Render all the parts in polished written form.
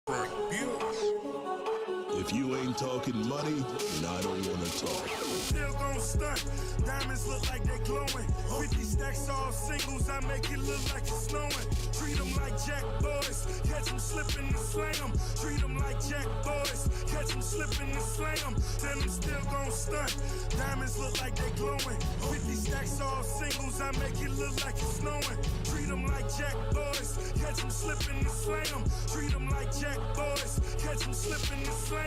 If you ain't talking money, then I don't want to talk. Still gon' stunt. Diamonds look like they glowing. 50 stacks all singles, I make it look like it's snowing. Treat them like Jack boys, catch them slipping and slam. Treat them like Jack boys, catch them slipping and slam. Tell them still gon' stunt. Diamonds look like they glowing. 50 stacks all singles, I make it look like it's snowing. Treat them like Jack boys, catch them slipping and slam. Treat them like Jack boys, catch them slipping and slam.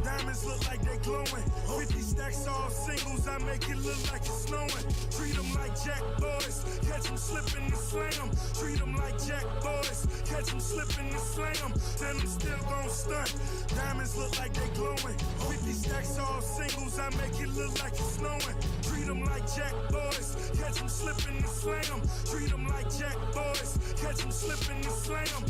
Diamonds look like they glowing. 50 stacks all singles, I make it look like it's snowing. Treat them like Jack boys, catch them slipping and slam. Treat them like Jack boys, catch them slipping and slam. Then them still gon' stunt. Diamonds look like they glowing. 50 stacks all singles, I make it look like it's snowing. Treat them like Jack boys, catch them slipping and slam. Treat them like Jack boys, catch them slipping and slam.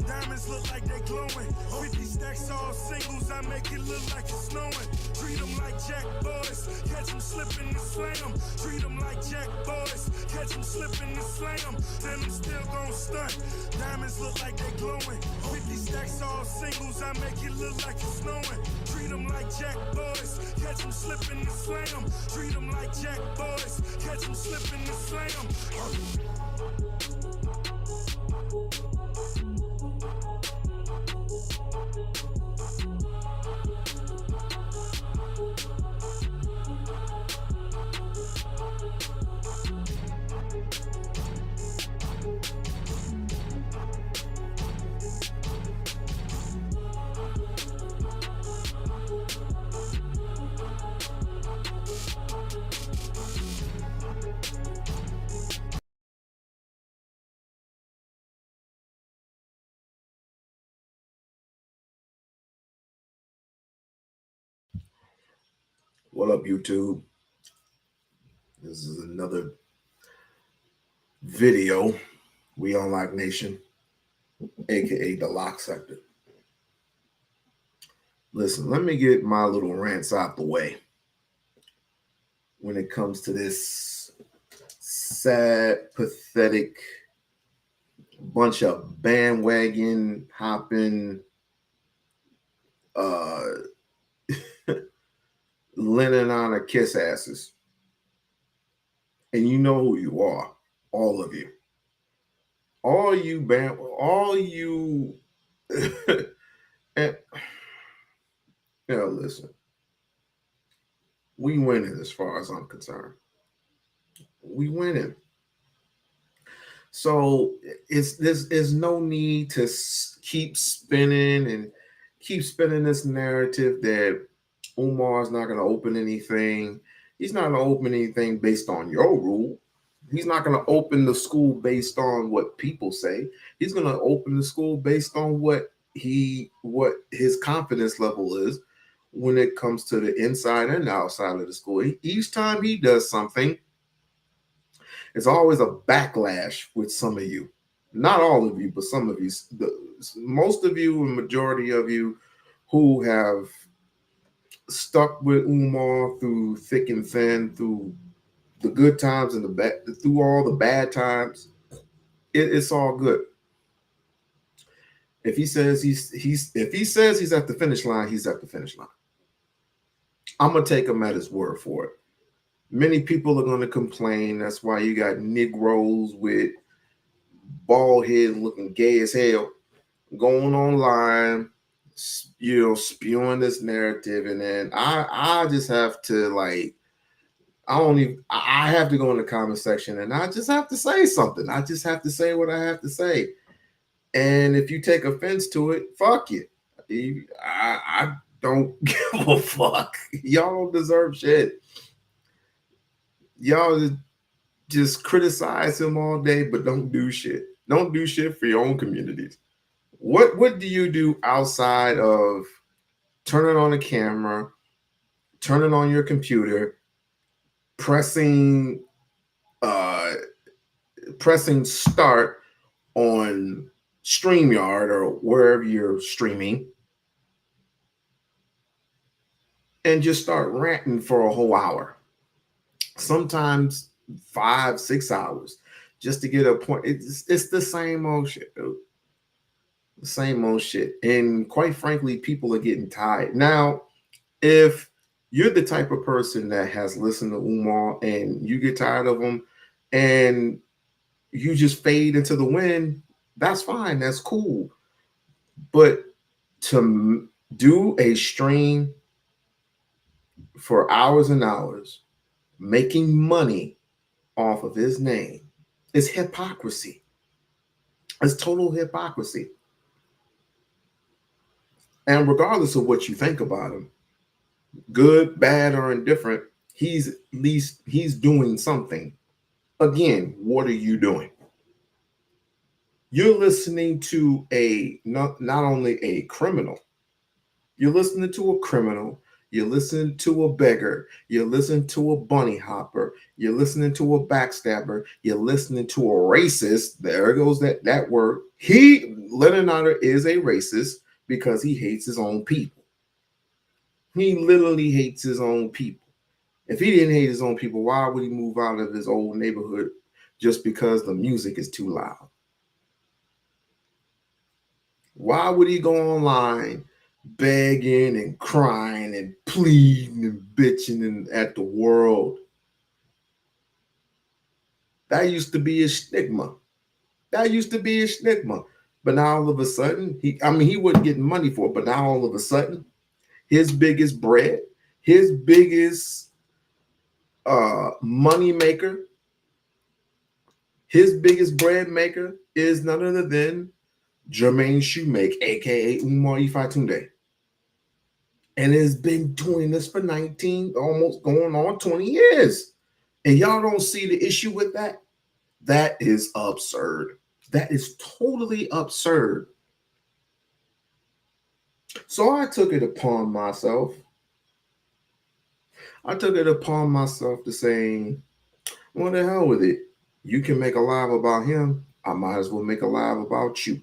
Diamonds look like they glowing. 50 stacks all singles, I make it look like it's snowing. Treat them like Jack boys, catch them slipping and slam. Treat them like Jack boys, catch them slipping and slam. Then them still gon' stunt. Diamonds look like they glowing. 50 stacks all singles, I make it look like it's snowing. Treat them like Jack boys, catch them slipping and slam. Treat them like Jack boys, catch them slipping and slam. What up, YouTube? This is another video, We-On-Loc Nation, aka the Lock Sector. Listen, let me get my little rants out the way when it comes to this sad, pathetic bunch of bandwagon hopping, linen on a kiss asses. And you know who you are, all of you. All you and listen. We winning as far as I'm concerned. We winning. So there's no need to keep spinning this narrative that Umar's not going to open anything. He's not going to open anything based on your rule. He's not going to open the school based on what people say. He's going to open the school based on what his confidence level is when it comes to the inside and outside of the school. Each time he does something, it's always a backlash with some of you. Not all of you, but some of you. Most of you and majority of you who have stuck with Umar through thick and thin, through the good times and the bad, through all the bad times. It's all good. If he says he's at the finish line, he's at the finish line. I'm gonna take him at his word for it. Many people are gonna complain. That's why you got Negroes with bald head looking gay as hell going online, spewing this narrative, and then I just have to like I have to go in the comment section and I just have to say something. I just have to say what I have to say. And if you take offense to it, fuck you. I don't give a fuck. Y'all don't deserve shit. Y'all just criticize him all day, but don't do shit. Don't do shit for your own communities. What do you do outside of turning on the camera, turning on your computer, pressing start on StreamYard or wherever you're streaming, and just start ranting for a whole hour, sometimes 5-6 hours, just to get a point? It's the same old shit, dude. The same old shit. And quite frankly, people are getting tired. Now, if you're the type of person that has listened to Umar and you get tired of him and you just fade into the wind, that's fine. That's cool. But to do a stream for hours and hours, making money off of his name, is hypocrisy. It's total hypocrisy. And regardless of what you think about him, good, bad, or indifferent, he's doing something. Again, what are you doing? You're listening to not only a criminal, you're listening to a criminal, you're listening to a beggar, you're listening to a bunny hopper, you're listening to a backstabber, you're listening to a racist. There goes that word. Lennon Otter is a racist because he hates his own people. He literally hates his own people. If he didn't hate his own people, why would he move out of his old neighborhood just because the music is too loud? Why would he go online begging and crying and pleading and bitching at the world? That used to be a stigma. But now all of a sudden, he wasn't getting money for it, but now all of a sudden, his biggest bread, his biggest money maker, his biggest bread maker is none other than Jermaine Shoemake, aka Umar Ifatunde. And has been doing this for 19, almost going on 20 years. And y'all don't see the issue with that? That is absurd. That is totally absurd. So I took it upon myself. To say, what the hell with it? You can make a live about him. I might as well make a live about you.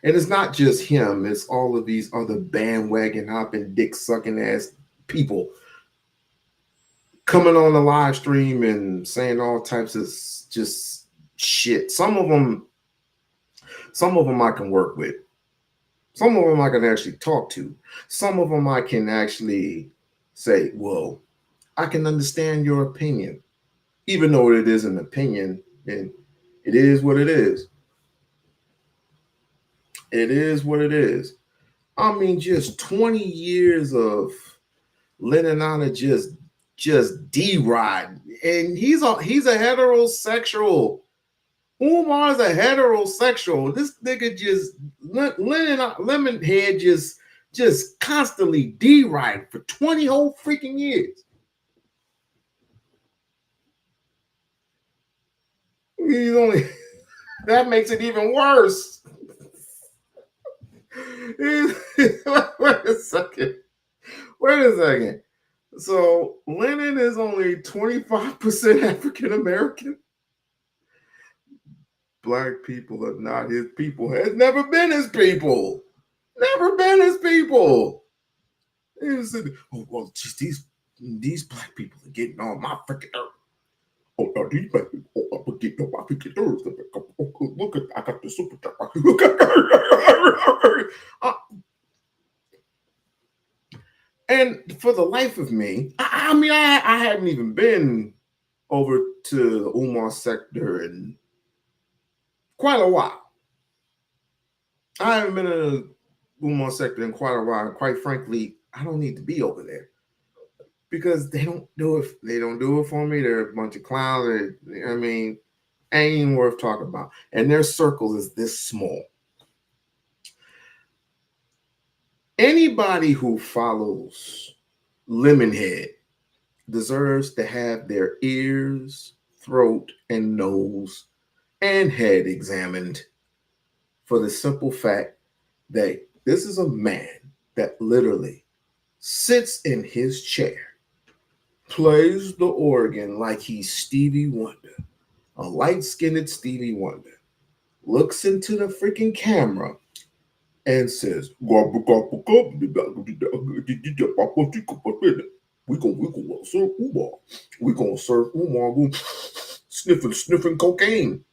And it's not just him. It's all of these other bandwagon hopping, dick sucking ass people coming on the live stream and saying all types of just shit. Some of them I can work with. Some of them I can actually talk to. Some of them I can actually say, well, I can understand your opinion, even though it is an opinion, and it is what it is. It is what it is. I mean, just 20 years of Lennon Anna just D-ride. And he's a heterosexual. Umar's a heterosexual. This nigga just Lemonhead just constantly D-ride for 20 whole freaking years. He's only that makes it even worse. Wait a second. So Lennon is only 25% African American. Black people are not his people. Has never been his people. He said, oh, well, geez, these black people are getting on my freaking nerves. Oh, no, these black people are getting on my freaking nerves. Look at, I got the super truck. And for the life of me, I mean, I hadn't even been over to the Umar sector in quite a while. I haven't been in the Umar sector in quite a while. And quite frankly, I don't need to be over there because they don't do it. They don't do it for me. They're a bunch of clowns. I mean, ain't even worth talking about. And their circle is this small. Anybody who follows Lemonhead deserves to have their ears, throat, and nose and head examined for the simple fact that this is a man that literally sits in his chair, plays the organ like he's Stevie Wonder, a light-skinned Stevie Wonder, looks into the freaking camera and says, we gonna serve Umar. We gonna serve Umar sniffing cocaine.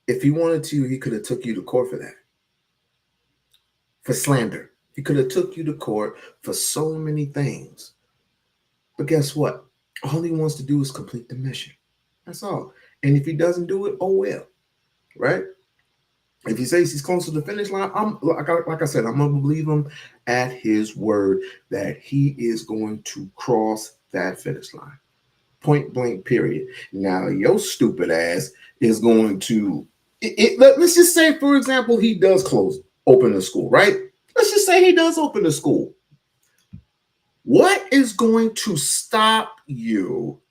If he wanted to, he could have took you to court for that. For slander. He could have took you to court for so many things. But guess what? All he wants to do is complete the mission. That's all. And if he doesn't do it, oh well. Right? If he says he's close to the finish line, I'm like I said, I'm gonna believe him at his word that he is going to cross that finish line. Point blank, period. Now, your stupid ass is going to let's just say, for example, he does open the school, right? Let's just say he does open the school. What is going to stop you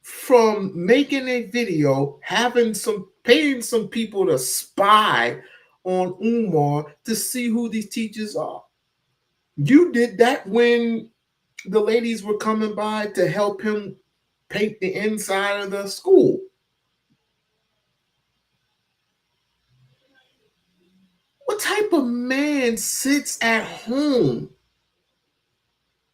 from making a video, paying some people to spy on Umar to see who these teachers are? You did that when the ladies were coming by to help him paint the inside of the school. What type of man sits at home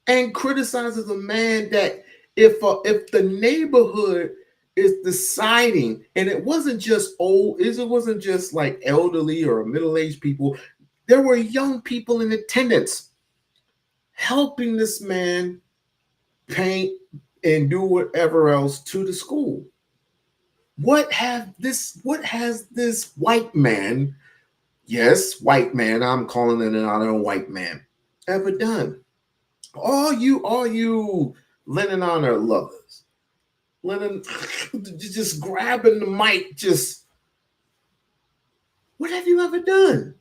and criticizes a man that if the neighborhood is deciding, and it wasn't just it wasn't just like elderly or middle-aged people, there were young people in attendance helping this man paint and do whatever else to the school. What has this white man, yes, white man, I'm calling it another white man, ever done? All you Lennon Honor lovers, Lennon just grabbing the mic, just what have you ever done?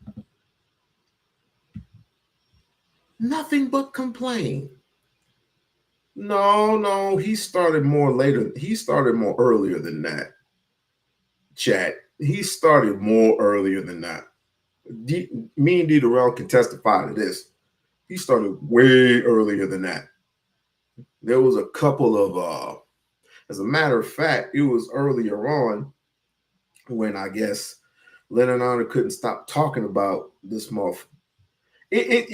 Nothing but complain. No, he started more later. He started more earlier than that. Chat. He started more earlier than that. Me and D. Durrell can testify to this. He started way earlier than that. There was a couple of as a matter of fact, it was earlier on when I guess Lennon Honor couldn't stop talking about this month. It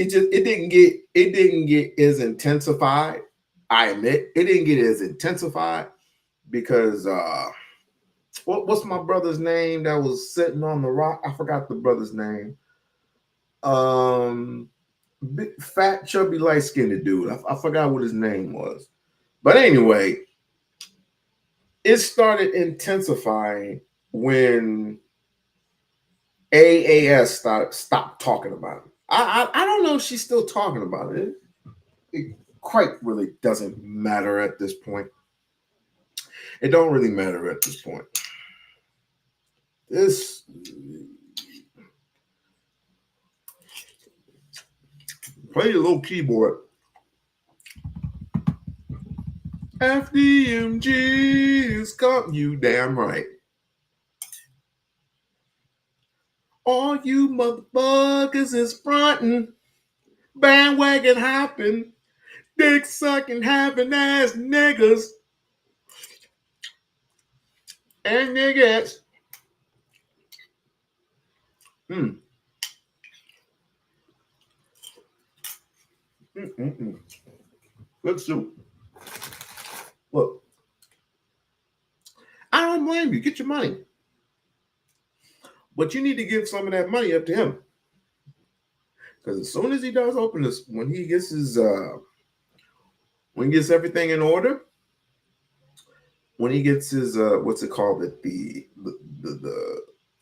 didn't get as intensified. I admit it didn't get as intensified because what's my brother's name that was sitting on the rock? I forgot the brother's name. Big, fat, chubby, light-skinned dude. I forgot what his name was. But anyway, it started intensifying when AAS stopped talking about it. I don't know if she's still talking about it. It quite really doesn't matter at this point. It don't really matter at this point. This play your little keyboard. FDMG is coming. You damn right. All you motherfuckers is fronting, bandwagon hopping, dick sucking, having ass niggas and niggas. Mm-mm-mm. Good soup. Look, I don't blame you. Get your money. But you need to give some of that money up to him. Because as soon as he does open this, when he gets everything in order, when he gets his what's it called? The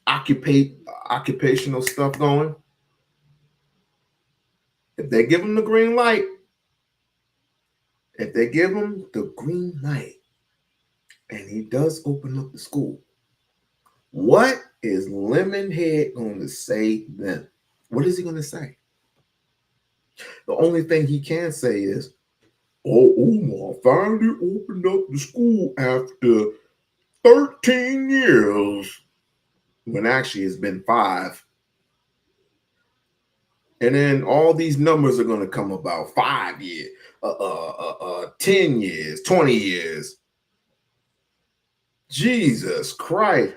occupational stuff going, if they give him the green light, if they give him the green light and he does open up the school, what is Lemonhead going to say then? What is he going to say? The only thing he can say is, "Oh, Umar finally opened up the school after 13 years," when actually it's been 5. And then all these numbers are going to come about: 5 years, 10 years, 20 years. Jesus Christ.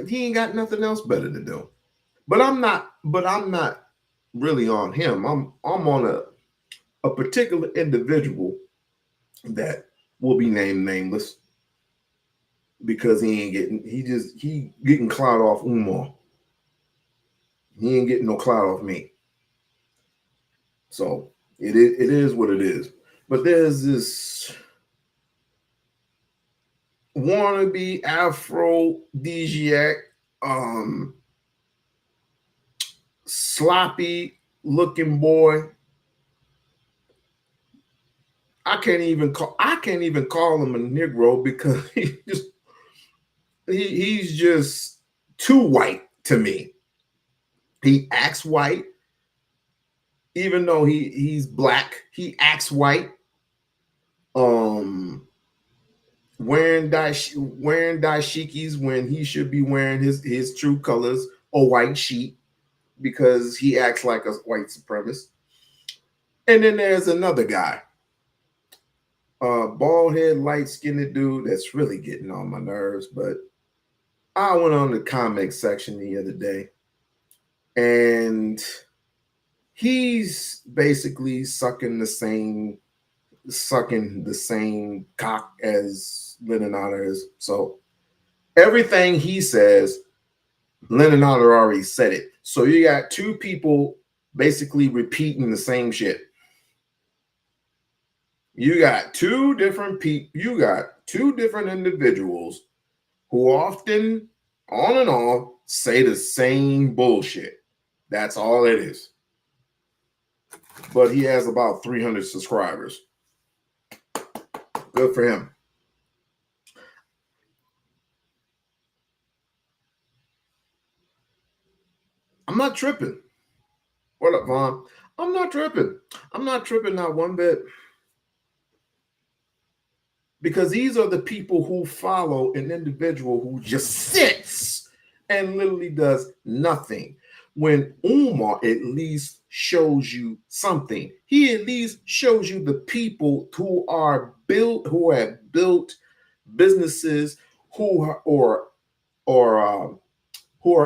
He ain't got nothing else better to do. But I'm not really on him. I'm on a particular individual that will be named nameless because he getting clout off Umar. He ain't getting no clout off me. So it is what it is. But there's this wannabe aphrodisiac, sloppy looking boy. I can't even call him a Negro because he's just too white to me. He acts white, even though he's black. He acts white. Um, wearing dashikis when he should be wearing his true colors, a white sheet, because he acts like a white supremacist. And then there's another guy, bald head, light skinned dude that's really getting on my nerves. But I went on the comic section the other day, and he's basically sucking the same cock as Leonardo is. So everything he says, Leonardo already said it. So you got two people basically repeating the same shit. You got two different people. You got two different individuals who often, on and off, say the same bullshit. That's all it is. But he has about 300 subscribers. Good for him. I'm not tripping. What up, Vaughn? I'm not tripping. I'm not tripping, not one bit. Because these are the people who follow an individual who just sits and literally does nothing. When Umar at least shows you something, he at least shows you the people who have built businesses, who are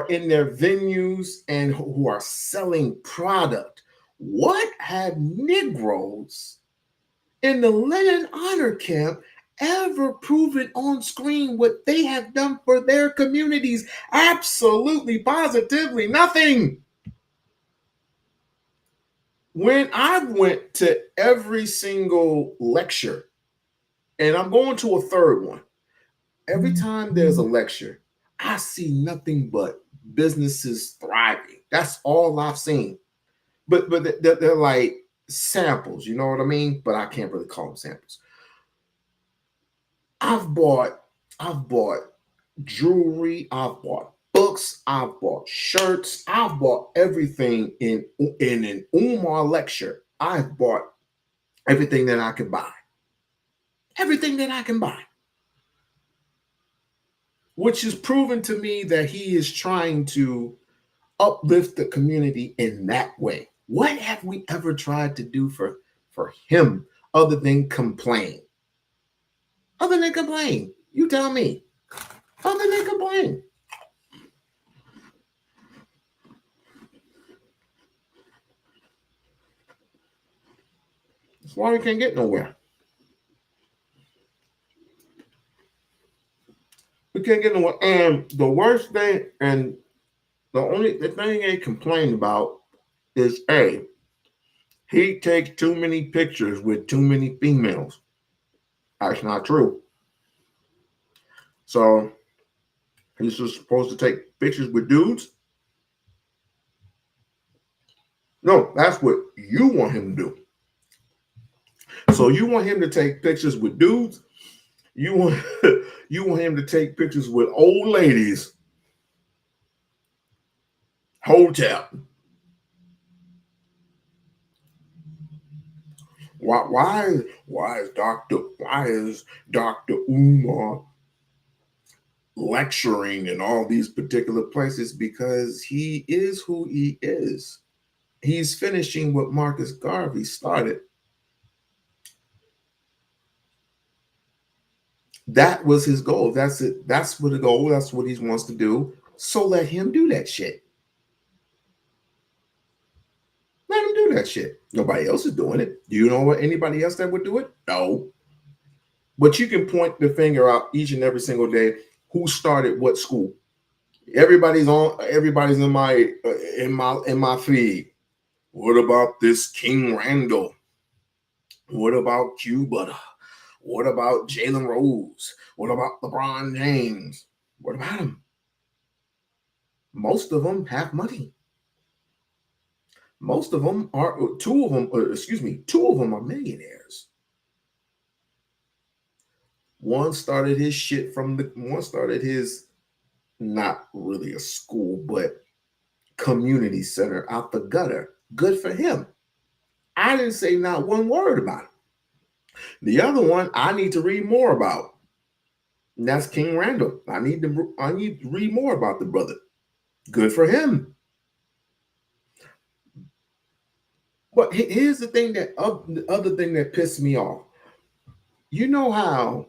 in their venues and who are selling product. What have Negroes in the Lenin Honor Camp ever proven on screen what they have done for their communities? Absolutely, positively nothing. When I went to every single lecture, and I'm going to a third one, every time there's a lecture, I see nothing but businesses thriving. That's all I've seen. But they're like samples, you know what I mean? But I can't really call them samples. I've bought jewelry, I've bought books, I've bought shirts, I've bought everything in an Umar lecture. I've bought everything that I can buy. Everything that I can buy. Which is proven to me that he is trying to uplift the community in that way. What have we ever tried to do for him other than complain? Other than complain. You tell me. Other than complain. why we can't get nowhere. We can't get nowhere. And the worst thing, and the thing they complain about is he takes too many pictures with too many females. That's not true. So he's just supposed to take pictures with dudes. No, that's what you want him to do. So you want him to take pictures with dudes. You want you want him to take pictures with old ladies. Hotel. Why is Dr. Umar lecturing in all these particular places? Because he is who he is. He's finishing what Marcus Garvey started. That was his goal. That's it. That's what the goal. That's what he wants to do. So let him do that shit. Let him do that shit. Nobody else is doing it. Do you know what anybody else that would do it? No. But you can point the finger out each and every single day. Who started what school? Everybody's in my feed. What about this King Randall? What about Q Butter? What about Jalen Rose? What about LeBron James? What about them? Most of them have money. Most of them are two of them are millionaires. One started his not really a school, but community center out the gutter. Good for him. I didn't say not one word about it. The other one I need to read more about. And that's King Randall. I need to read more about the brother. Good for him. But here's the thing the other thing that pissed me off. You know how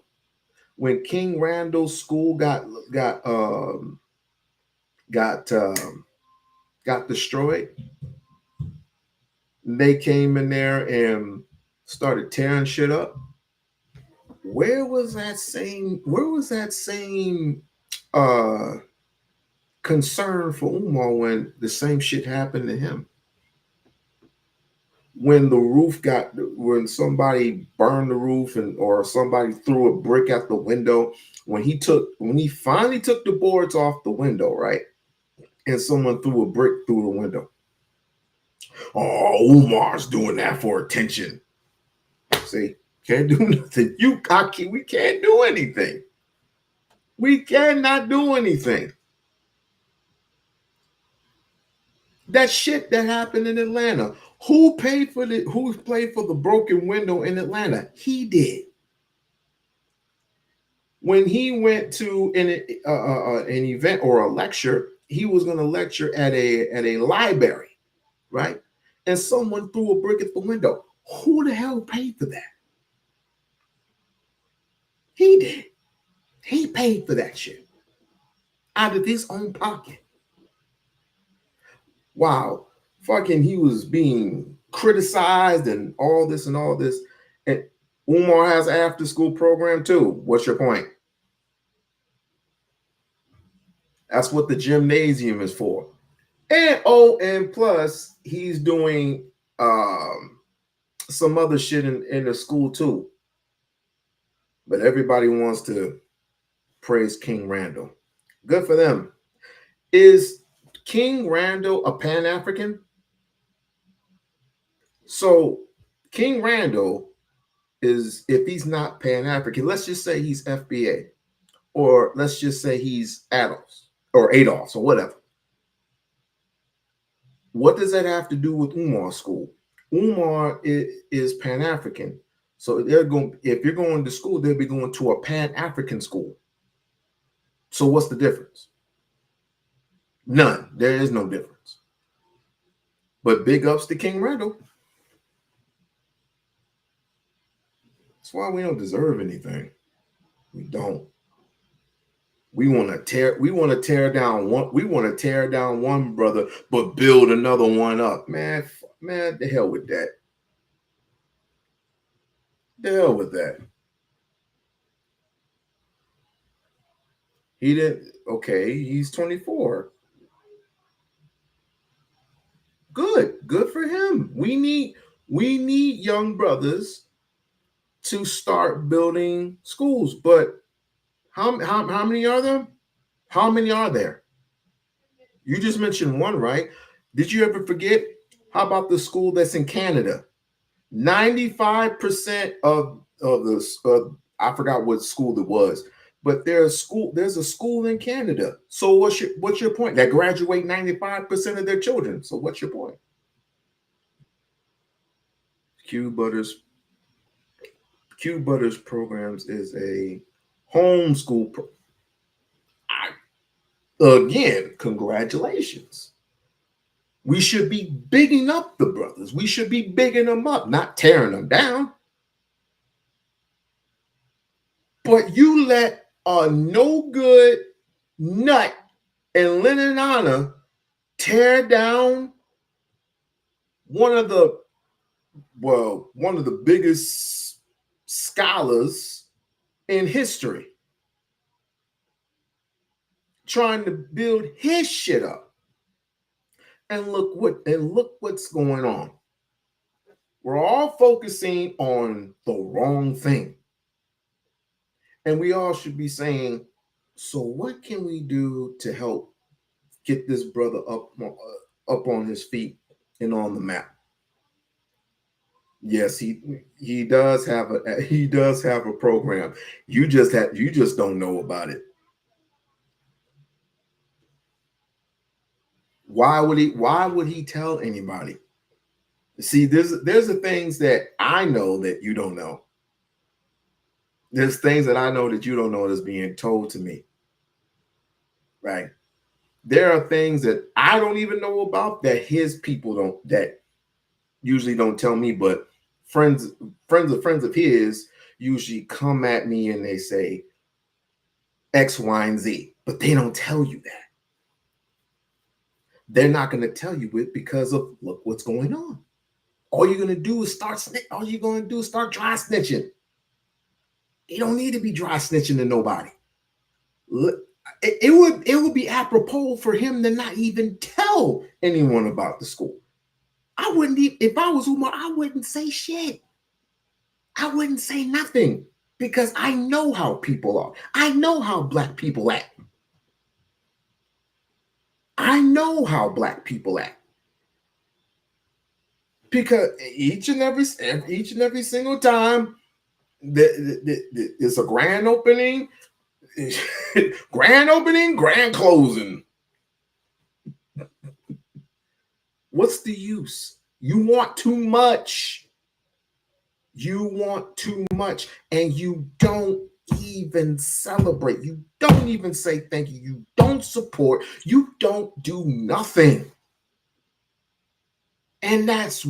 when King Randall's school got destroyed, they came in there and started tearing shit up. Where was that same concern for Umar when the same shit happened to him? When somebody burned the roof or somebody threw a brick at the window, when he finally took the boards off the window, right? And someone threw a brick through the window. Oh, Umar's doing that for attention. See, can't do nothing. We can't do anything. We cannot do anything. That shit that happened in Atlanta. Who paid for the broken window in Atlanta? He did. When he went to an event or a lecture, he was going to lecture at a library, right? And someone threw a brick at the window. Who the hell paid for that? He did. He paid for that shit out of his own pocket. Wow. Fucking he was being criticized and all this. And Umar has an after school program too. What's your point? That's what the gymnasium is for. And plus he's doing some other shit in the school too. But everybody wants to praise King Randall. Good for them. Is King Randall a Pan-African? So King Randall is, if he's not Pan-African, let's just say he's FBA, or let's just say he's Adolfs or Adolfs or whatever. What does that have to do with Umar's school? Umar is Pan-African. So if you're going to school, they'll be going to a Pan-African school. So what's the difference? None. There is no difference. But big ups to King Randall. That's why we don't deserve anything. We don't. We want to tear down one brother, but build another one up. Man, the hell with that. The hell with that. He didn't. Okay, he's 24. Good for him. We need young brothers to start building schools. But how many are there? How many are there? You just mentioned one, right? Did you ever forget? How about the school that's in Canada? 95% of the I forgot what school it was, but there's a school in Canada. So what's your point? That graduate 95% of their children. So what's your point? Q Butters Q Butters Programs is a homeschool again, congratulations. We should be bigging up the brothers. We should be bigging them up, not tearing them down. But you let a no good nut and Lennon tear down one of the one of the biggest scholars in history, trying to build his shit up. And look what's going on. We're all focusing on the wrong thing. And we all should be saying, so what can we do to help get this brother up on his feet and on the map? Yes, he does have a program. You just don't know about it. Why would he tell anybody? See, there's the things that I know that you don't know. There's things that I know that you don't know that's being told to me. Right? There are things that I don't even know about that his people that usually don't tell me, but friends of his usually come at me and they say X, Y, and Z, but they don't tell you that. They're not going to tell you it because of look what's going on. All you're going to do is start dry snitching. You don't need to be dry snitching to nobody. It would be apropos for him to not even tell anyone about the school. I wouldn't even, if I was Umar, I wouldn't say shit. I wouldn't say nothing because I know how people are. I know how black people act. I know how black people act. Because each and every single time there's a grand opening, grand closing. What's the use? You want too much. You want too much, and you don't even celebrate. You don't even say thank you. You don't support. You don't do nothing. And that's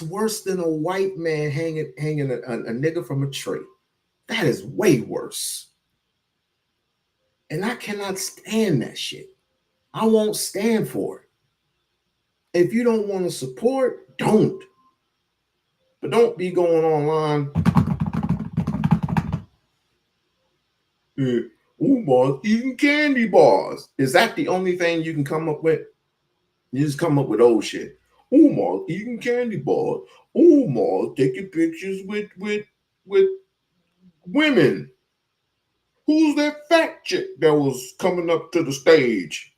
worse than a white man hanging a nigga from a tree. That is way worse. And I cannot stand that shit. I won't stand for it. If you don't want to support, don't. But don't be going online. Umar's eating candy bars. Is that the only thing you can come up with? You just come up with old shit. Umar eating candy bars. Umar taking pictures with women. Who's that fat chick that was coming up to the stage?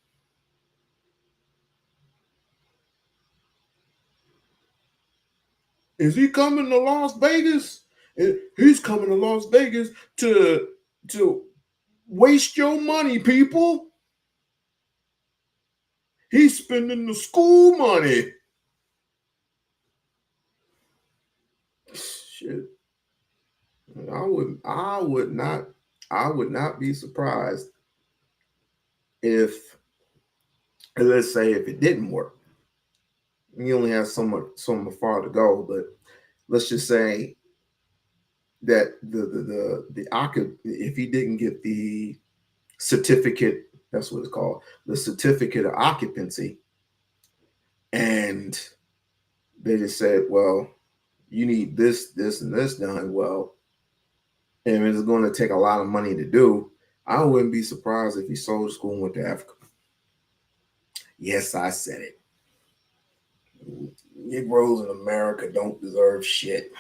Is he coming to Las Vegas? He's coming to Las Vegas to waste your money, people. He's spending the school money. Shit. I would not be surprised if, let's say, if it didn't work. You only have so far to go, but let's just say that if he didn't get the certificate, that's what it's called, the certificate of occupancy, and they just said, well, you need this, this, and this done. Well, and it's going to take a lot of money to do. I wouldn't be surprised if he sold school and went to Africa. Yes, I said it. Negroes in America don't deserve shit.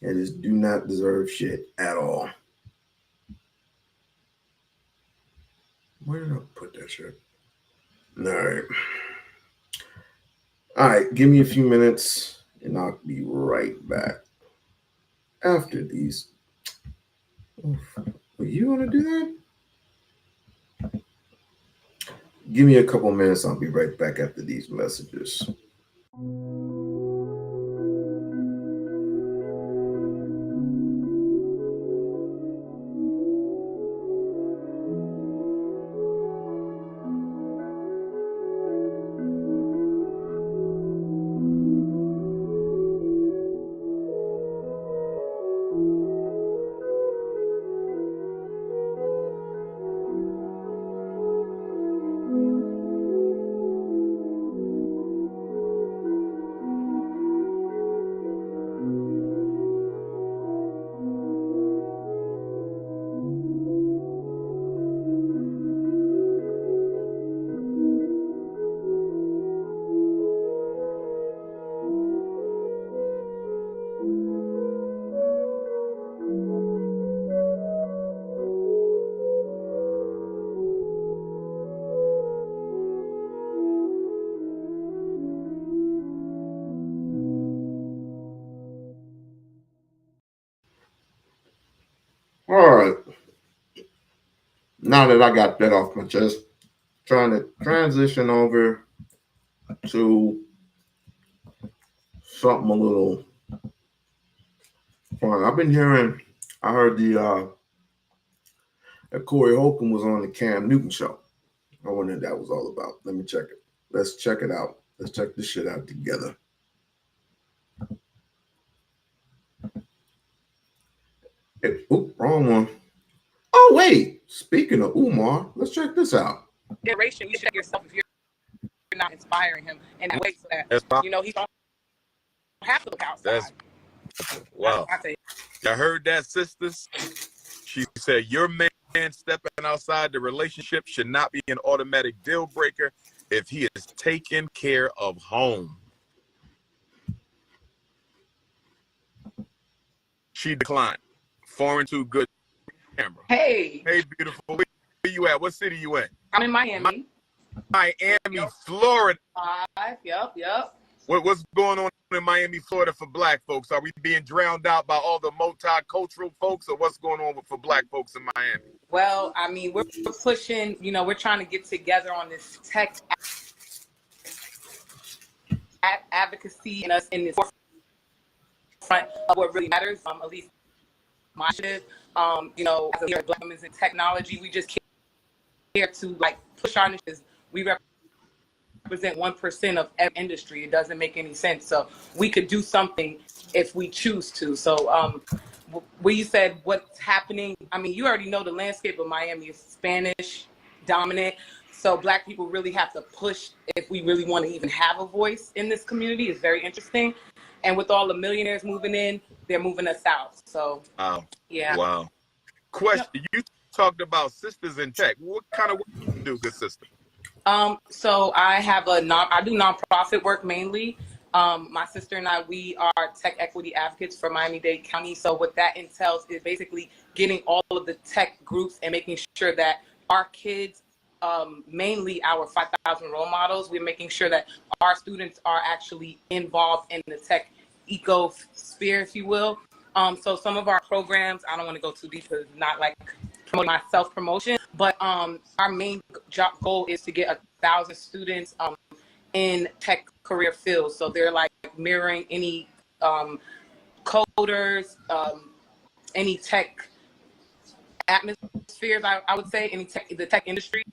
They just do not deserve shit at all. Where did I put that shit? All right. All right, give me a few minutes and I'll be right back after these. Are you going to do that? Give me a couple minutes. I'll be right back after these messages. All right. Now that I got that off my chest, trying to transition over to something a little fun. I've been hearing, I heard that Corey Holcomb was on the Cam Newton show. I wonder what that was all about. Let me check it. Let's check it out. Let's check this shit out together. Wrong one. Oh, wait. Speaking of Umar, let's check this out. Generation, you should check yourself if you're not inspiring him in that way, so that you know he don't have to look outside. Wow. I heard that, sisters. She said your man stepping outside the relationship should not be an automatic deal breaker if he is taking care of home. She declined. Foreign too good camera. Hey, beautiful. Where you at? What city you in? I'm in Miami. Miami, Florida. Yep. What's going on in Miami, Florida for black folks? Are we being drowned out by all the multicultural folks, or what's going on for black folks in Miami? Well, I mean, we're pushing, we're trying to get together on this tech advocacy and us in this forefront of what really matters, at least my initiative. As a leader of Black women in technology, we just care to push our initiatives. We represent 1% of every industry. It doesn't make any sense. So we could do something if we choose to. So when you said what's happening, I mean, you already know the landscape of Miami is Spanish dominant. So Black people really have to push if we really want to even have a voice in this community. It's very interesting. And with all the millionaires moving in, they're moving us out. So, yeah. Wow. Question, you talked about sisters in tech. What kind of work do you do, good sister? So I do nonprofit work mainly. My sister and I, we are tech equity advocates for Miami-Dade County. So what that entails is basically getting all of the tech groups and making sure that our kids, mainly our 5,000 role models, we're making sure that our students are actually involved in the tech ecosphere, if you will. So some of our programs, I don't want to go too deep because it's not like promoting my self-promotion, but our main goal is to get 1,000 students in tech career fields. So they're mirroring any coders, any tech atmospheres, I would say, the tech industry.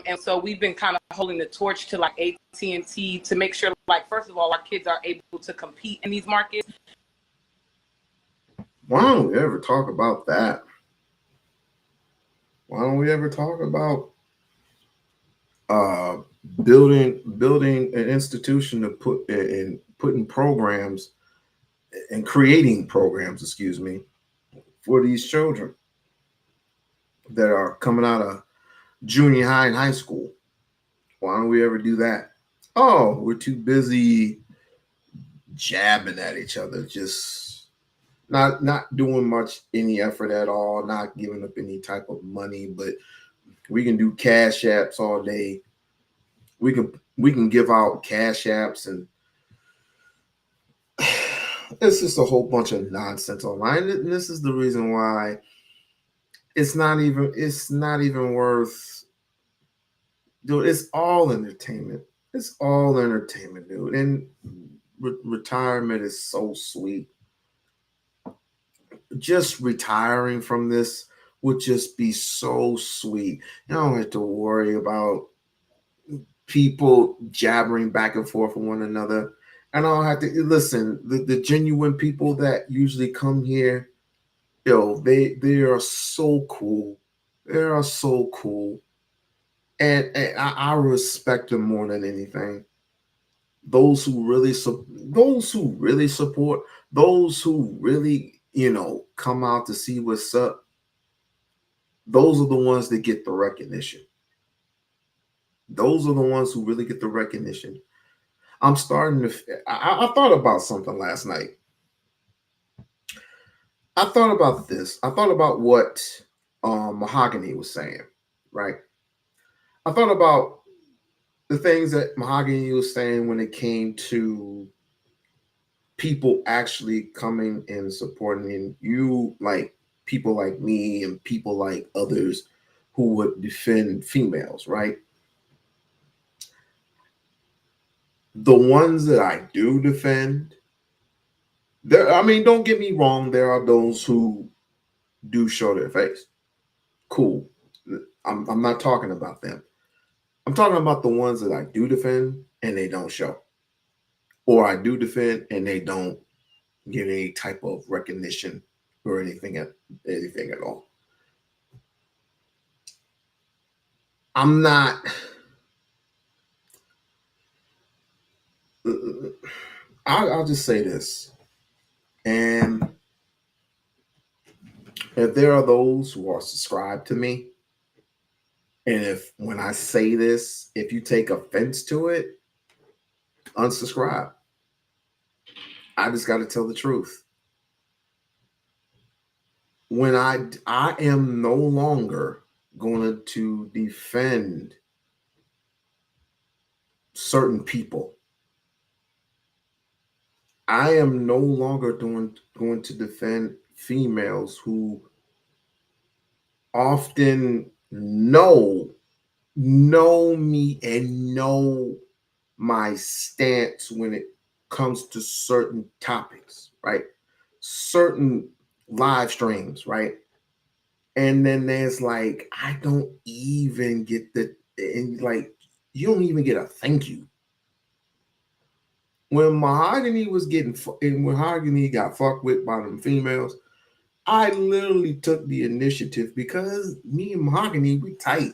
And so we've been kind of holding the torch to AT&T to make sure, first of all, our kids are able to compete in these markets. Why don't we ever talk about that? Why don't we ever talk about building an institution to put and putting programs and creating programs, excuse me, for these children that are coming out of junior high and high school. Why don't we ever do that? Oh, we're too busy jabbing at each other, just not doing much any effort at all, not giving up any type of money, but we can do cash apps all day. We can give out cash apps, and it's just a whole bunch of nonsense online. And this is the reason why it's not even worth, dude. It's all entertainment. It's all entertainment, dude. And retirement is so sweet. Just retiring from this would just be so sweet. You don't have to worry about people jabbering back and forth with one another. And I don't have to listen. The genuine people that usually come here, they are so cool. They are so cool, and I respect them more than anything. Those who really support, those who really come out to see what's up. Those are the ones that get the recognition. Those are the ones who really get the recognition. I'm starting to. I thought about something last night. I thought about this. I thought about what Mahogany was saying, right? I thought about the things that Mahogany was saying when it came to people actually coming and supporting you, like people like me and people like others who would defend females, right? The ones that I do defend, don't get me wrong, there are those who do show their face. Cool. I'm not talking about them. I'm talking about the ones that I do defend and they don't show. Or I do defend and they don't get any type of recognition or anything at all. I'm not. I'll just say this. And if there are those who are subscribed to me, and if when I say this, if you take offense to it, unsubscribe. I just got to tell the truth. When I am no longer going to defend certain people. I am no longer going to defend females who often know me and know my stance when it comes to certain topics, right? Certain live streams, right? And then there's like, I don't even get and like, you don't even get a thank you. When Mahogany got fucked with by them females, I literally took the initiative because me and Mahogany, we tight.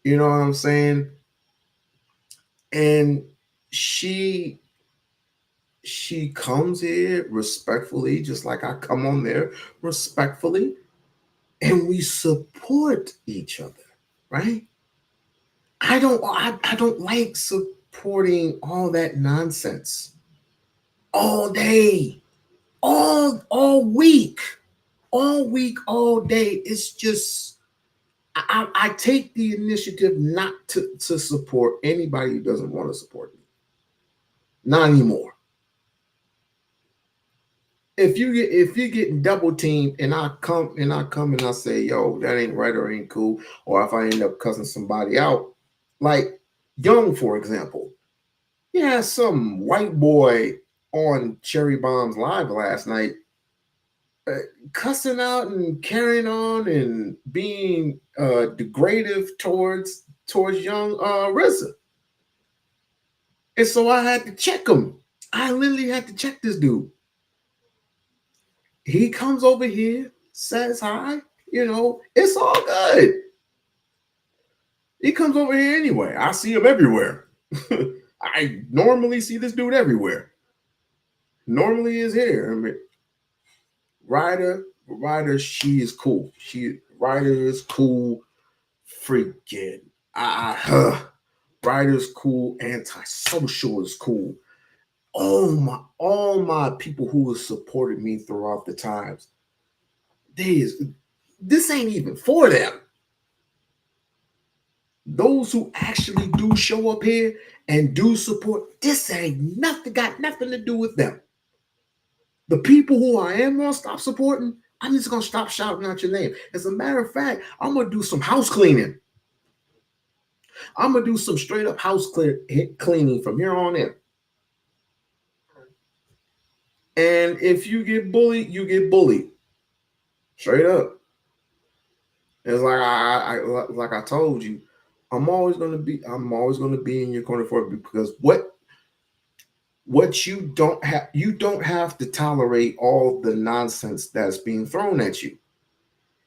You know what I'm saying? And she comes here respectfully, just like I come on there respectfully, and we support each other, right? I don't like supporting all that nonsense all day, all week, all day. It's just I take the initiative not to support anybody who doesn't want to support me. Not anymore. If you're getting double teamed and I come and I say, yo, that ain't right or ain't cool, or if I end up cussing somebody out, like Young, for example, he had some white boy on Cherry Bomb's live last night, cussing out and carrying on and being degradative towards young RZA. And so I had to check him. I literally had to check this dude. He comes over here, says hi, it's all good. He comes over here anyway. I see him everywhere. I normally see this dude everywhere. Normally is here. I mean, Ryder, she is cool. Ryder is cool. Freaking, Ryder's cool. Antisocial is cool. All my people who have supported me throughout the times. This ain't even for them. Those who actually do show up here and do support, this ain't got nothing to do with them. The people who I am gonna stop supporting, I'm just gonna stop shouting out your name. As a matter of fact, I'm gonna do some house cleaning. I'm gonna do some straight up house cleaning from here on in. And if you get bullied, you get bullied. Straight up. It's like I told you, I'm always gonna be in your corner for it, because what you don't have to tolerate all the nonsense that's being thrown at you.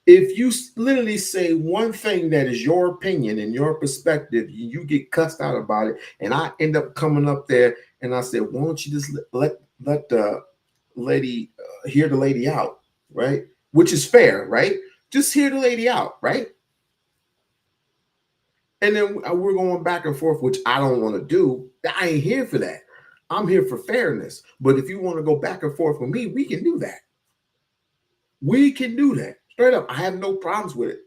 If you literally say one thing that is your opinion and your perspective, you get cussed out about it, and I end up coming up there and I said, why don't you just let the lady hear the lady out, right? Which is fair, right? Just hear the lady out, right? And then we're going back and forth, which I don't want to do. I ain't here for that. I'm here for fairness. But if you want to go back and forth with me, we can do that. We can do that. Straight up. I have no problems with it.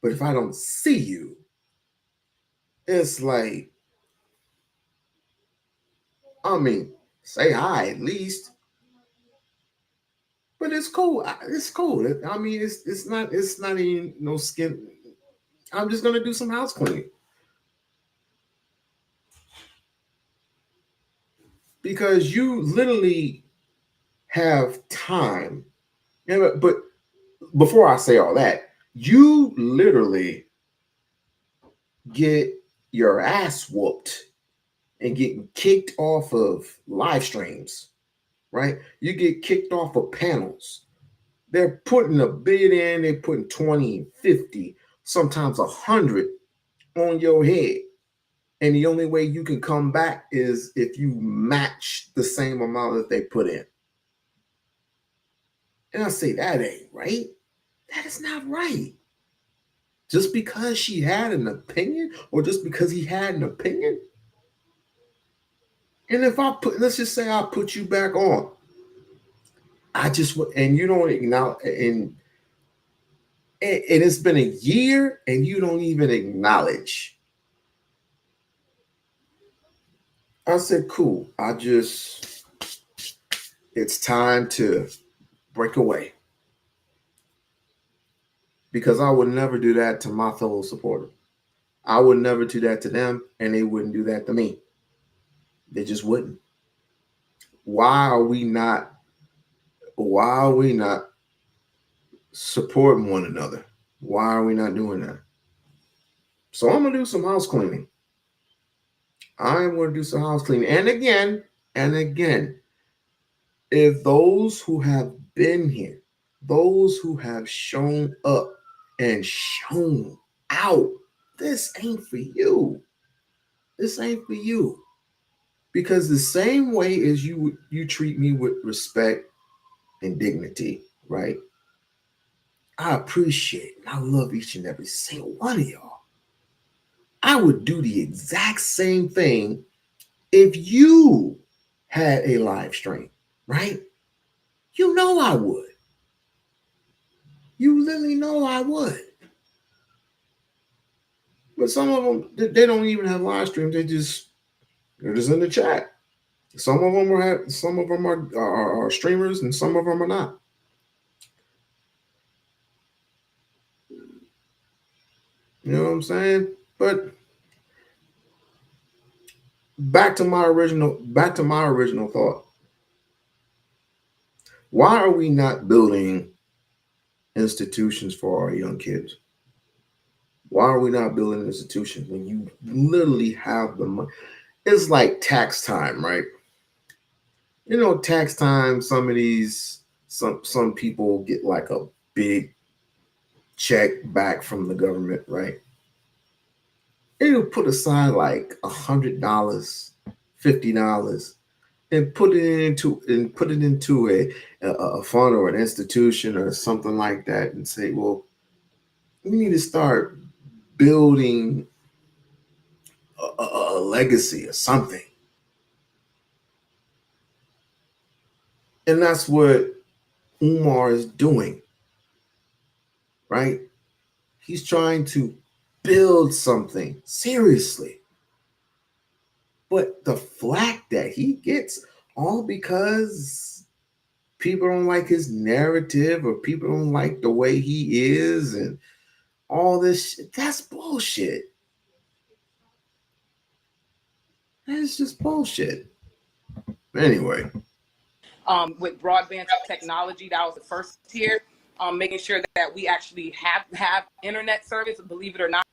But if I don't see you, it's like, I mean, say hi at least. But it's cool. It's cool. I mean, it's not even no skin. I'm just gonna do some house cleaning. Because you literally have time. But before I say all that, you literally get your ass whooped and getting kicked off of live streams, right? You get kicked off of panels. They're putting a bid in, they're putting 20, 50, sometimes 100 on your head. And the only way you can come back is if you match the same amount that they put in. And I say, that ain't right. That is not right. Just because she had an opinion, or just because he had an opinion. And if let's just say I put you back on. And you don't acknowledge, and it's been a year and you don't even acknowledge. I said, cool. It's time to break away. Because I would never do that to my fellow supporter. I would never do that to them, and they wouldn't do that to me. They just wouldn't. Why are we not supporting one another? Why are we not doing that? So I'm gonna do some house cleaning. I'm gonna do some house cleaning. And again, if those who have been here, those who have shown up and shown out, this ain't for you. This ain't for you. Because the same way as you treat me with respect and dignity, right? I appreciate and I love each and every single one of y'all. I would do the exact same thing if you had a live stream, right? You know I would. You literally know I would. But some of them, they don't even have live streams. They're just in the chat. Some of them are streamers, and some of them are not. You know what I'm saying? But back to my original thought. Why are we not building institutions for our young kids? Why are we not building institutions when you literally have the money? It's like tax time, right? You know, tax time, some people get like a big check back from the government, right? They'll put aside like $100, $50, and put it into a fund or an institution or something like that, and say, well, we need to start building a legacy or something. And that's what Umar is doing, right? He's trying to build something seriously. But the flack that he gets, all because people don't like his narrative or people don't like the way he is and all this shit, that's bullshit. That's just bullshit. Anyway. With broadband technology, that was the first tier. Making sure that we actually have internet service. Believe it or not,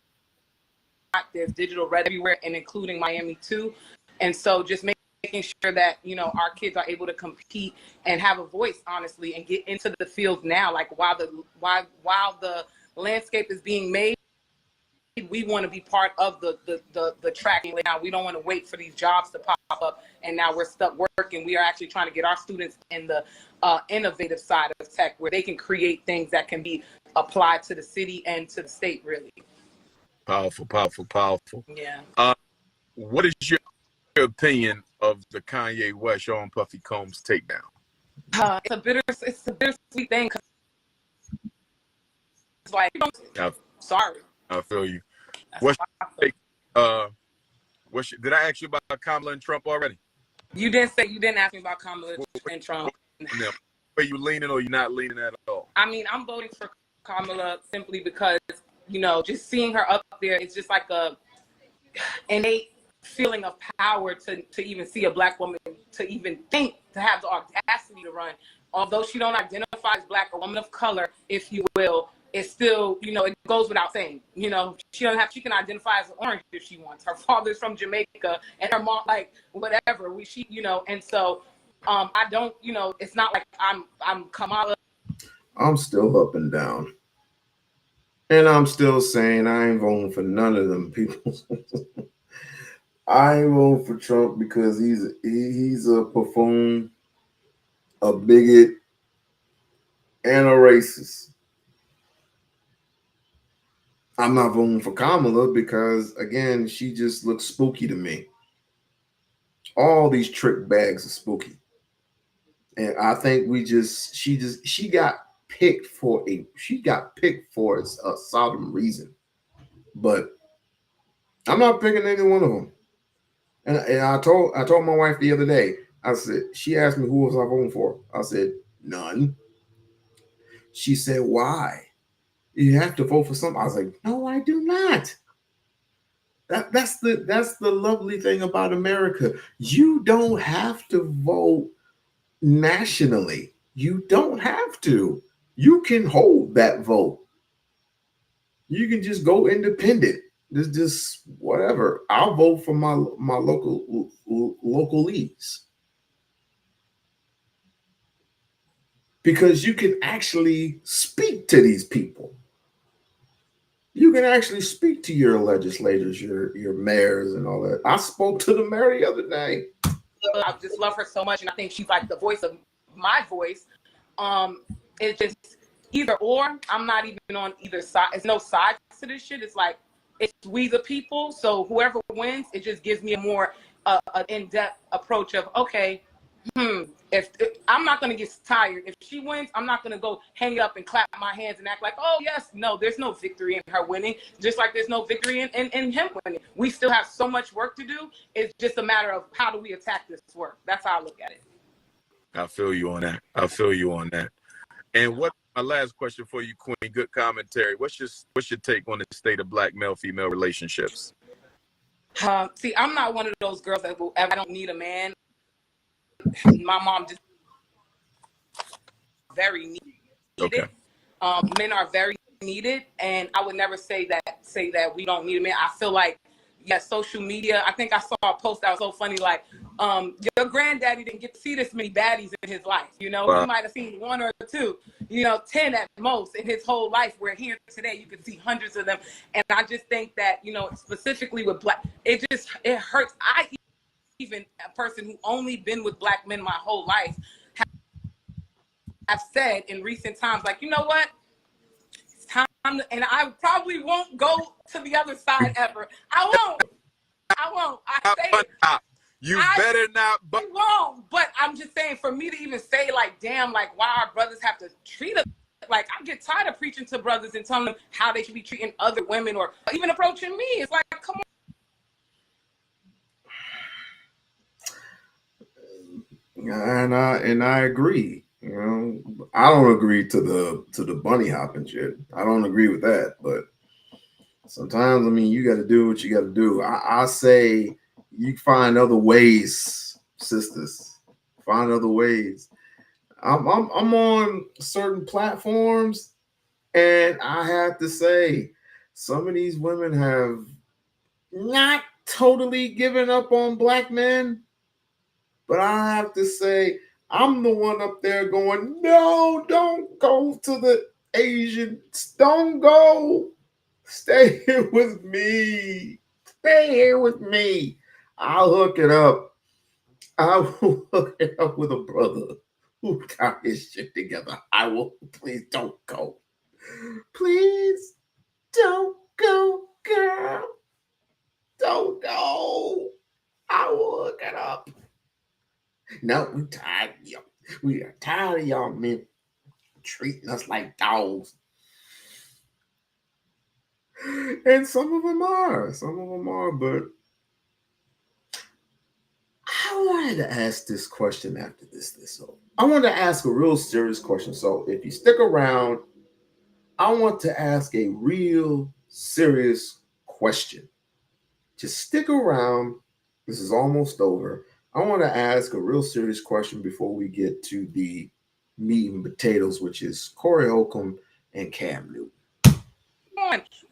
there's digital red everywhere, and including Miami too. And so just making sure that, you know, our kids are able to compete and have a voice, honestly, and get into the field now. Like while the landscape is being made, we want to be part of the tracking now. We don't want to wait for these jobs to pop up and now we're stuck working. We are actually trying to get our students in the innovative side of tech where they can create things that can be applied to the city and to the state, really. Powerful, powerful, powerful. Yeah. What is your opinion of the Kanye West Sean Puffy Combs takedown? It's a bittersweet thing. It's like, sorry. I feel you. What's your take? Did I ask you about Kamala and Trump already? You didn't ask me about Kamala and Trump. Are you leaning or you not leaning at all? I mean, I'm voting for Kamala simply because, you know, just seeing her up there, it's just like a innate feeling of power to even see a Black woman, to even think, to have the audacity to run. Although she don't identify as Black, a woman of color, if you will, it's still, you know, it goes without saying, you know, she can identify as orange if she wants. Her father's from Jamaica and her mom, like, whatever, you know, and so I don't, you know, it's not like I'm Kamala. I'm still up and down. And I'm still saying I ain't voting for none of them people. I ain't voting for Trump because he's a buffoon, a bigot, and a racist. I'm not voting for Kamala because, again, she just looks spooky to me. All these trick bags are spooky. And I think she got picked for a solemn reason. But I'm not picking any one of them. And I told my wife the other day, I said, she asked me who was I voting for. I said, none. She said, why? You have to vote for something. I was like, no, I do not. That's the lovely thing about America. You don't have to vote nationally. You don't have to. You can hold that vote. You can just go independent. Just whatever. I'll vote for my local leagues. Because you can actually speak to these people. You can actually speak to your legislators, your mayors, and all that. I spoke to the mayor the other day. I just love her so much, and I think she's like the voice of my voice. It's just either or. I'm not even on either side. There's no sides to this shit. It's like it's we the people. So whoever wins, it just gives me a more an in-depth approach of okay. If I'm not going to get tired. If she wins, I'm not going to go hang up and clap my hands and act like, oh, yes. No, there's no victory in her winning, just like there's no victory in him winning. We still have so much work to do. It's just a matter of how do we attack this work. That's how I look at it. I feel you on that. And what my last question for you, Queen, good commentary. What's your take on the state of Black male-female relationships? See, I'm not one of those girls that will ever, I don't need a man. My mom just very needed. Okay. Men are very needed, and I would never say that we don't need a man. I feel like, social media. I think I saw a post that was so funny, like Your granddaddy didn't get to see this many baddies in his life. You know, Wow. he might have seen 1 or 2, you know, 10 at most in his whole life. Where here today, you can see hundreds of them. And I just think that, you know, specifically with black, it hurts. Even a person who only been with black men my whole life, have said in recent times, like, you know what? It's time to, and I probably won't go to the other side ever. I won't. I say it. You better not. I won't. But I'm just saying, for me to even say, like, damn, like, why our brothers have to treat us. Like, I get tired of preaching to brothers and telling them how they should be treating other women or even approaching me. It's like, come on. And I agree. You know, I don't agree to the bunny hopping shit. I don't agree with that. But sometimes, I mean, you got to do what you got to do. I say you find other ways, sisters. Find other ways. I'm on certain platforms, and I have to say, some of these women have not totally given up on black men. But I have to say, I'm the one up there going, no, don't go to the Asians. Don't go. Stay here with me. Stay here with me. I'll hook it up. I will hook it up with a brother who got his shit together. I will. Please don't go. Please don't go, girl. Don't go. I will hook it up. No, we're tired of y'all. We are tired of y'all men treating us like dogs. And some of them are. But I wanted to ask this question after this. So I wanted to ask a real serious question. So if you stick around, I want to ask a real serious question. Just stick around. This is almost over. I want to ask a real serious question before we get to the meat and potatoes, which is Corey Holcomb and Cam Newton.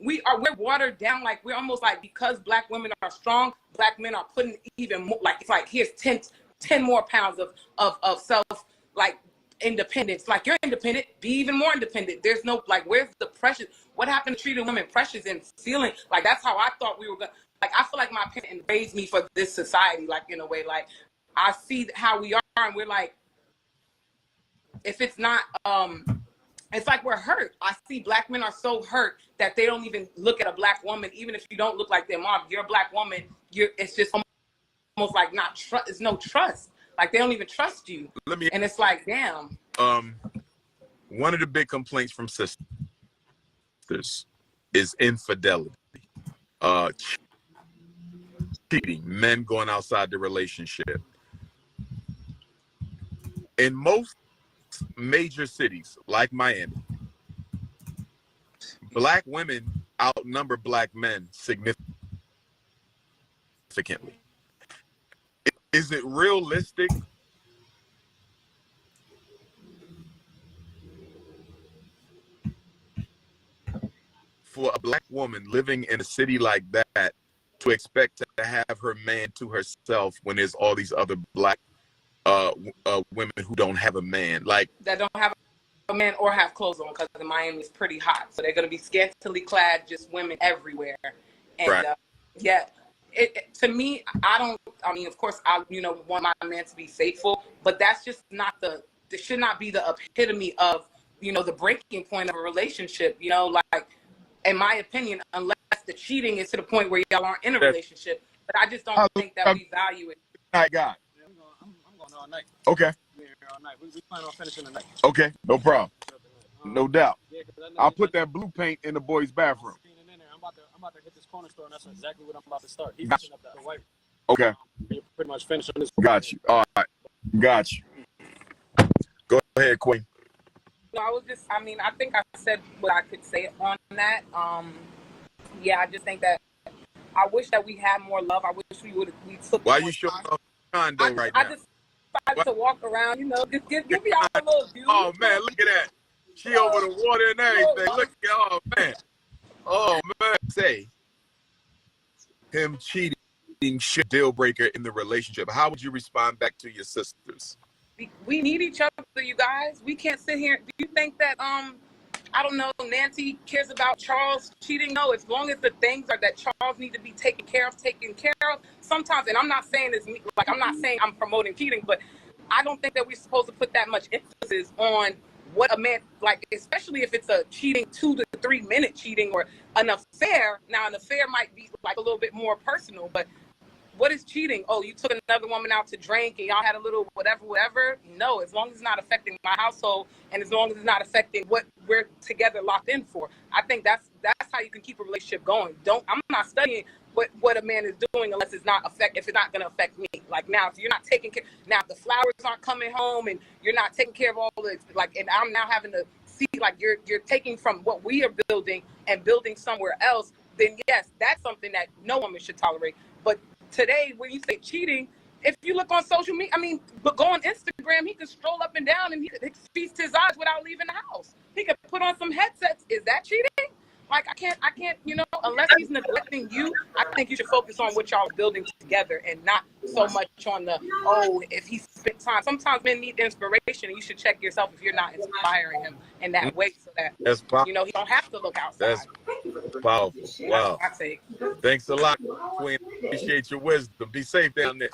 We're watered down. Like, we're almost like, because black women are strong, black men are putting even more, like, it's like, here's 10 more pounds of self, like, independence. Like, you're independent, be even more independent. There's no, like, where's the pressure? What happened to treating women precious and feeling like that's how I thought we were going to. Like, I feel like my parents raised me for this society, like, in a way. Like, I see how we are, and we're like, if it's not, it's like we're hurt. I see black men are so hurt that they don't even look at a black woman, even if you don't look like their mom. You're a black woman. It's just almost like not trust. It's no trust. Like, they don't even trust you. And it's like, damn. One of the big complaints from sisters is infidelity. Cheating, men going outside the relationship. In most major cities like Miami, black women outnumber black men significantly. Is it realistic for a black woman living in a city like that to expect to have her man to herself when there's all these other black women who don't have a man, like that don't have a man or have clothes on, because Miami is pretty hot, so they're going to be scantily clad, just women everywhere. And right. To me, I mean, of course, I want my man to be faithful, but that's just not it should not be the epitome of, the breaking point of a relationship. Like, in my opinion, unless the cheating is to the point where y'all aren't in a relationship. But I just don't think that we value it. Night guy. Yeah, I'm going all night. Okay. We're here all night. We plan on finishing the night. Okay, no problem. No doubt. Yeah, I'll put that blue paint in the boys' bathroom. I'm about to hit this corner store, and that's exactly what I'm about to start. He's finishing up the white. Okay. We're pretty much finished on this. Got you. All right. Got you. Go ahead, Queen. No, I think I said what I could say on that. Yeah, I just think that I wish that we had more love. I wish we took. Why you showing off condo right now? I just decided to walk around, just give me all a little view. Oh man, look at that. She over the water and everything. Look at, oh man. Say him cheating should deal breaker in the relationship? How would you respond back to your sisters? We need each other, you guys. We can't sit here. Do you think that I don't know, Nancy cares about Charles cheating? No, as long as the things are that Charles need to be taken care of. Sometimes, and I'm not saying this, like, I'm not saying I'm promoting cheating, but I don't think that we're supposed to put that much emphasis on what a man, like, especially if it's a cheating 2 to 3 minute cheating or an affair. Now, an affair might be like a little bit more personal, but what is cheating? Oh, you took another woman out to drink and y'all had a little whatever. No, as long as it's not affecting my household and as long as it's not affecting what we're together locked in for. I think that's how you can keep a relationship going. I'm not studying what a man is doing unless if it's not going to affect me. Like, now, if you're not taking care, now if the flowers aren't coming home and you're not taking care of all the, like, and I'm now having to see, like, you're taking from what we are building and building somewhere else, then yes, that's something that no woman should tolerate. But today, when you say cheating, if you look on social media, but go on Instagram, he could stroll up and down and he could feast his eyes without leaving the house. He could put on some headsets. Is that cheating? Like, I can't, unless he's neglecting you, I think you should focus on what y'all are building together and not so much on if he spent time. Sometimes men need inspiration and you should check yourself if you're not inspiring him in that way so that, he don't have to look outside. That's powerful. Wow. That's my take. Thanks a lot, Queen. Appreciate your wisdom. Be safe down there.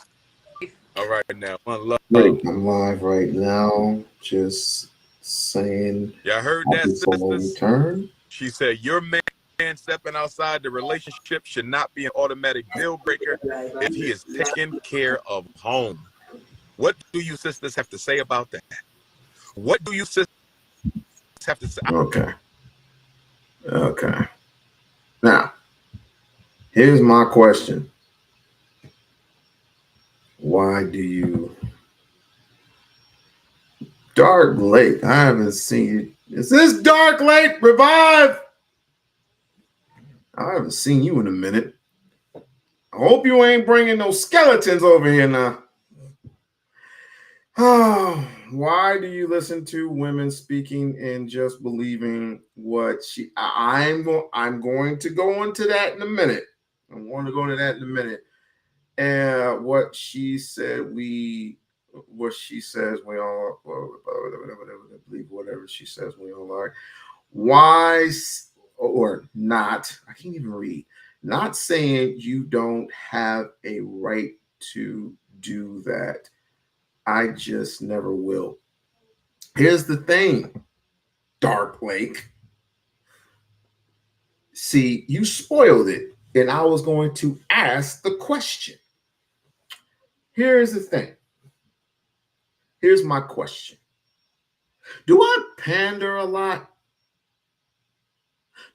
All right, now. One love. I'm live right now. Just saying. Y'all heard that, sisters? Return. She said, your man stepping outside the relationship should not be an automatic deal breaker if he is taking care of home. What do you sisters have to say about that? What do you sisters have to say? Okay. Now, here's my question. Why do you... Dark Lake, I haven't seen you. Is this Dark Lake? Revive! I haven't seen you in a minute. I hope you ain't bringing no skeletons over here now. Why do you listen to women speaking and just believing what I'm going to go into that in a minute. I'm going to go into that in a minute. And what she says, we all, whatever she says, we all are. Why or not? I can't even read. Not saying you don't have a right to do that. I just never will. Here's the thing, Dark Lake. See, you spoiled it, and I was going to ask the question. Here's the thing. Here's my question. Do I pander a lot?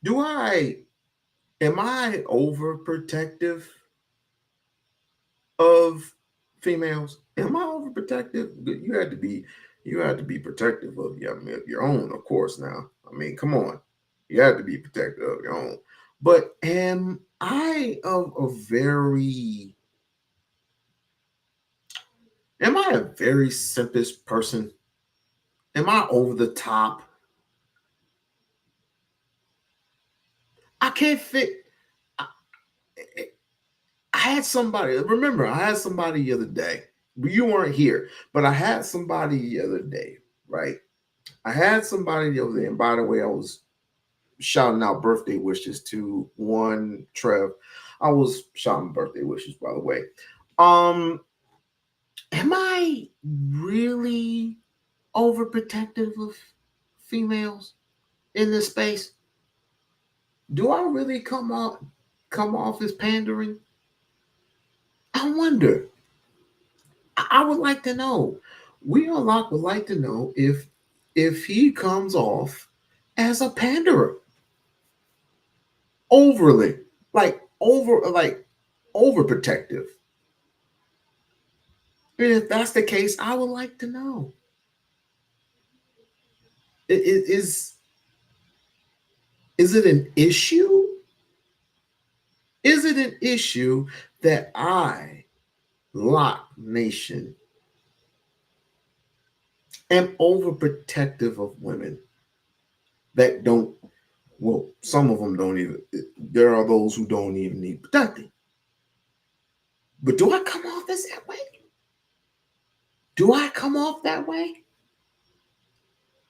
Am I overprotective of females? Am I overprotective? You had to be protective of your own, of course. Now, come on. You have to be protective of your own. But am I a very simplest person? Am I over the top? I can't fit. I had somebody the other day. You weren't here, but I had somebody the other day, right? I had somebody the other day, and by the way, I was shouting out birthday wishes to one Trev. I was shouting birthday wishes, by the way. Am I really overprotective of females in this space? Do I really come off as pandering? I wonder. I would like to know. We-On-Loc would like to know if he comes off as a panderer. Overprotective. And if that's the case, I would like to know. Is it an issue? Is it an issue that I, Loc Nation, am overprotective of women that don't, some of them don't even, there are those who don't even need protecting. But do I come off as that way? Do I come off that way?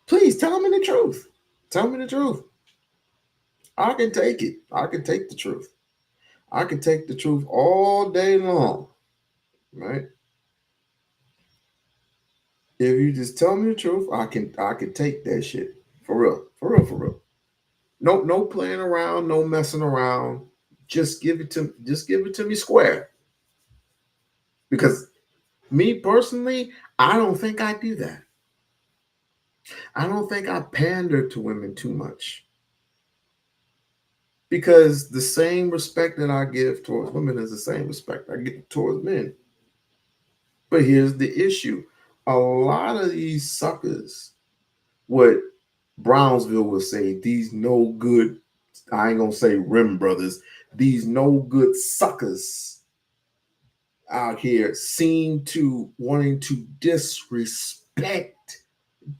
Please tell me the truth. Tell me the truth. I can take it. I can take the truth. I can take the truth all day long, right? If you just tell me the truth, I can take that shit. For real. For real, for real. No playing around, no messing around. Just give it to me square. Because me personally, I don't think I do that. I don't think I pander to women too much. Because the same respect that I give towards women is the same respect I give towards men. But here's the issue. A lot of these suckers, what Brownsville would say, these no good, I ain't gonna say rim brothers, these no good suckers out here seem to wanting to disrespect,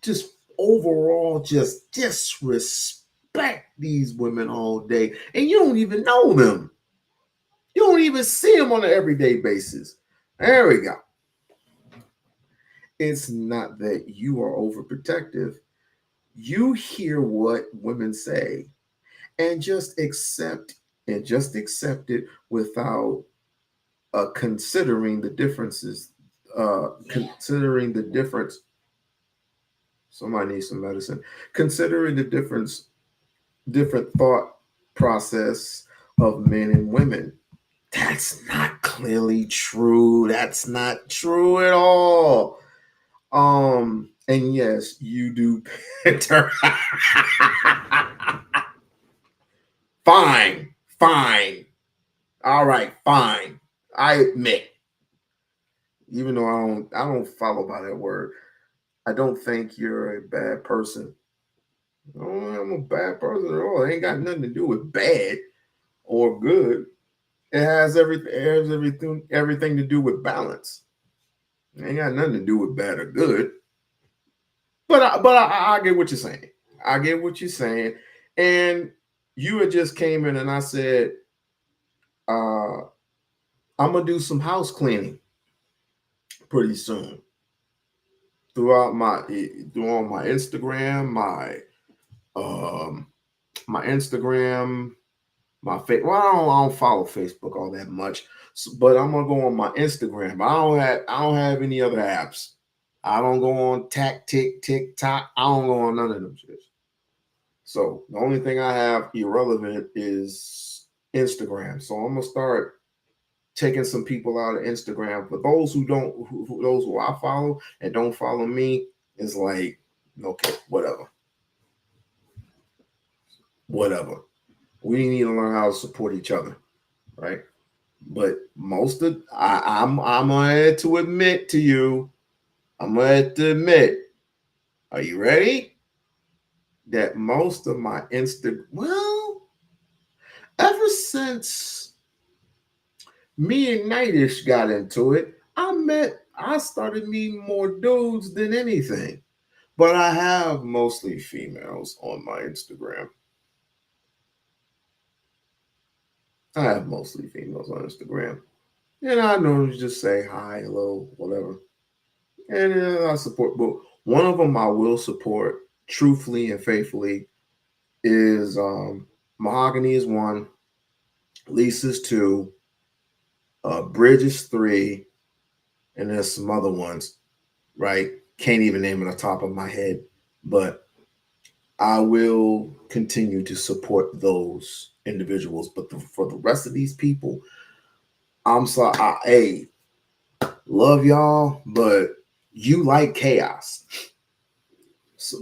just overall just disrespect these women all day. And you don't even know them. You don't even see them on an everyday basis. There we go. It's not that you are overprotective. You hear what women say and just accept it without considering the differences. Considering the difference. Somebody needs some medicine. Considering the different thought process of men and women. That's not clearly true. That's not true at all. And yes, you do pander. Fine. All right, fine. I admit. Even though I don't follow by that word. I don't think you're a bad person. I'm a bad person at all. It ain't got nothing to do with bad or good. It has everything to do with balance. It ain't got nothing to do with bad or good. But I get what you're saying. I get what you're saying. And you had just came in and I said, I'm gonna do some house cleaning pretty soon. Throughout my Instagram, my Instagram, my face. Well, I don't follow Facebook all that much, but I'm gonna go on my Instagram. I don't have any other apps. I don't go on TikTok. I don't go on none of them shit. So the only thing I have irrelevant is Instagram. So I'm gonna start taking some people out of Instagram. For those those who I follow and don't follow me, it's like, okay, whatever. We need to learn how to support each other, right? But I'm gonna have to admit to you, are you ready? That most of my ever since me and Nightish got into it, I started meeting more dudes than anything. But I have mostly females on my Instagram. And I normally just say hi, hello, whatever. And I support, but one of them I will support truthfully and faithfully is Mahogany is 1, Lisa's 2, Bridge is 3, and there's some other ones, right? Can't even name it on the top of my head, but I will continue to support those individuals. But for the rest of these people, I'm sorry. Love y'all, but you like chaos. So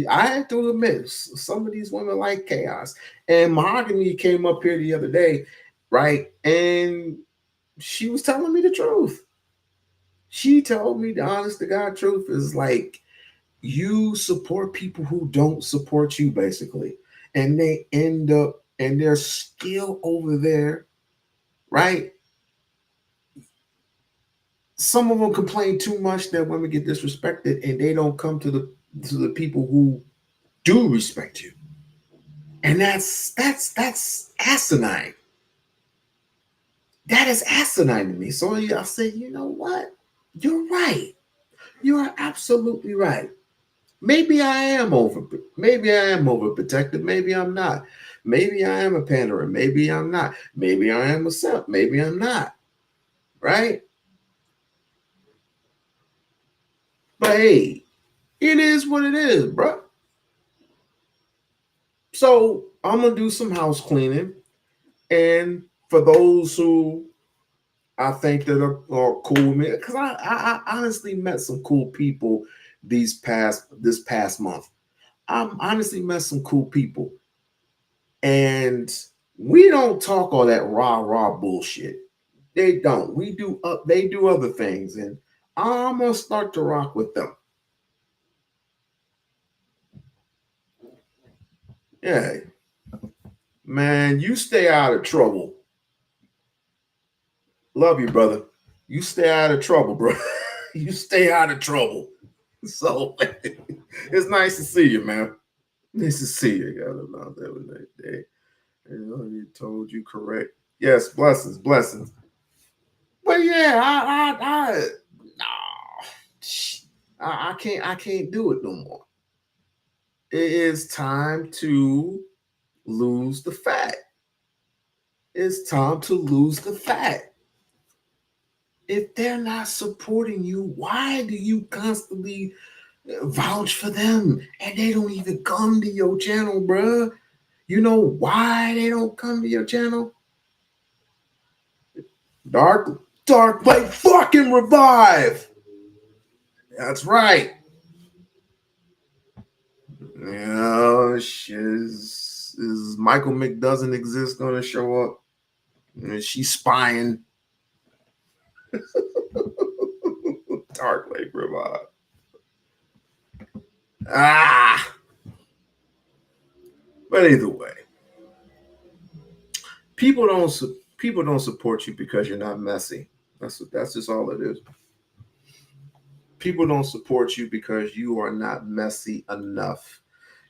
I have to admit, some of these women like chaos. And Mahogany came up here the other day, right? And she was telling me the truth. She told me the honest to God truth is like, you support people who don't support you, basically. And they end up, and they're still over there, right? Some of them complain too much that women get disrespected, and they don't come to the people who do respect you. And that's asinine. That is asinine to me. So I said, you know what? You're right. You are absolutely right. Maybe I am overprotective. Maybe I'm not. Maybe I am a panderer. Maybe I'm not. Maybe I am a simp. Maybe I'm not. Right? But hey, it is what it is, bro. So I'm gonna do some house cleaning, and for those who I think that are cool with me, because I honestly met some cool people this past month. I honestly met some cool people, and we don't talk all that rah bullshit. They don't. We do. They do other things, and I'm gonna start to rock with them. Yeah, man, you stay out of trouble. Love you, brother. You stay out of trouble, bro. You stay out of trouble. So it's nice to see you, man. Nice to see you. Got about that one that day. You told you correct. Yes, blessings, blessings. But yeah, I can't do it no more. It is time to lose the fat. It's time to lose the fat. If they're not supporting you, why do you constantly vouch for them and they don't even come to your channel, bruh? You know why they don't come to your channel? Dark Blade fucking revive. That's right. You know, is Michael Mick doesn't exist gonna show up? She's spying. Dark Blade revive. But either way, people don't support you because you're not messy. That's just all it is. People don't support you because you are not messy enough.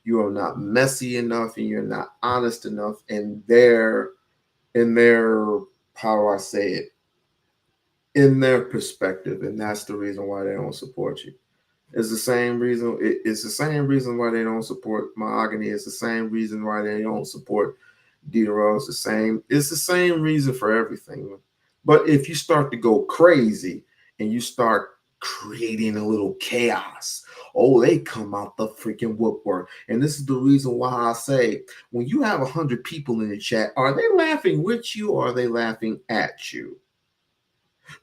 You are not messy enough, and you're not honest enough in their how do I say it, in their perspective, and that's the reason why they don't support you. It's the same reason. It's the same reason why they don't support Mahogany. It's the same reason why they don't support D-Row. It's the same. It's the same reason for everything. But if you start to go crazy and you start creating a little chaos, oh, they come out the freaking woodwork. And this is the reason why I say, when you have 100 people in the chat, are they laughing with you or are they laughing at you?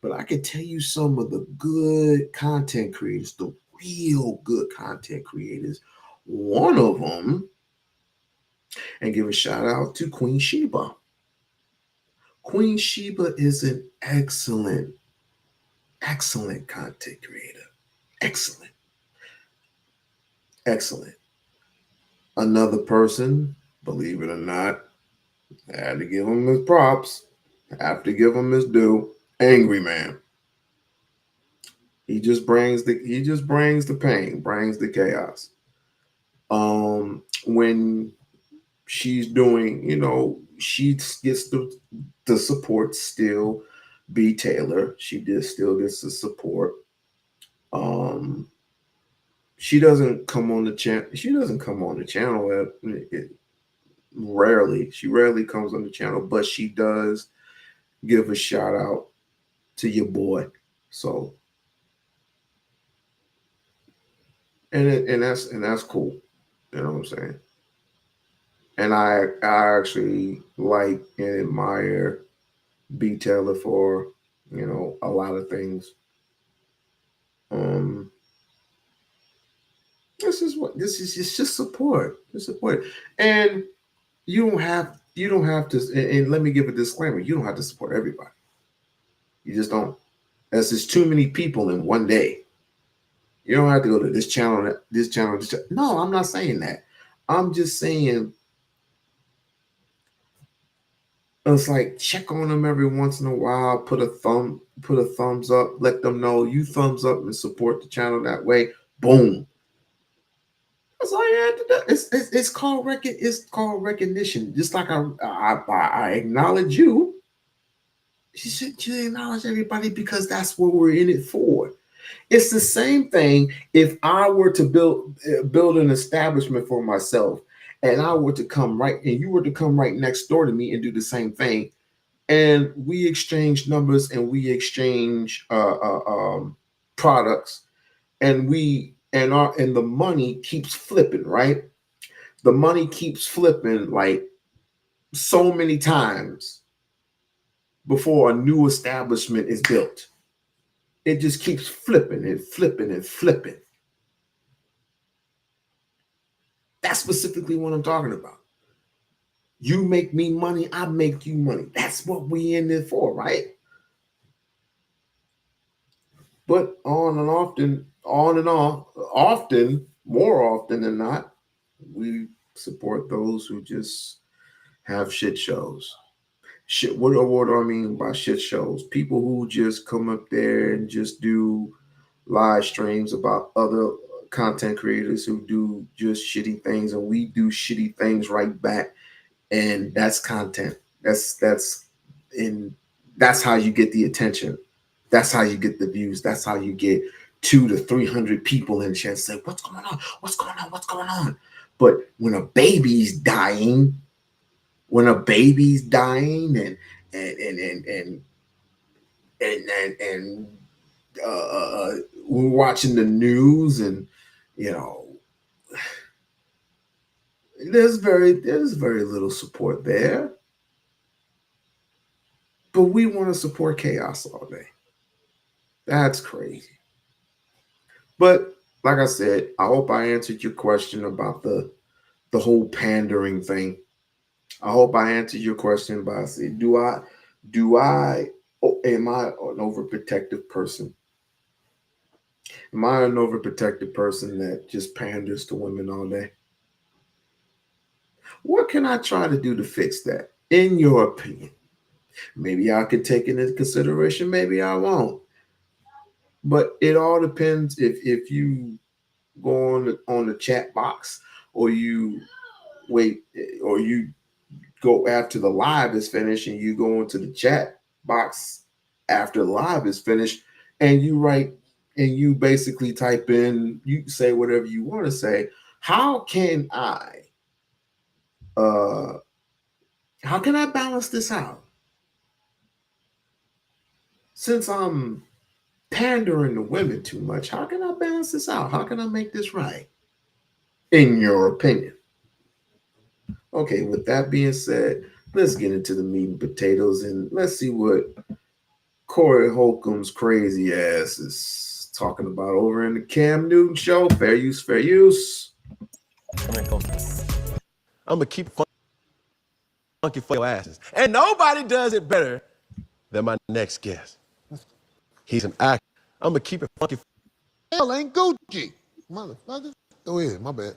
But I can tell you some of the good content creators, the real good content creators. One of them, and give a shout out to Queen Sheba. Queen Sheba is an excellent content creator. Excellent. Another person, believe it or not, I had to give him his props, have to give him his due. Angry Man. He just brings the pain, brings the chaos. When she's doing, she gets the support still. B Taylor, still gets the support. She doesn't come on the channel. Rarely. She rarely comes on the channel, but she does give a shout out to your boy. So, and that's cool. You know what I'm saying? And I actually like and admire B Taylor for, a lot of things. This is just support. Just support. And you don't have to, and let me give a disclaimer, you don't have to support everybody. You just don't. That's just too many people in one day. You don't have to go to this channel, this channel, this channel. No, I'm not saying that. I'm just saying it's like check on them every once in a while, put a thumbs up, let them know you thumbs up and support the channel that way. Boom. That's all you have to do. It's called recognition. Just like I acknowledge you, you acknowledge everybody because that's what we're in it for. It's the same thing if I were to build an establishment for myself, and I were to come right, and you were to come right next door to me and do the same thing, and we exchange numbers and we exchange products, and the money keeps flipping, right? The money keeps flipping like so many times before a new establishment is built. It just keeps flipping and flipping and flipping. That's specifically what I'm talking about. You make me money, I make you money. That's what we in there for, right? But on and on, often, more often than not, we support those who just have shit shows. Shit, what do I mean by shit shows? People who just come up there and just do live streams about other content creators who do just shitty things, and we do shitty things right back, and that's content. That's how you get the attention. That's how you get the views. That's how you get 200 to 300 people in the chat say, "What's going on? What's going on? What's going on?" But when a baby's dying, and we're watching the news, and there's very little support there. But we want to support chaos all day. That's crazy. But like I said, I hope I answered your question about the whole pandering thing. I hope I answered your question by saying, am I an overprotective person? Am I an overprotective person that just panders to women all day? What can I try to do to fix that, in your opinion? Maybe I could take it into consideration, maybe I won't. But it all depends if you go on the chat box, or you wait, or you go after the live is finished and you go into the chat box after the live is finished, and you write, and you basically type in, you say whatever you want to say. How can I balance this out? Since I'm pandering to women too much, how can I balance this out? How can I make this right, in your opinion? Okay, with that being said, let's get into the meat and potatoes, and let's see what Corey Holcomb's crazy ass is talking about over in the Cam Newton show. Fair use, fair use. I'm gonna keep funky for your asses, and nobody does it better than my next guest. He's an actor. I'm gonna keep it funky. Hell ain't Gucci, motherfucker. Go ahead, my bad.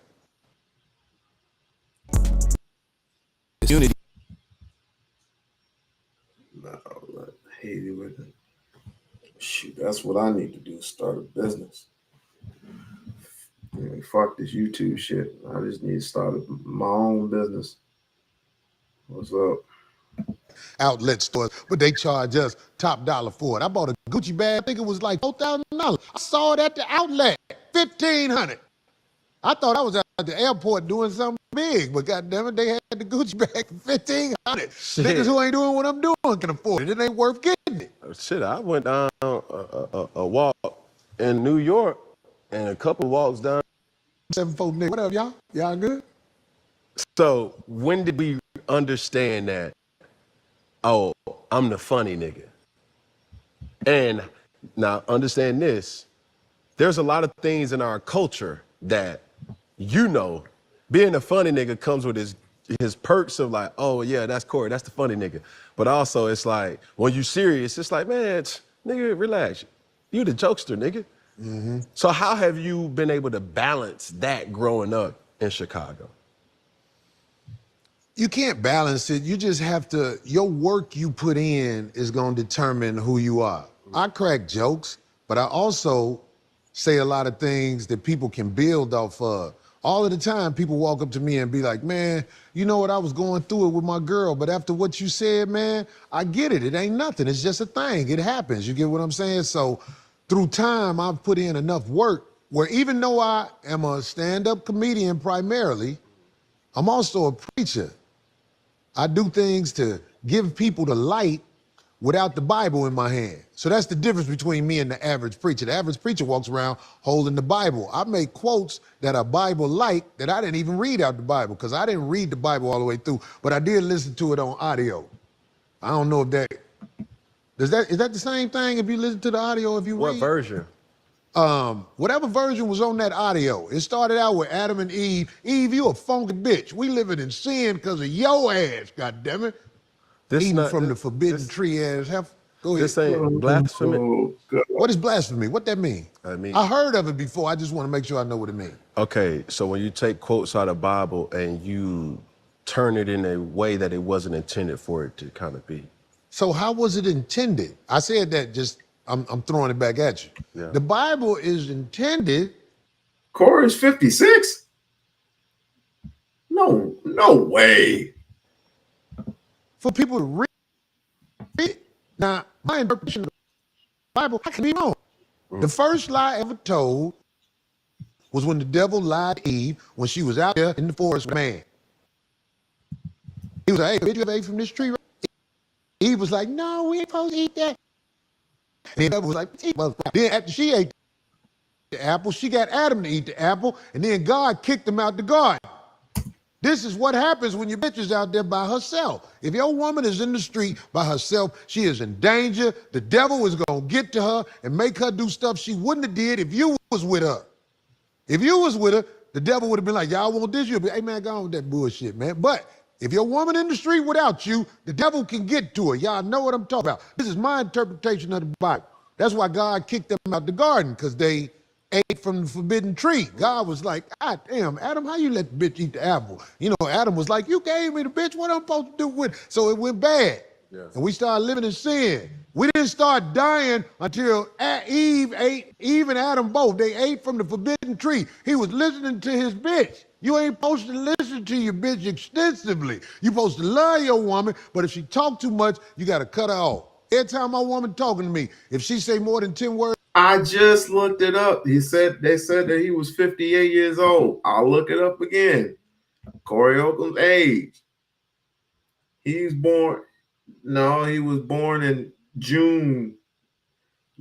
Unity. No, I hate it with it. Shoot, that's what I need to do, start a business. Fuck this YouTube shit. I just need to start my own business. What's up? Outlet stores, but they charge us top dollar for it. I bought a Gucci bag, I think it was like $4,000. I saw it at the outlet, $1,500. I thought I was at the airport doing something big, but goddammit, they had the Gucci bag for $1,500. Niggas who ain't doing what I'm doing can afford it. It ain't worth getting it. Shit, I went down a walk in New York and a couple walks down. 7-4 nigga. What up, y'all? Y'all good? So when did we understand that, oh, I'm the funny nigga? And now understand this, there's a lot of things in our culture that, being a funny nigga comes with his perks of like, oh yeah, that's Corey, that's the funny nigga. But also it's like, when you serious, it's like, man, nigga, relax. You the jokester, nigga. Mm-hmm. So how have you been able to balance that growing up in Chicago? You can't balance it. You just have to, your work you put in is gonna determine who you are. I crack jokes, but I also say a lot of things that people can build off of. all of the time people walk up to me and be like, man, you know what, I was going through it with my girl, but after what you said, man, I get it. It ain't nothing. It's just a thing. It happens. You get what I'm saying? So through time, I've put in enough work where even though I am a stand-up comedian primarily, I'm also a preacher. I do things to give people the light without the Bible in my hand. So that's the difference between me and the average preacher. The average preacher walks around holding the Bible. I make quotes that are Bible-like that I didn't even read out the Bible because I didn't read the Bible all the way through, but I did listen to it on audio. I don't know if that, is that the same thing if you listen to the audio if you read? What version? Whatever version was on that audio. It started out with Adam and Eve. Eve, you a funky bitch. We living in sin because of your ass, goddammit. Eating from the forbidden tree ass heifer. Go ahead. This ain't blasphemy. What is blasphemy? What that mean? I heard of it before. I just want to make sure I know what it means. Okay, so when you take quotes out of the Bible and you turn it in a way that it wasn't intended for it to kind of be. So how was it intended? I said that just, I'm throwing it back at you. Yeah. The Bible is intended. Corey is 56? No way. For people to read it. Now, my interpretation of the Bible, I can be wrong. The first lie ever told was when the devil lied to Eve when she was out there in the forest with man. He was like, hey, did you ever ate from this tree? Eve was like, no, we ain't supposed to eat that. And the devil was like, then after she ate the apple, she got Adam to eat the apple, and then God kicked him out the garden. This is what happens when your bitch is out there by herself. If your woman is in the street by herself, she is in danger. The devil is going to get to her and make her do stuff she wouldn't have did if you was with her. If you was with her, the devil would have been like, y'all want this? You'll be, hey, man, go on with that bullshit, man. But if your woman in the street without you, the devil can get to her. Y'all know what I'm talking about. This is my interpretation of the Bible. That's why God kicked them out the garden, because they ate from the forbidden tree. God was like, God damn, Adam, how you let the bitch eat the apple? You know, Adam was like, you gave me the bitch, what I'm supposed to do with it? So it went bad. Yeah. And we started living in sin. We didn't start dying until Eve and Adam both. They ate from the forbidden tree. He was listening to his bitch. You ain't supposed to listen to your bitch extensively. You're supposed to love your woman, but if she talk too much, you got to cut her off. Every time my woman talking to me, if she say more than 10 words, I just looked it up. They said that he was 58 years old. I'll look it up again. Corey Oakland's age. He was born in June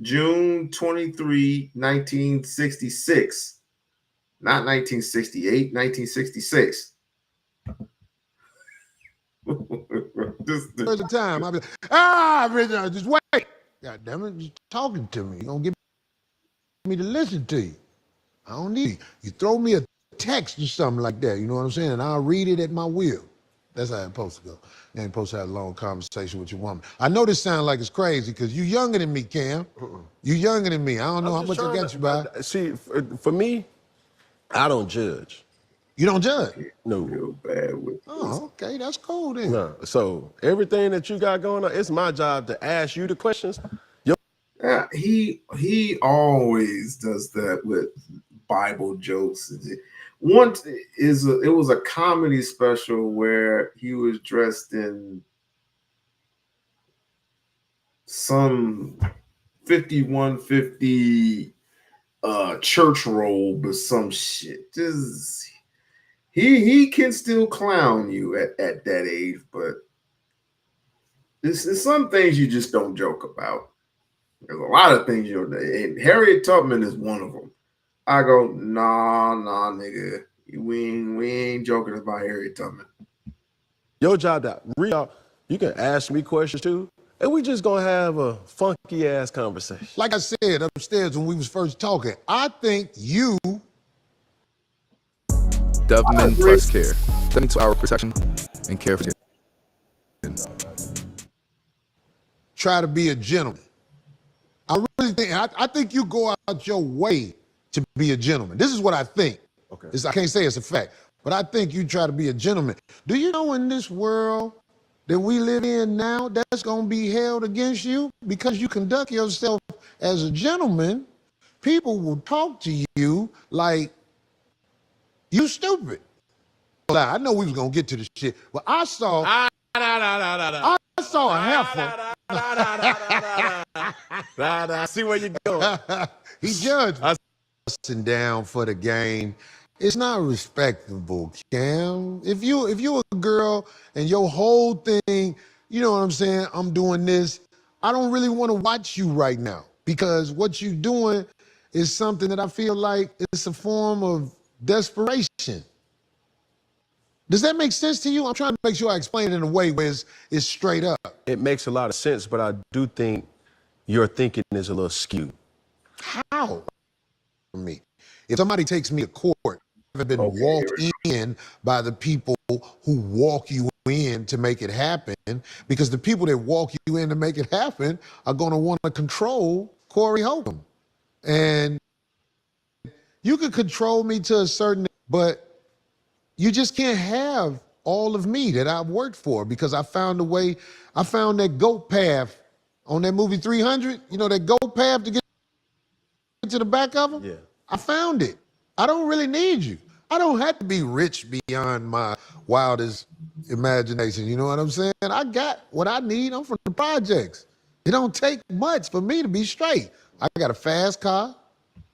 23, 1966. Not 1968, 1966. There's a time I'll be like, just wait. God damn it, just talking to me. You don't give me to listen to you. I don't need you. You throw me a text or something like that, you know what I'm saying? And I'll read it at my will. That's how it's supposed to go. You ain't supposed to have a long conversation with your woman. I know this sounds like it's crazy because you younger than me, Cam. You younger than me. I don't know how much I got you by. See, for me, I don't judge. You don't judge? No. Feel bad with okay, that's cool then. No. So everything that you got going on, it's my job to ask you the questions. He always does that with Bible jokes. Once it was a comedy special where he was dressed in some 5150 church robe or some shit. Just he can still clown you at that age, but there's some things you just don't joke about. There's a lot of things you don't, and Harriet Tubman is one of them. I go, nah, nigga. We ain't joking about Harriet Tubman. Your job that you can ask me questions too, and we just gonna have a funky ass conversation. Like I said upstairs when we was first talking, I think you Government plus care. 72-hour protection and care for you. Try to be a gentleman. I really think, I think you go out your way to be a gentleman. This is what I think. Okay. I can't say it's a fact, but I think you try to be a gentleman. Do you know in this world that we live in now, that's going to be held against you because you conduct yourself as a gentleman? People will talk to you like You stupid. I know we was gonna get to the shit, but I saw a heifer. I see where you're going. He judged me. Sitting down for the game. It's not respectable, Cam. If you a girl and your whole thing, you know what I'm saying, I'm doing this, I don't really want to watch you right now because what you doing is something that I feel like it's a form of desperation. Does that make sense to you? I'm trying to make sure I explain it in a way where it's straight up. It makes a lot of sense, but I do think your thinking is a little skewed. How? For me, if somebody takes me to court, I've been walked in by the people who walk you in to make it happen, because the people that walk you in to make it happen are going to want to control Corey Holcomb. And you can control me to a certain, but you just can't have all of me that I've worked for, because I found a way. I found that goat path on that movie 300. You know, that goat path to get to the back of them? Yeah. I found it. I don't really need you. I don't have to be rich beyond my wildest imagination. You know what I'm saying? I got what I need. I'm from the projects. It don't take much for me to be straight. I got a fast car,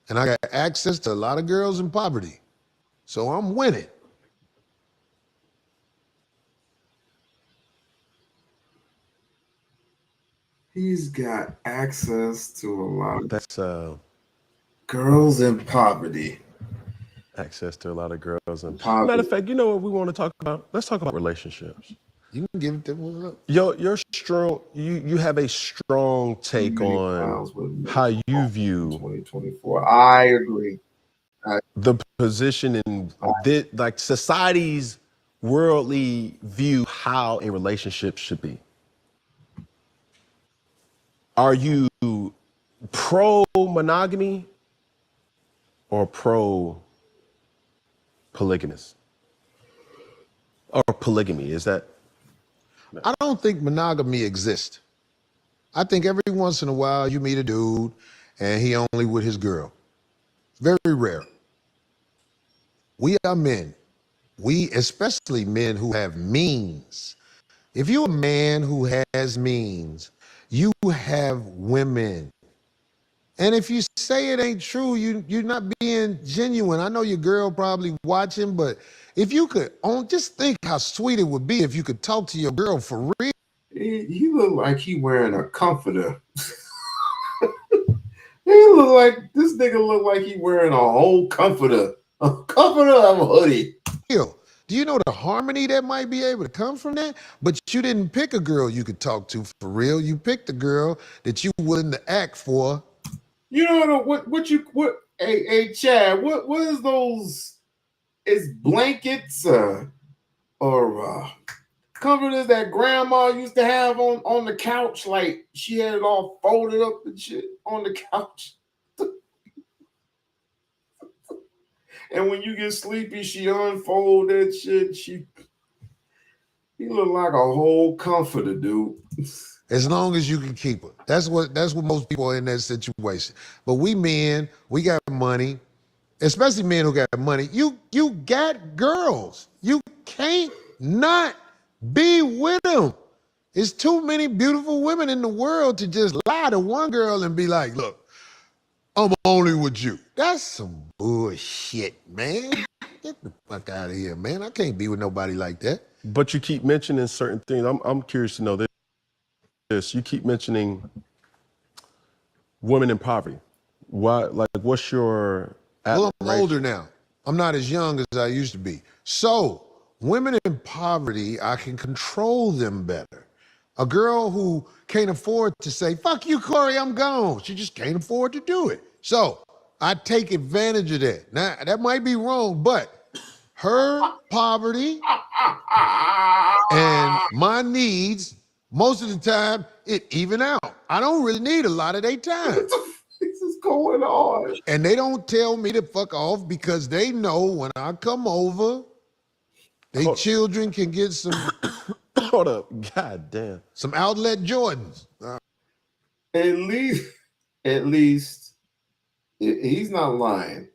and I got access to a lot of girls in poverty. So I'm winning. He's got access to a lot of That's girls in poverty. access to a lot of girls and Poverty. matter of fact, you know what we want to talk about? Let's talk about relationships. You can give it to me. You're strong. You have a strong take on how you view 2024. I agree. the position in like society's worldly view how a relationship should be. Are you pro monogamy or pro polygamous or polygamy? Is that? I don't think monogamy exists. I think every once in a while you meet a dude and he only with his girl. Very rare. We are men. We, especially men who have means. If you're a man who has means, you have women. And if you say it ain't true, you're not being genuine. I know your girl probably watching, but if you could just think how sweet it would be if you could talk to your girl for real. He look like he wearing a comforter. This nigga look like he wearing a whole comforter. A comforter of a hoodie. Do you know the harmony that might be able to come from that? But you didn't pick a girl you could talk to for real. You picked a girl that you willing to act for. You know what? Hey Chad, what is those? Is blankets or comforters that grandma used to have on the couch? Like she had it all folded up and shit on the couch. And when you get sleepy, she unfold that shit. He look like a whole comforter, dude. As long as you can keep her. That's what most people are in that situation. But we men, we got money, especially men who got money. You got girls. You can't not be with them. There's too many beautiful women in the world to just lie to one girl and be like, look, I'm only with you. That's some bullshit, man. Get the fuck out of here, man. I can't be with nobody like that. But you keep mentioning certain things. I'm curious to know this. You keep mentioning women in poverty. Why? Like, what's your? Well, I'm older now. I'm not as young as I used to be. So, women in poverty, I can control them better. A girl who can't afford to say, fuck you, Corey, I'm gone. She just can't afford to do it. So, I take advantage of that. Now, that might be wrong, but her poverty and my needs, most of the time, it even out. I don't really need a lot of their time. What the fuck is going on? And they don't tell me to fuck off because they know when I come over, their children can get some. Hold up, god damn. Some outlet Jordans. At least, he's not lying.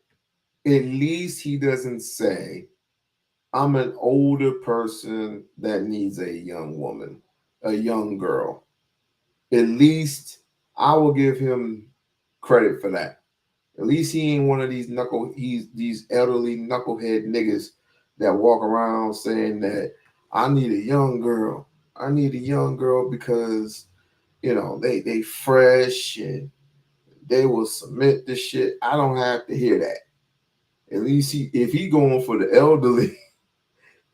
at least he doesn't say, I'm an older person that needs a young woman, a young girl. At least I will give him credit for that. At least he ain't one of these these elderly knucklehead niggas that walk around saying that I need a young girl. I need a young girl because they fresh and they will submit this shit. I don't have to hear that. At least if he going for the elderly,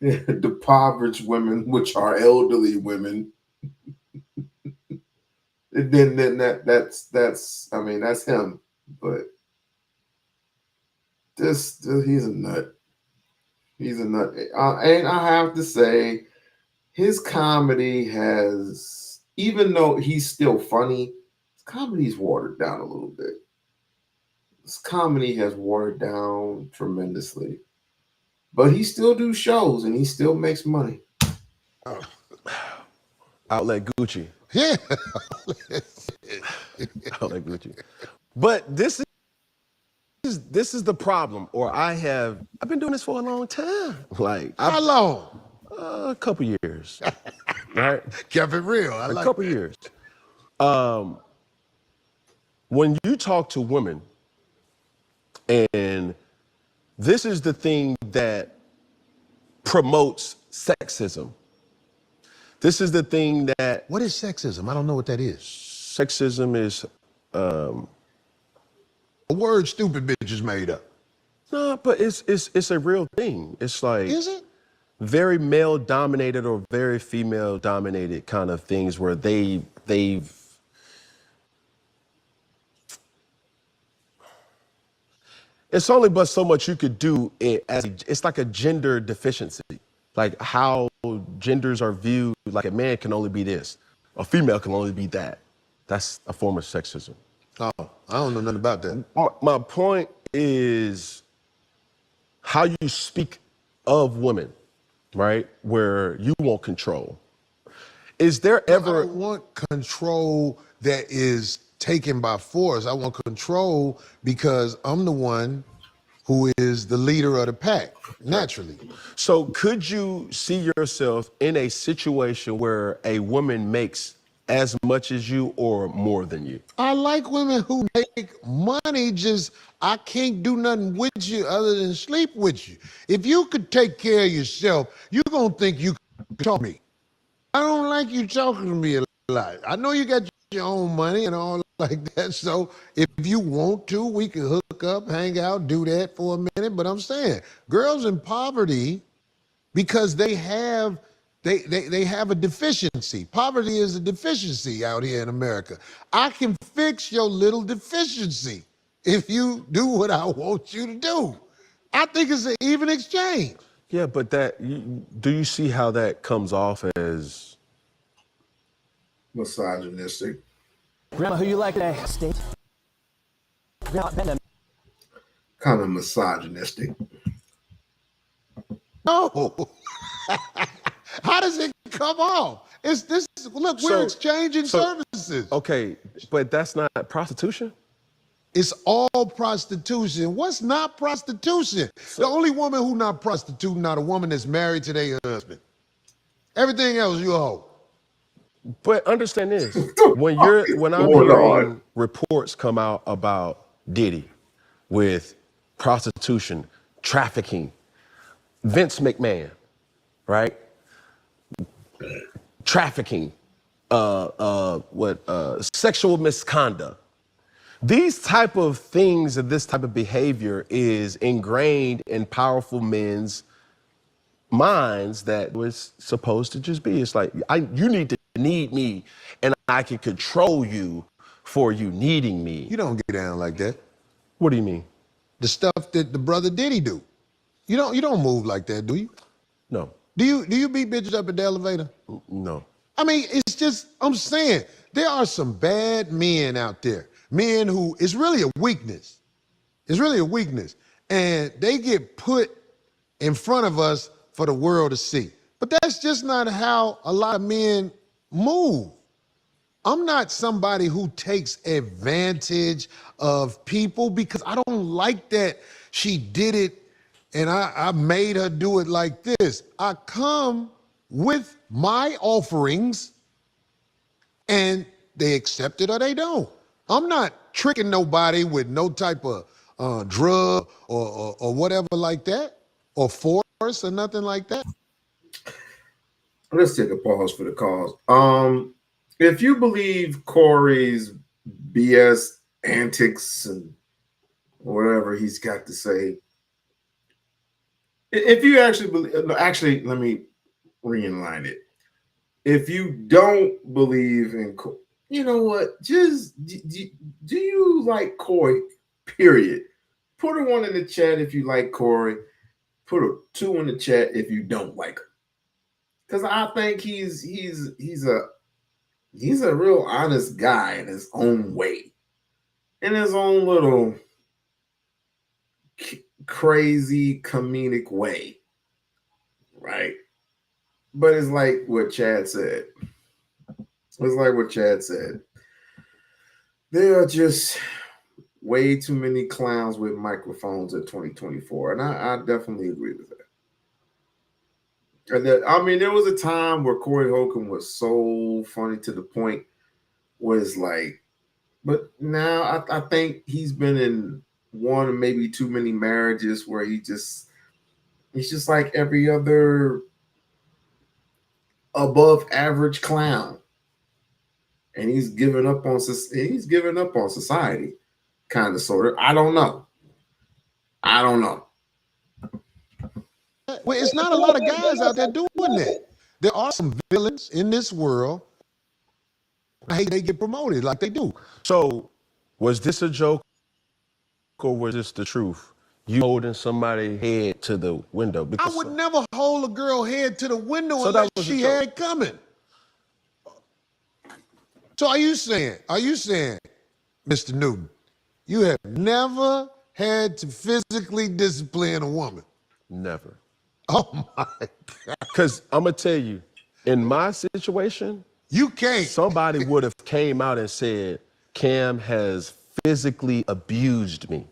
the impoverished women, which are elderly women, then that's I mean that's him. But this he's a nut. He's a nut. And I have to say, his comedy has, even though he's still funny, his comedy's watered down a little bit. His comedy has watered down tremendously. But he still do shows and he still makes money. Outlet Gucci. Yeah. Outlet Gucci. But this is the problem. Or I've been doing this for a long time. Like how long? A couple years. Right? Kept it real. I like a couple that. years. When you talk to women, and this is the thing that promotes sexism. This is the thing that... What is sexism? I don't know what that is. Sexism is... a word stupid bitches made up. No, but it's a real thing. It's like... Is it? Very male-dominated or very female-dominated kind of things where they've... It's only but so much you could do it's like a gender deficiency. Like how genders are viewed, like a man can only be this, a female can only be that. That's a form of sexism. Oh, I don't know nothing about that. My point is how you speak of women, right? Where you want control. Is there ever... I don't want control that is taken by force. I want control because I'm the one who is the leader of the pack, naturally. So could you see yourself in a situation where a woman makes as much as you or more than you? I like women who make money, just I can't do nothing with you other than sleep with you. If you could take care of yourself, you're gonna think you can talk to me. I don't like you talking to me a lot. I know you got your own money and all like that, so if you want to, we can hook up, hang out, do that for a minute. But I'm saying, girls in poverty, because they have a deficiency. Poverty is a deficiency out here in America. I can fix your little deficiency if you do what I want you to do. I think it's an even exchange. Yeah, but do you see how that comes off as misogynistic? Grandma, who you like today? Steak. Kind of misogynistic. No. How does it come off? Look, we're exchanging services. Okay, but that's not prostitution? It's all prostitution. What's not prostitution? The only woman who not prostituting, not a woman that's married to their husband. Everything else you hoe. But understand this, when I'm hearing reports come out about Diddy with prostitution, trafficking, Vince McMahon, right? Trafficking, sexual misconduct. These type of things and this type of behavior is ingrained in powerful men's minds that was supposed to just be. It's like, you need me, and I can control you for you needing me. You don't get down like that. What do you mean? The stuff that the brother Diddy do. You don't move like that, do you? No. Do you beat bitches up at the elevator? No. I mean, it's just, I'm saying, there are some bad men out there. Men who, it's really a weakness. It's really a weakness. And they get put in front of us for the world to see. But that's just not how a lot of men move. I'm not somebody who takes advantage of people because I don't like that she did it and I made her do it like this. I come with my offerings and they accept it or they don't. I'm not tricking nobody with no type of drug or whatever like that, or force or nothing like that. Let's take a pause for the cause. If you believe Corey's BS antics and whatever he's got to say, if you actually believe, actually, let me realign it. If you don't believe in, you know what? Just do you like Corey? Period. Put a 1 in the chat if you like Corey. Put a 2 in the chat if you don't like him. Because I think he's a real honest guy in his own way, in his own little crazy comedic way, right? But it's like what Chad said. It's like what Chad said. There are just way too many clowns with microphones at 2024, and I definitely agree with that. And that, I mean, there was a time where Corey Holcomb was so funny to the point where it's like, but now I think he's been in one or maybe too many marriages where he's just like every other above average clown, and he's given up on society, kind of, sort of. I don't know. Well, it's not a lot of guys out there doing that. There are some villains in this world. I hate they get promoted like they do. So, was this a joke or was this the truth? You holding somebody's head to the window? I would never hold a girl head to the window So unless that was a she joke. had coming. So are you saying, Mr. Newton, you have never had to physically discipline a woman? Never. Oh my God. Because I'm going to tell you, in my situation, you can't. Somebody would have came out and said, Cam has physically abused me.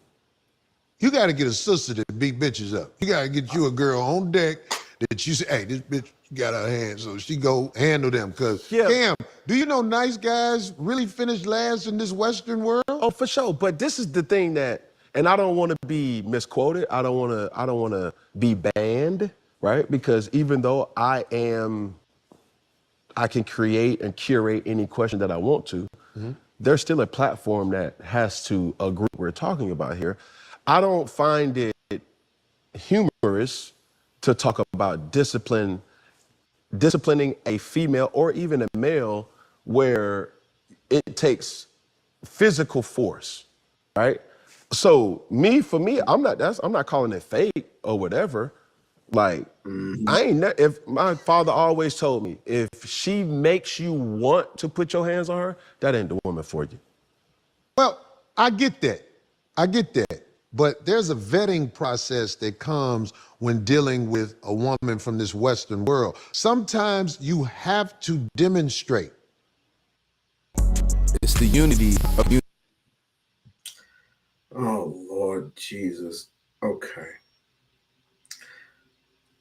You got to get a sister to beat bitches up. You got to get you a girl on deck that you say, hey, this bitch got her hands, so she go handle them. Because, Cam, do you know nice guys really finish last in this Western world? Oh, for sure. But this is the thing that, and I don't want to be misquoted. I don't want to be banned, right? Because even though I can create and curate any question that I want to, there's still a platform that has to agree what we're talking about here. I don't find it humorous to talk about disciplining a female or even a male where it takes physical force, right? So for me, I'm not calling it fake or whatever. Like, if my father always told me, if she makes you want to put your hands on her, that ain't the woman for you. Well, I get that. But there's a vetting process that comes when dealing with a woman from this Western world. Sometimes you have to demonstrate. It's the unity of unity. Oh, Lord Jesus. Okay.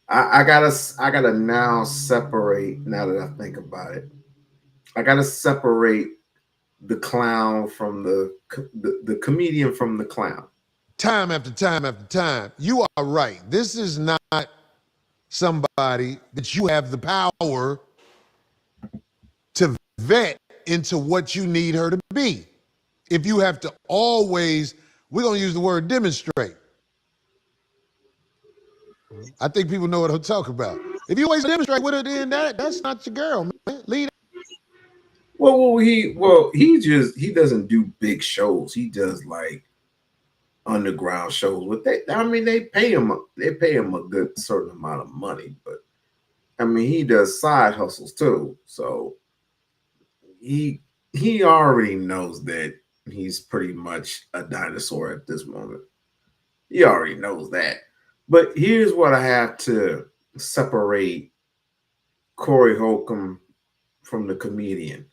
I gotta now separate, now that I think about it. I gotta separate the clown from the comedian from the clown. Time after time after time, you are right. This is not somebody that you have the power to vet into what you need her to be. If you have to always, we're gonna use the word demonstrate. I think people know what I'm talking about. If you always demonstrate with her, then that's not your girl, man. Lead. He doesn't do big shows. He does like underground shows. But they pay him a good certain amount of money. But I mean, he does side hustles too. So he already knows that he's pretty much a dinosaur at this moment. He already knows that. But here's what I have to separate Corey Holcomb from the comedian.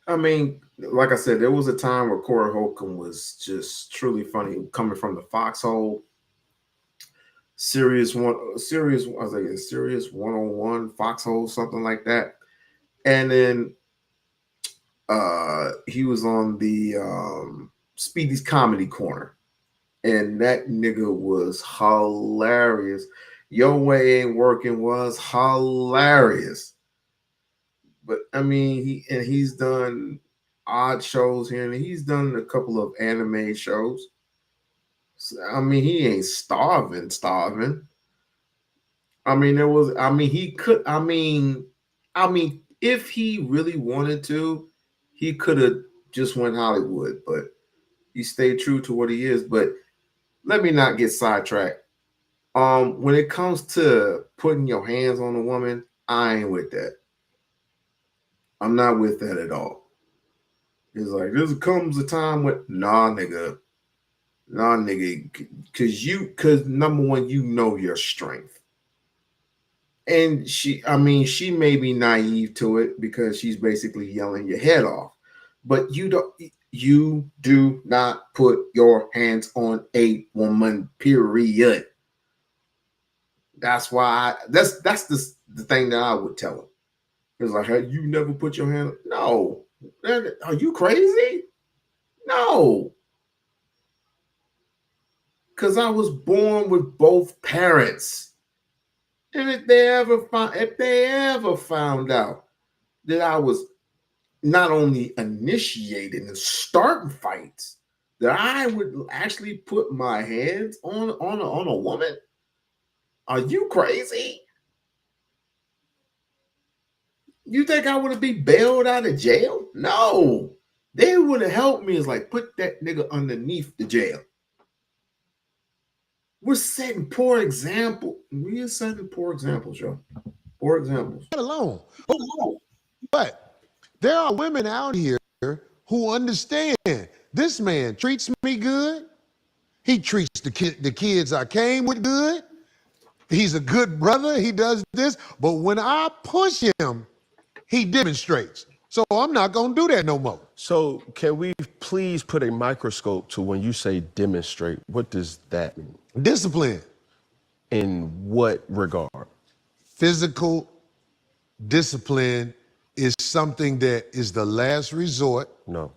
I mean, like I said, there was a time where Corey Holcomb was just truly funny, coming from the foxhole. I was like a serious 101 foxhole, something like that. And then he was on the Speedy's Comedy Corner, and that nigga was hilarious. Your Way Ain't Working was hilarious. But I mean, he's done odd shows here, and he's done a couple of anime shows. So, I mean, he ain't starving. I mean, he could. If he really wanted to, he could have just went Hollywood, but he stayed true to what he is. But let me not get sidetracked. When it comes to putting your hands on a woman, I ain't with that. I'm not with that at all. It's like there comes a time when nah, nigga, because number one, you know your strength. And she may be naive to it because she's basically yelling your head off. But you do not put your hands on a woman, period. That's why that's the thing that I would tell him. It's like, hey, you never put your hand. No. Are you crazy? No. Because I was born with both parents. And if they ever found out that I was not only initiating and starting fights, that I would actually put my hands on a woman, are you crazy? You think I would be bailed out of jail? No. They would have helped me. It's like, put that nigga underneath the jail. We're setting poor example. We are setting poor examples, yo. Poor examples. Let alone. But there are women out here who understand this man treats me good. He treats the kids I came with good. He's a good brother. He does this. But when I push him, he demonstrates. So I'm not going to do that no more. So can we please put a microscope to when you say demonstrate? What does that mean? Discipline. In what regard? Physical discipline is something that is the last resort. No.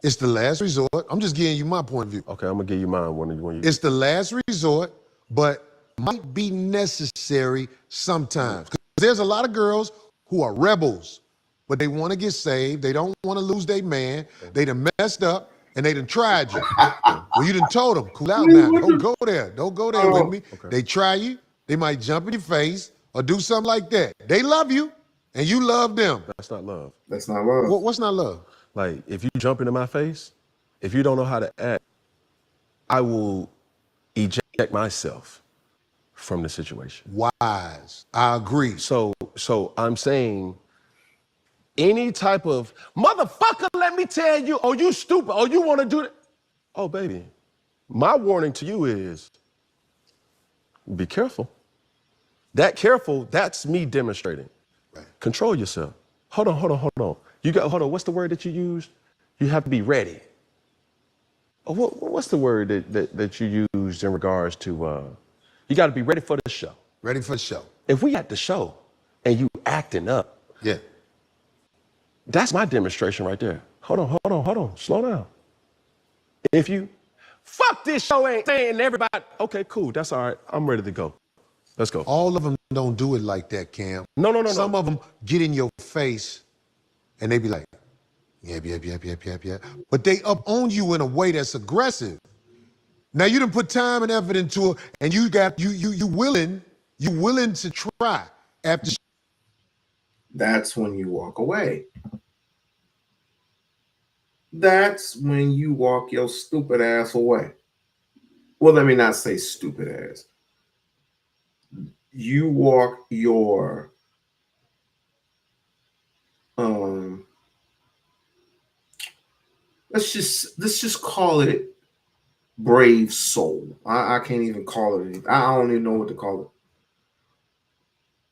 It's the last resort. I'm just giving you my point of view. Okay, I'm going to give you mine when you... It's the last resort, but might be necessary sometimes. Because there's a lot of girls who are rebels, but they want to get saved. They don't want to lose their man. They done messed up, and they done tried you. Well, you done told them, cool out now. Don't go there. Don't go there with me. Okay. They try you. They might jump in your face or do something like that. They love you, and you love them. That's not love. That's not love. What's not love? Like, if you jump into my face, if you don't know how to act, I will eject myself from the situation. Wise. I agree. So I'm saying any type of, motherfucker, let me tell you, oh, you stupid, oh, you want to do it. Oh, baby, my warning to you is be careful. That careful, that's me demonstrating. Right. Control yourself. Hold on. What's the word that you use? You have to be ready. Oh, what's the word that you used in regards to, you got to be ready for the show. Ready for the show. If we at the show and you acting up, Yeah. that's my demonstration right there. Hold on, slow down. If you, fuck this show ain't saying everybody, okay, cool, that's all right, I'm ready to go. Let's go. All of them don't do it like that, Cam. No. Some of them get in your face and they be like, yep. But they up on you in a way that's aggressive. Now you done put time and effort into it, and you willing to try after. That's when you walk away. That's when you walk your stupid ass away. Well, let me not say stupid ass. You walk your let's just call it brave soul. I can't even call it anything. I don't even know what to call it.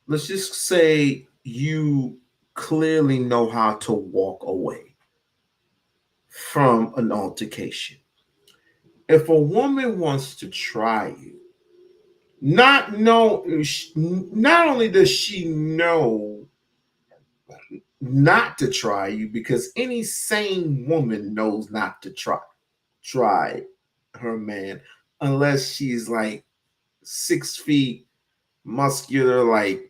Let's just say you clearly know how to walk away. from an altercation. If a woman wants to try you, not only does she know not to try you, because any sane woman knows not to try her man unless she's like 6 feet, muscular, like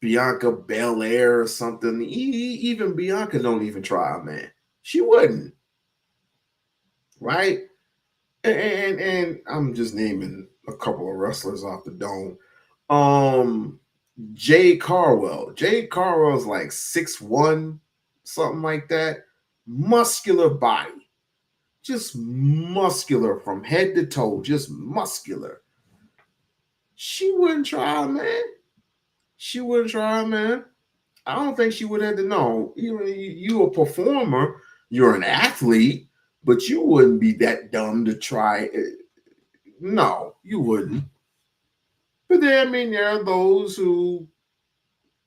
Bianca Belair or something. Even Bianca don't even try a man. She wouldn't, right? And I'm just naming a couple of wrestlers off the dome. Jade Carwell. Jade Carwell's like 6'1", something like that. Muscular body. Just muscular from head to toe. Just muscular. She wouldn't try, man. She wouldn't try, man. I don't think she would have to know. You a performer, you're an athlete, but you wouldn't be that dumb to try it. No, you wouldn't. But then, I mean, there are those who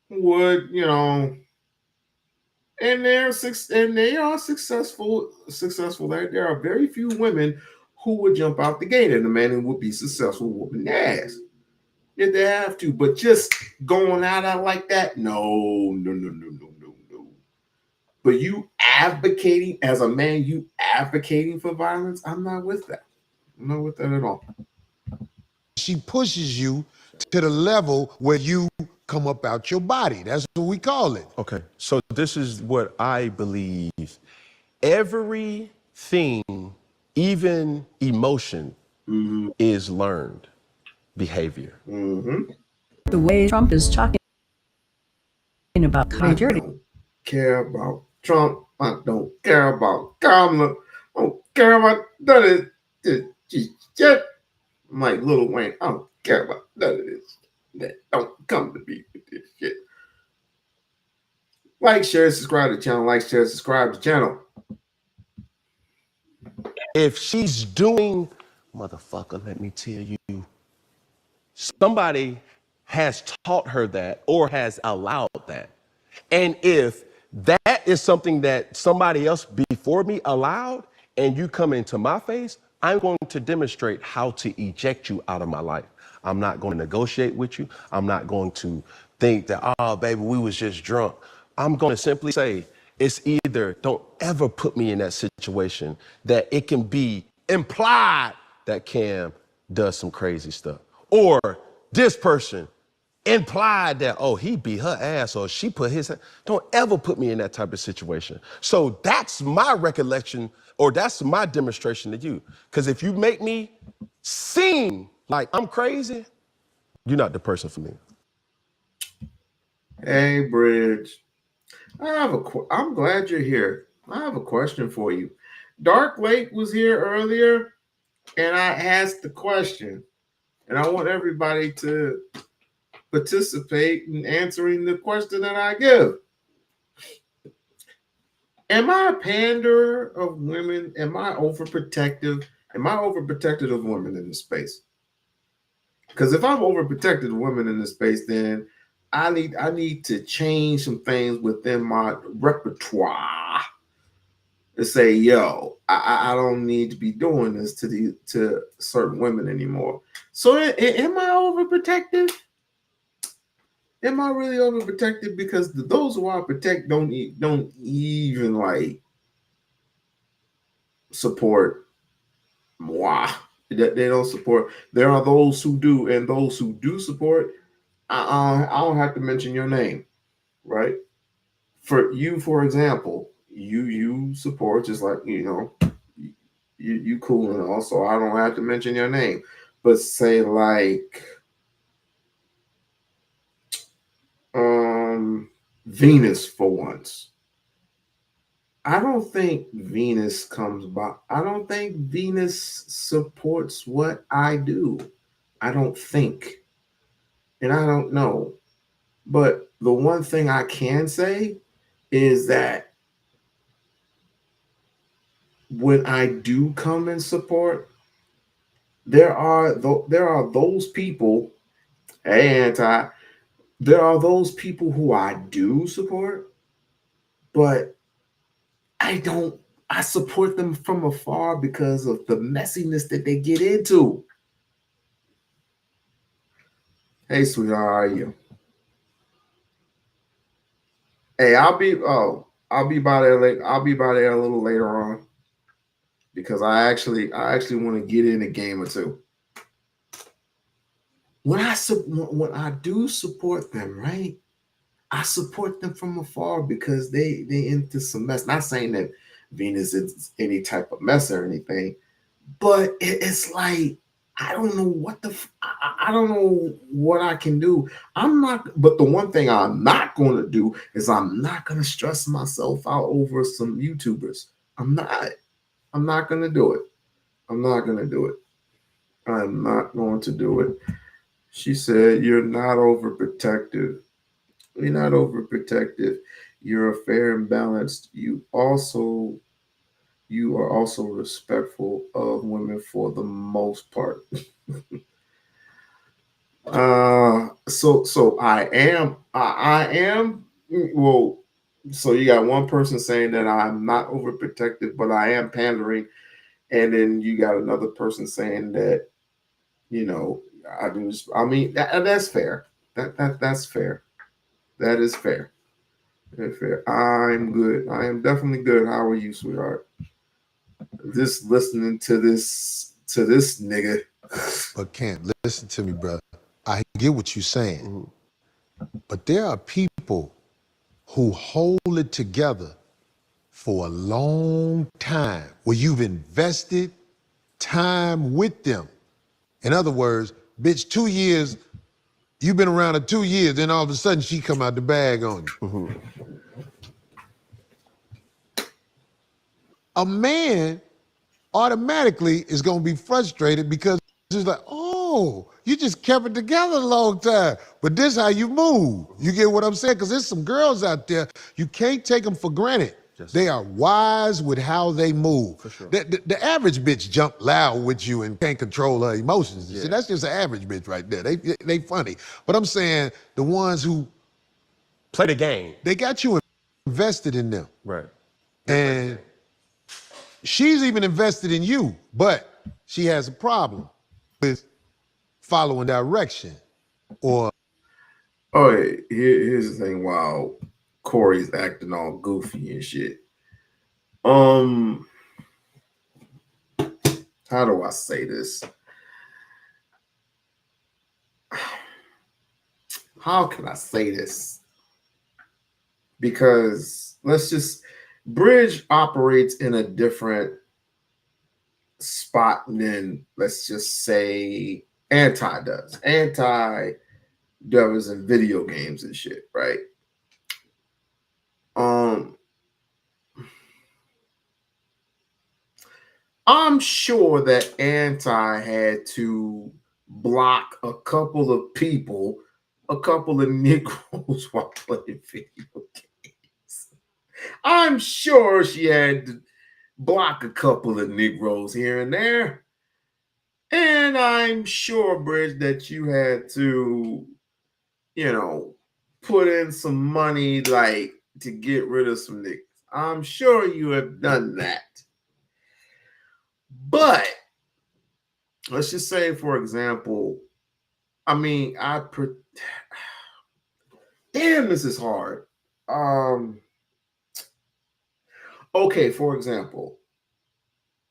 would, and they are successful. There are very few women who would jump out the gate, and the man who would be successful whooping their ass if they have to. But just going out like that, no. But you advocating as a man, you advocating for violence, I'm not with that. I'm not with that at all. She pushes you to the level where you come up out your body. That's what we call it. Okay, so this is what I believe. Everything, even emotion, is learned behavior. The way Trump is talking about I don't care about Trump. I don't care about Kamala. I don't care about none of this shit. I'm like Lil Wayne. I don't care about none of this. That don't come to me with this shit. Like, share, subscribe to the channel. Like, share, subscribe to the channel. If she's doing, motherfucker, let me tell you, somebody has taught her that or has allowed that. And if that is something that somebody else before me allowed and you come into my face, I'm going to demonstrate how to eject you out of my life. I'm not going to negotiate with you. I'm not going to think that, oh, baby, we was just drunk. I'm going to simply say, it's either don't ever put me in that situation that it can be implied that Cam does some crazy stuff. Or this person implied that, oh, he beat her ass or she put his, don't ever put me in that type of situation. So that's my recollection, or that's my demonstration to you. Because if you make me seem like I'm crazy, you're not the person for me. Hey, Bridge. I'm glad you're here. I have a question for you. Dark Lake was here earlier, and I asked the question, and I want everybody to participate in answering the question that I give. Am I a panderer of women? Am I overprotective? Am I overprotective of women in this space? Because if I'm overprotective of women in this space, then I need to change some things within my repertoire to say, yo, I don't need to be doing this to certain women anymore. So am I overprotective? Am I really overprotective? Because those who I protect don't even like support moi. They don't support. There are those who do, and those who do support, I don't have to mention your name, right? For you, for example, you support just like you cool and all, so I don't have to mention your name. But say like Venus for once. I don't think Venus comes by. I don't think Venus supports what I do. I don't think. And I don't know. But the one thing I can say is that when I do come and support, there are those people, hey, Anti, there are those people who I do support, but I don't I support them from afar because of the messiness that they get into. Hey, sweetheart, how are you? Hey, I'll be by there late. I'll be by there a little later on because I actually want to get in a game or two. When I do support them, right? I support them from afar because they into some mess. Not saying that Venus is any type of mess or anything, but it's like I don't know what I don't know what I can do. I'm not. But the one thing I'm not going to do is I'm not going to stress myself out over some YouTubers. I'm not. I'm not going to do it. I'm not going to do it. I'm not going to do it. She said, "You're not overprotective. You're not overprotective. You're fair and balanced. You are also respectful of women for the most part." So I am well, so you got one person saying that I'm not overprotective, but I am pandering, and then you got another person saying that, I do. I mean, that's fair. That's fair. That is fair. That's fair. I'm good. I am definitely good. How are you, sweetheart? Just listening to this nigga. But can't listen to me, brother. I get what you're saying. But there are people who hold it together for a long time where you've invested time with them. In other words, bitch, 2 years, you've been around her 2 years, then all of a sudden she come out the bag on you. A man automatically is gonna be frustrated because it's like, oh, you just kept it together a long time. But this how you move. You get what I'm saying? Because there's some girls out there, you can't take them for granted. They are wise with how they move. For sure. The average bitch jump loud with you and can't control her emotions. Yeah. See, that's just an average bitch right there. They funny. But I'm saying the ones who play the game. They got you invested in them. Right. And she's even invested in you, but she has a problem with following direction or. Oh, here's the thing. Wow, Corey's acting all goofy and shit. How do I say this? How can I say this? Because Bridge operates in a different spot than, let's just say, Anti does. Anti does in video games and shit, right? I'm sure that Anti had to block a couple of people, a couple of Negroes while playing video games. I'm sure she had to block a couple of Negroes here and there. And I'm sure, Bridge, that you had to, put in some money like to get rid of some niggas. I'm sure you have done that. But let's just say, for example, damn, this is hard. Okay, for example,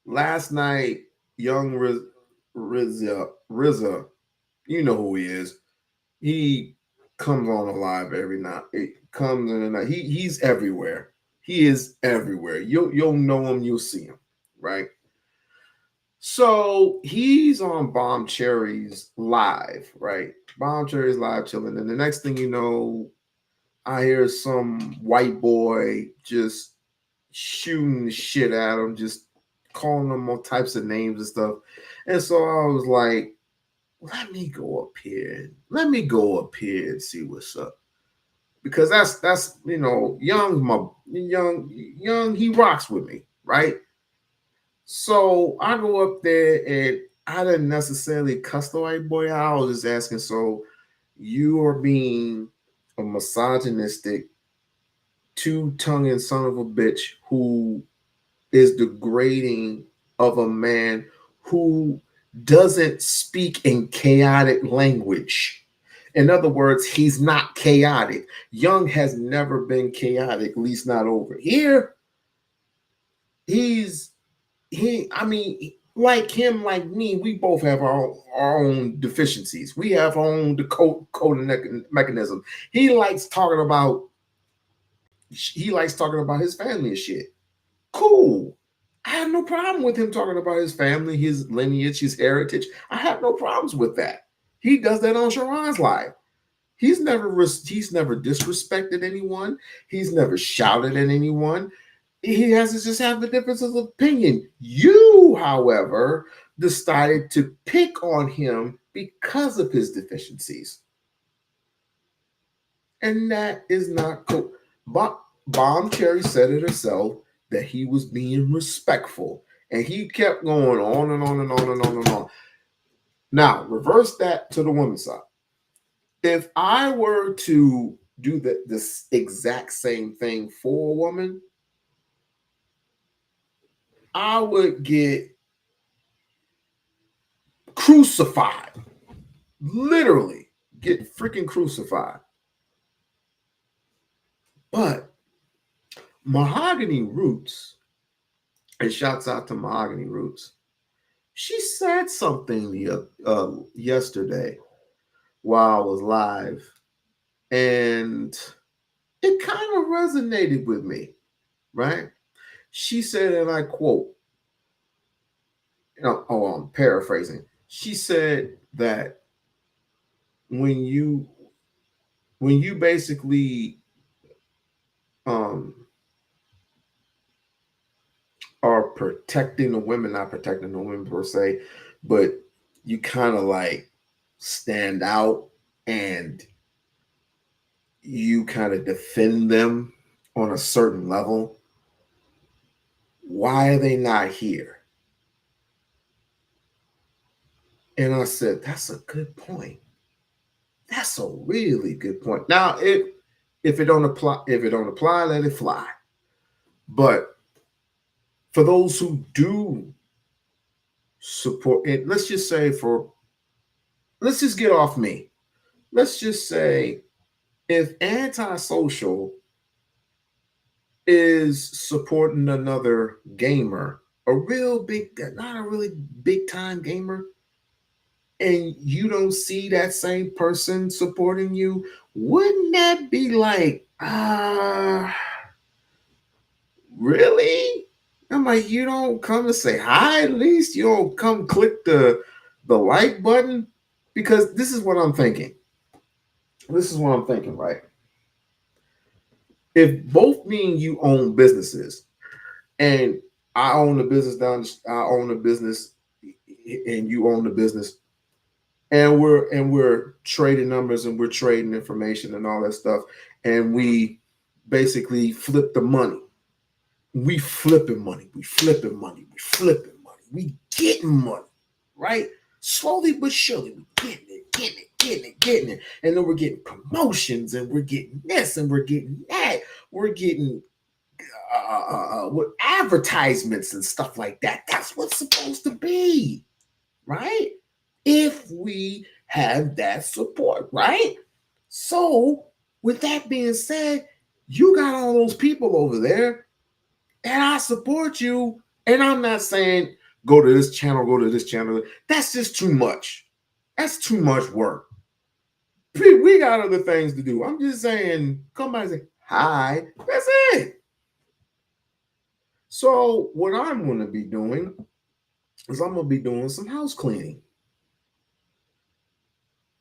last night, young RZA, you know who he is. He comes on alive every night. It comes in the night. He's everywhere. He is everywhere. You'll know him. You'll see him, right? So he's on Bomb Cherries live, right? Bomb Cherries live chilling. And the next thing you know, I hear some white boy just shooting the shit at him, just calling him all types of names and stuff. And so I was like, let me go up here and see what's up. Because that's young, he rocks with me, right? So I go up there and I didn't necessarily cuss the white boy out. I was just asking, so you are being a misogynistic, two-tongued son of a bitch who is degrading of a man who doesn't speak in chaotic language. In other words, he's not chaotic. Young has never been chaotic, at least not over here. I mean, like him, like me, we both have our own deficiencies. We have our own coding mechanism. He likes talking about his family and shit. Cool. I have no problem with him talking about his family, his lineage, his heritage. I have no problems with that. He does that on Sharon's live. He's never disrespected anyone. He's never shouted at anyone. He has to just have the difference of opinion. You, however, decided to pick on him because of his deficiencies. And that is not cool. Bomb Cherry said it herself that he was being respectful. And he kept going on and on and on and on and on. Now, reverse that to the woman's side. If I were to do this exact same thing for a woman, I would get crucified. Literally get freaking crucified. But Mahogany Roots, and shouts out to Mahogany Roots, she said something yesterday while I was live, and it kind of resonated with me, right? She said, and I quote, I'm paraphrasing. She said that when you basically are protecting the women, not protecting the women per se, but you kind of like stand out and you kind of defend them on a certain level. Why are they not here? And I said, that's a good point. That's a really good point. Now, if it don't apply, let it fly. But for those who do support it, let's just get off me. Let's just say if Antisocial is supporting another gamer, not a really big time gamer, and you don't see that same person supporting you, wouldn't that be like, really? I'm like, you don't come to say hi, at least? You don't come click the like button? Because this is what I'm thinking. Right? If both me and you own businesses, and I own a business and you own the business, and we're trading numbers and we're trading information and all that stuff, and we basically flip the money. We flipping money. We getting money, right? Slowly but surely, we getting it. And then we're getting promotions, and we're getting this, and we're getting that. We're getting with advertisements and stuff like that. That's what's supposed to be, right? If we have that support, right? So, with that being said, you got all those people over there, and I support you. And I'm not saying go to this channel. That's just too much. That's too much work. We got other things to do. I'm just saying, come by and say hi. That's it. So what I'm going to be doing is I'm going to be doing some house cleaning.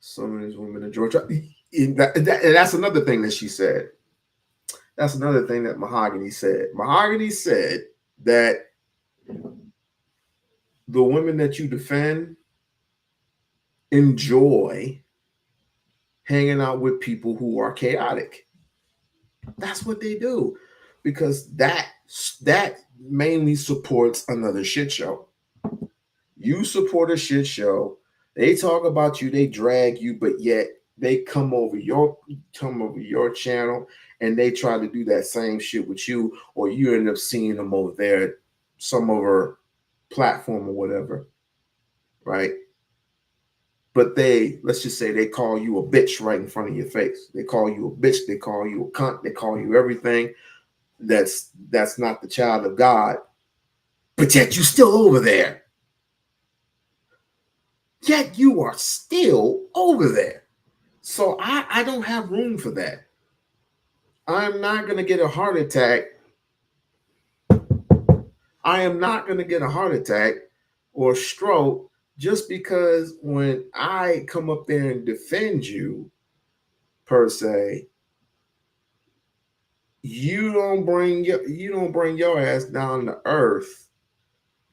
Some of these women in Georgia. And that's another thing that she said. That's another thing that Mahogany said. Mahogany said that the women that you defend enjoy hanging out with people who are chaotic. That's what they do, because that mainly supports another shit show. You support a shit show. They talk about you, they drag you, but yet they come over your channel and they try to do that same shit with you, or you end up seeing them over there some other platform or whatever, right? But let's just say they call you a bitch right in front of your face. They call you a bitch. They call you a cunt. They call you everything that's not the child of God. But yet you still over there. Yet you are still over there. So I don't have room for that. I'm not going to get a heart attack. I am not going to get a heart attack or stroke just because when I come up there and defend you, per se, you don't bring your ass down to earth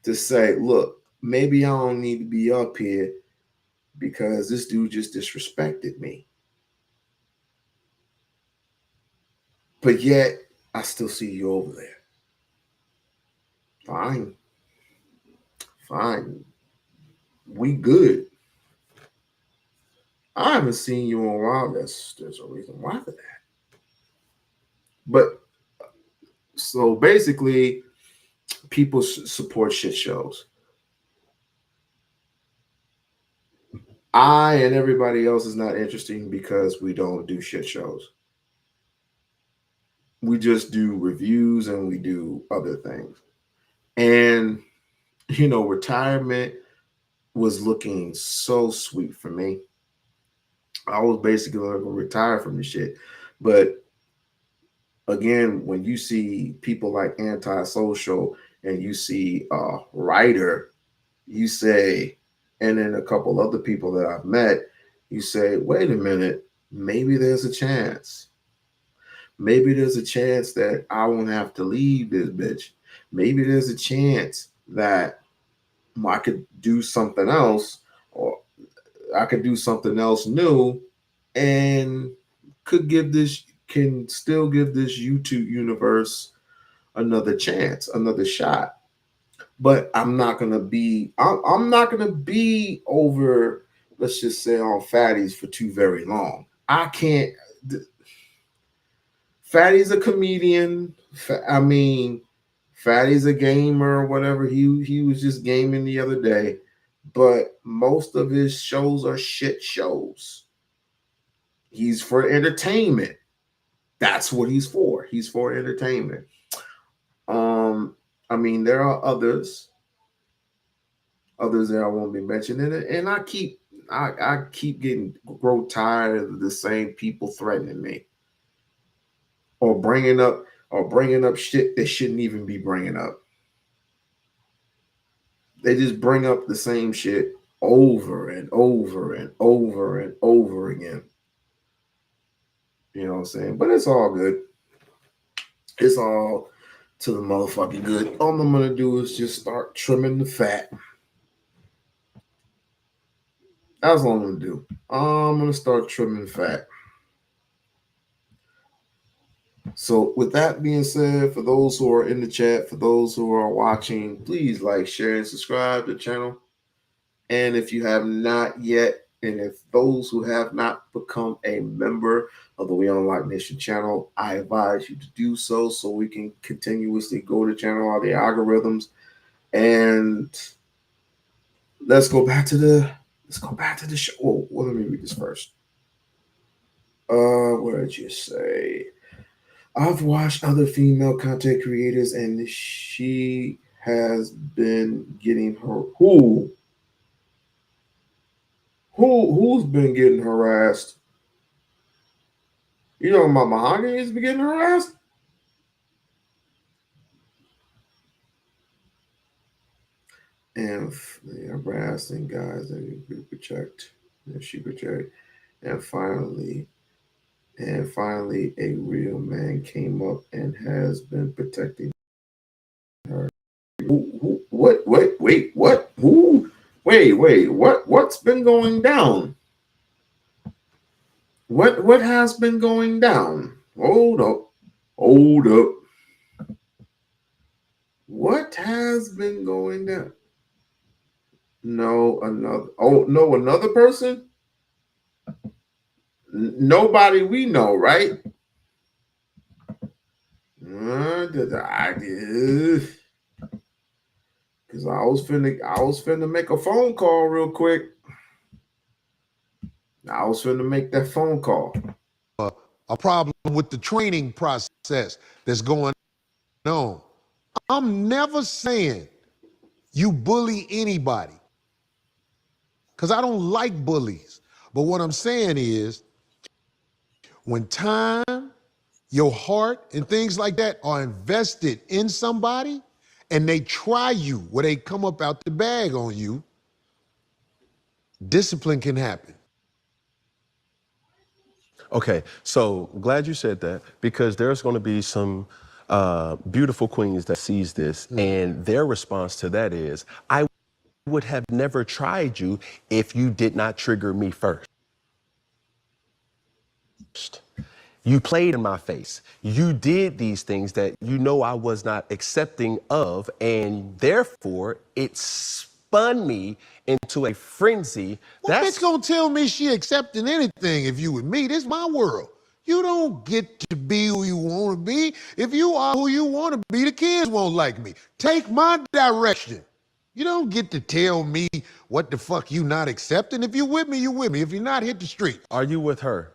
to say, look, maybe I don't need to be up here because this dude just disrespected me. But yet, I still see you over there. Fine. Fine. We good. I haven't seen you in a while. There's a reason why for that. But so basically, people support shit shows. I and everybody else is not interesting because we don't do shit shows. We just do reviews and we do other things. And, retirement was looking so sweet for me. I was basically going to retire from the shit. But again, when you see people like Antisocial and you see Ryder, you say, and then a couple other people that I've met, you say, wait a minute, maybe there's a chance. Maybe there's a chance that I won't have to leave this bitch. Maybe there's a chance that I could do something else, or I could do something else new, and can still give this YouTube universe another chance, another shot. But I'm not gonna be over, let's just say, on Fatties for too very long. I can't. Fatty's a comedian. I mean, Fatty's a gamer or whatever. He was just gaming the other day, but most of his shows are shit shows. He's for entertainment. That's what he's for. He's for entertainment. I mean, there are others that I won't be mentioning, and I keep grow tired of the same people threatening me or bringing up shit they shouldn't even be bringing up. They just bring up the same shit over and over and over and over again. You know what I'm saying? But it's all good. It's all to the motherfucking good. All I'm gonna do is just start trimming the fat. That's all I'm gonna do. I'm gonna start trimming fat. So with that being said, for those who are in the chat, for those who are watching, please like, share, and subscribe to the channel. And if you have not yet, and if those who have not become a member of the We-On-Loc Nation channel, I advise you to do so we can continuously grow the channel, all the algorithms. And let's go back to the show. Oh, well, let me read this first. What did you say? I've watched other female content creators, and she has been getting her who's been getting harassed? You know, my Mahogany has been getting harassed. And harassing guys that you protect, and she protect, and finally, a real man came up and has been protecting her. What? Wait, what? Who? Wait, what? What's been going down? What has been going down? Hold up. What has been going down? No, another person? Nobody we know, right? Cause I was finna make a phone call real quick. I was finna make that phone call. A problem with the training process that's going on. I'm never saying you bully anybody, because I don't like bullies. But what I'm saying is, when time, your heart, and things like that are invested in somebody, and they try you where they come up out the bag on you, discipline can happen. Okay, so glad you said that, because there's going to be some beautiful queens that sees this, and their response to that is, I would have never tried you if you did not trigger me first. You played in my face. You did these things that you know I was not accepting of, and therefore it spun me into a frenzy. Well, bitch gonna tell me she accepting anything if you with me. This is my world. You don't get to be who you want to be. If you are who you want to be, the kids won't like me. Take my direction. You don't get to tell me what the fuck you not accepting. If you with me, you with me. If you're not, hit the street. Are you with her?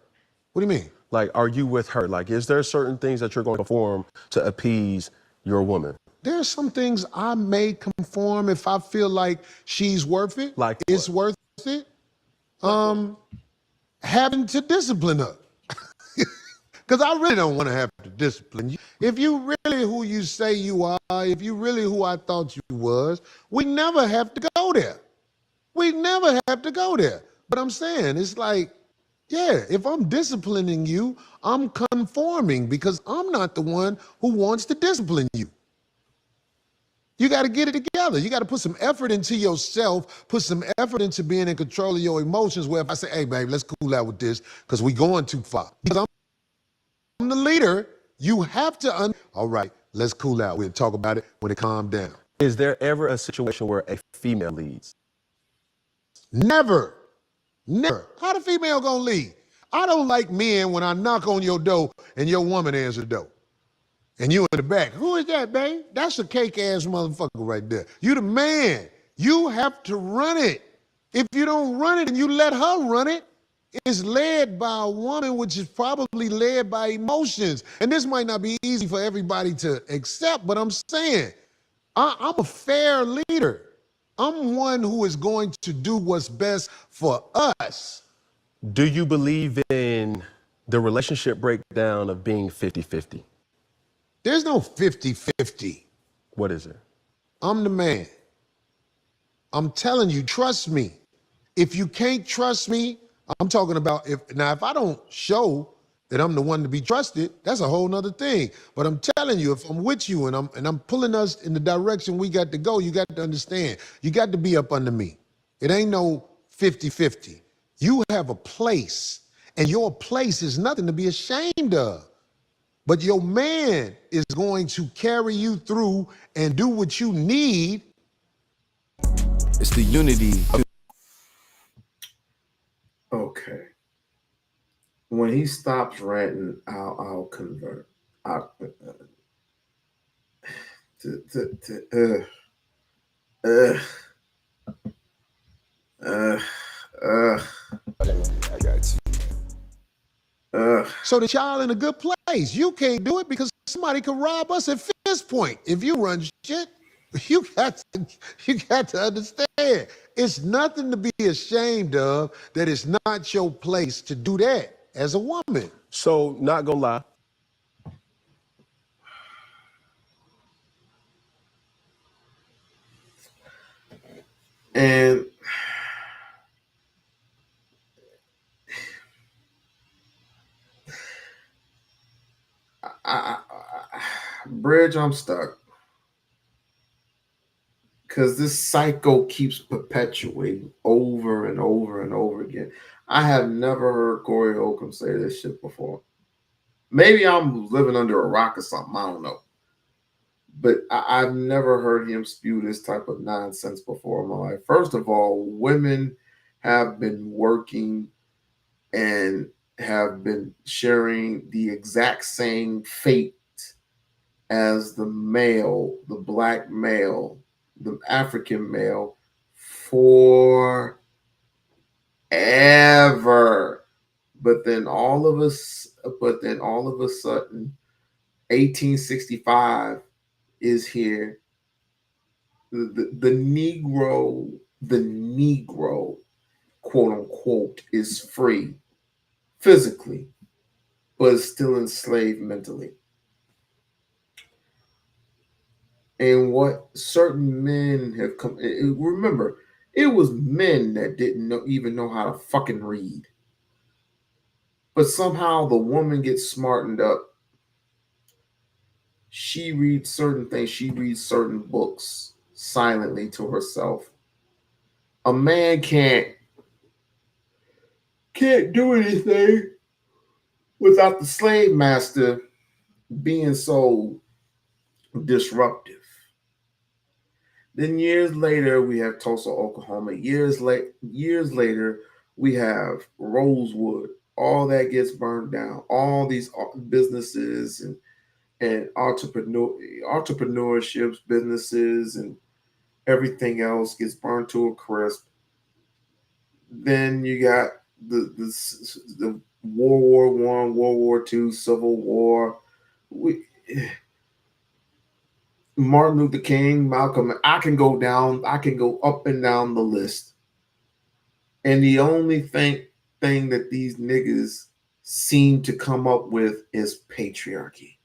What do you mean? Like, are you with her? Like, is there certain things that you're going to perform to appease your woman? There's some things I may conform if I feel like she's worth it. Like it's worth it. Having to discipline her. Because I really don't want to have to discipline you. If you really who you say you are, if you really who I thought you was, we never have to go there. We never have to go there. But I'm saying, it's like, yeah, if I'm disciplining you, I'm conforming, because I'm not the one who wants to discipline you. You got to get it together. You got to put some effort into yourself, put some effort into being in control of your emotions, where if I say, hey, babe, let's cool out with this because we going too far. Because I'm the leader, you have to, all right, let's cool out. We'll talk about it when it calms down. Is there ever a situation where a female leads? Never. Never. How the female gonna lead? I don't like men when I knock on your door and your woman answers the door. And you in the back. Who is that, babe? That's a cake-ass motherfucker right there. You the man. You have to run it. If you don't run it and you let her run it, it's led by a woman, which is probably led by emotions. And this might not be easy for everybody to accept, but I'm saying, I'm a fair leader. I'm one who is going to do what's best for us. Do you believe in the relationship breakdown of being 50-50? There's no 50-50. What is it? I'm the man. I'm telling you, trust me. If you can't trust me, I'm talking about if I don't show that I'm the one to be trusted, that's a whole nother thing. But I'm telling you, if I'm with you and I'm pulling us in the direction we got to go, you got to understand, you got to be up under me. It ain't no 50-50. You have a place, and your place is nothing to be ashamed of. But your man is going to carry you through and do what you need. It's the unity of... Okay. When he stops ranting, I'll convert. I got you. So that y'all in a good place. You can't do it because somebody could rob us at fist point. If you run shit, you got to understand. It's nothing to be ashamed of, that it's not your place to do that as a woman. So, not gonna lie. And Bridge, I'm stuck. Because this cycle keeps perpetuating over and over and over again. I have never heard Corey Holcomb say this shit before. Maybe I'm living under a rock or something. I don't know. But I've never heard him spew this type of nonsense before in my life. First of all, women have been working and have been sharing the exact same fate as the male, the black male, the African male forever. But then all of a sudden, 1865 is here. The Negro, quote unquote, is free physically, but is still enslaved mentally. And what certain men have come, remember, it was men that didn't even know how to fucking read. But somehow the woman gets smartened up. She reads certain things. She reads certain books silently to herself. A man can't do anything without the slave master being so disruptive. Then years later, we have Tulsa, Oklahoma. Years later, we have Rosewood. All that gets burned down. All these businesses and entrepreneurships, businesses, and everything else gets burned to a crisp. Then you got the World War I, World War II, Civil War. Martin Luther King, Malcolm. I can go up and down the list. And the only thing that these niggas seem to come up with is patriarchy.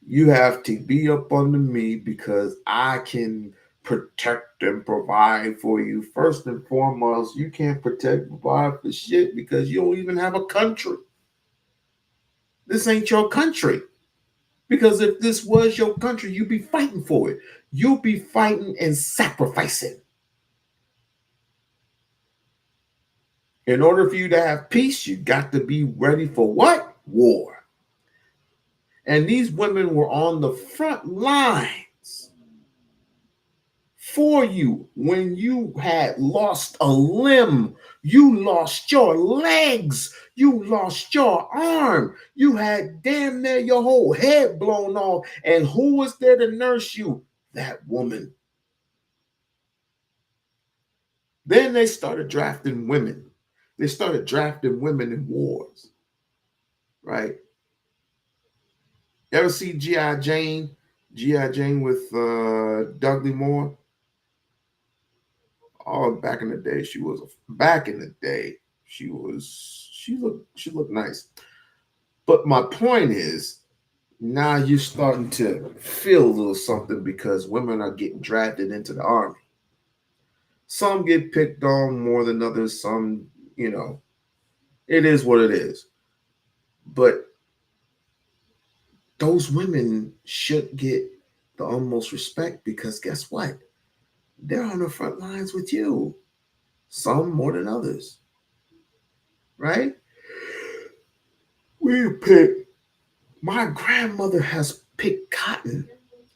You have to be up under me because I can protect and provide for you. First and foremost, you can't protect and provide for shit because you don't even have a country. This ain't your country. Because if this was your country, you'd be fighting for it. You'll be fighting and sacrificing. In order for you to have peace, you got to be ready for what? War. And these women were on the front lines for you when you had lost a limb, you lost your legs, you lost your arm, you had damn near your whole head blown off. And who was there to nurse you? That woman. Then they started drafting women. They started drafting women in wars, right? Ever see G.I. Jane? G.I. Jane with Dudley Moore? Oh, back in the day, she looked nice. But my point is, now you're starting to feel a little something because women are getting drafted into the army. Some get picked on more than others. Some, it is what it is. But those women should get the utmost respect because guess what? They're on the front lines with you. Some more than others. Right? My grandmother has picked cotton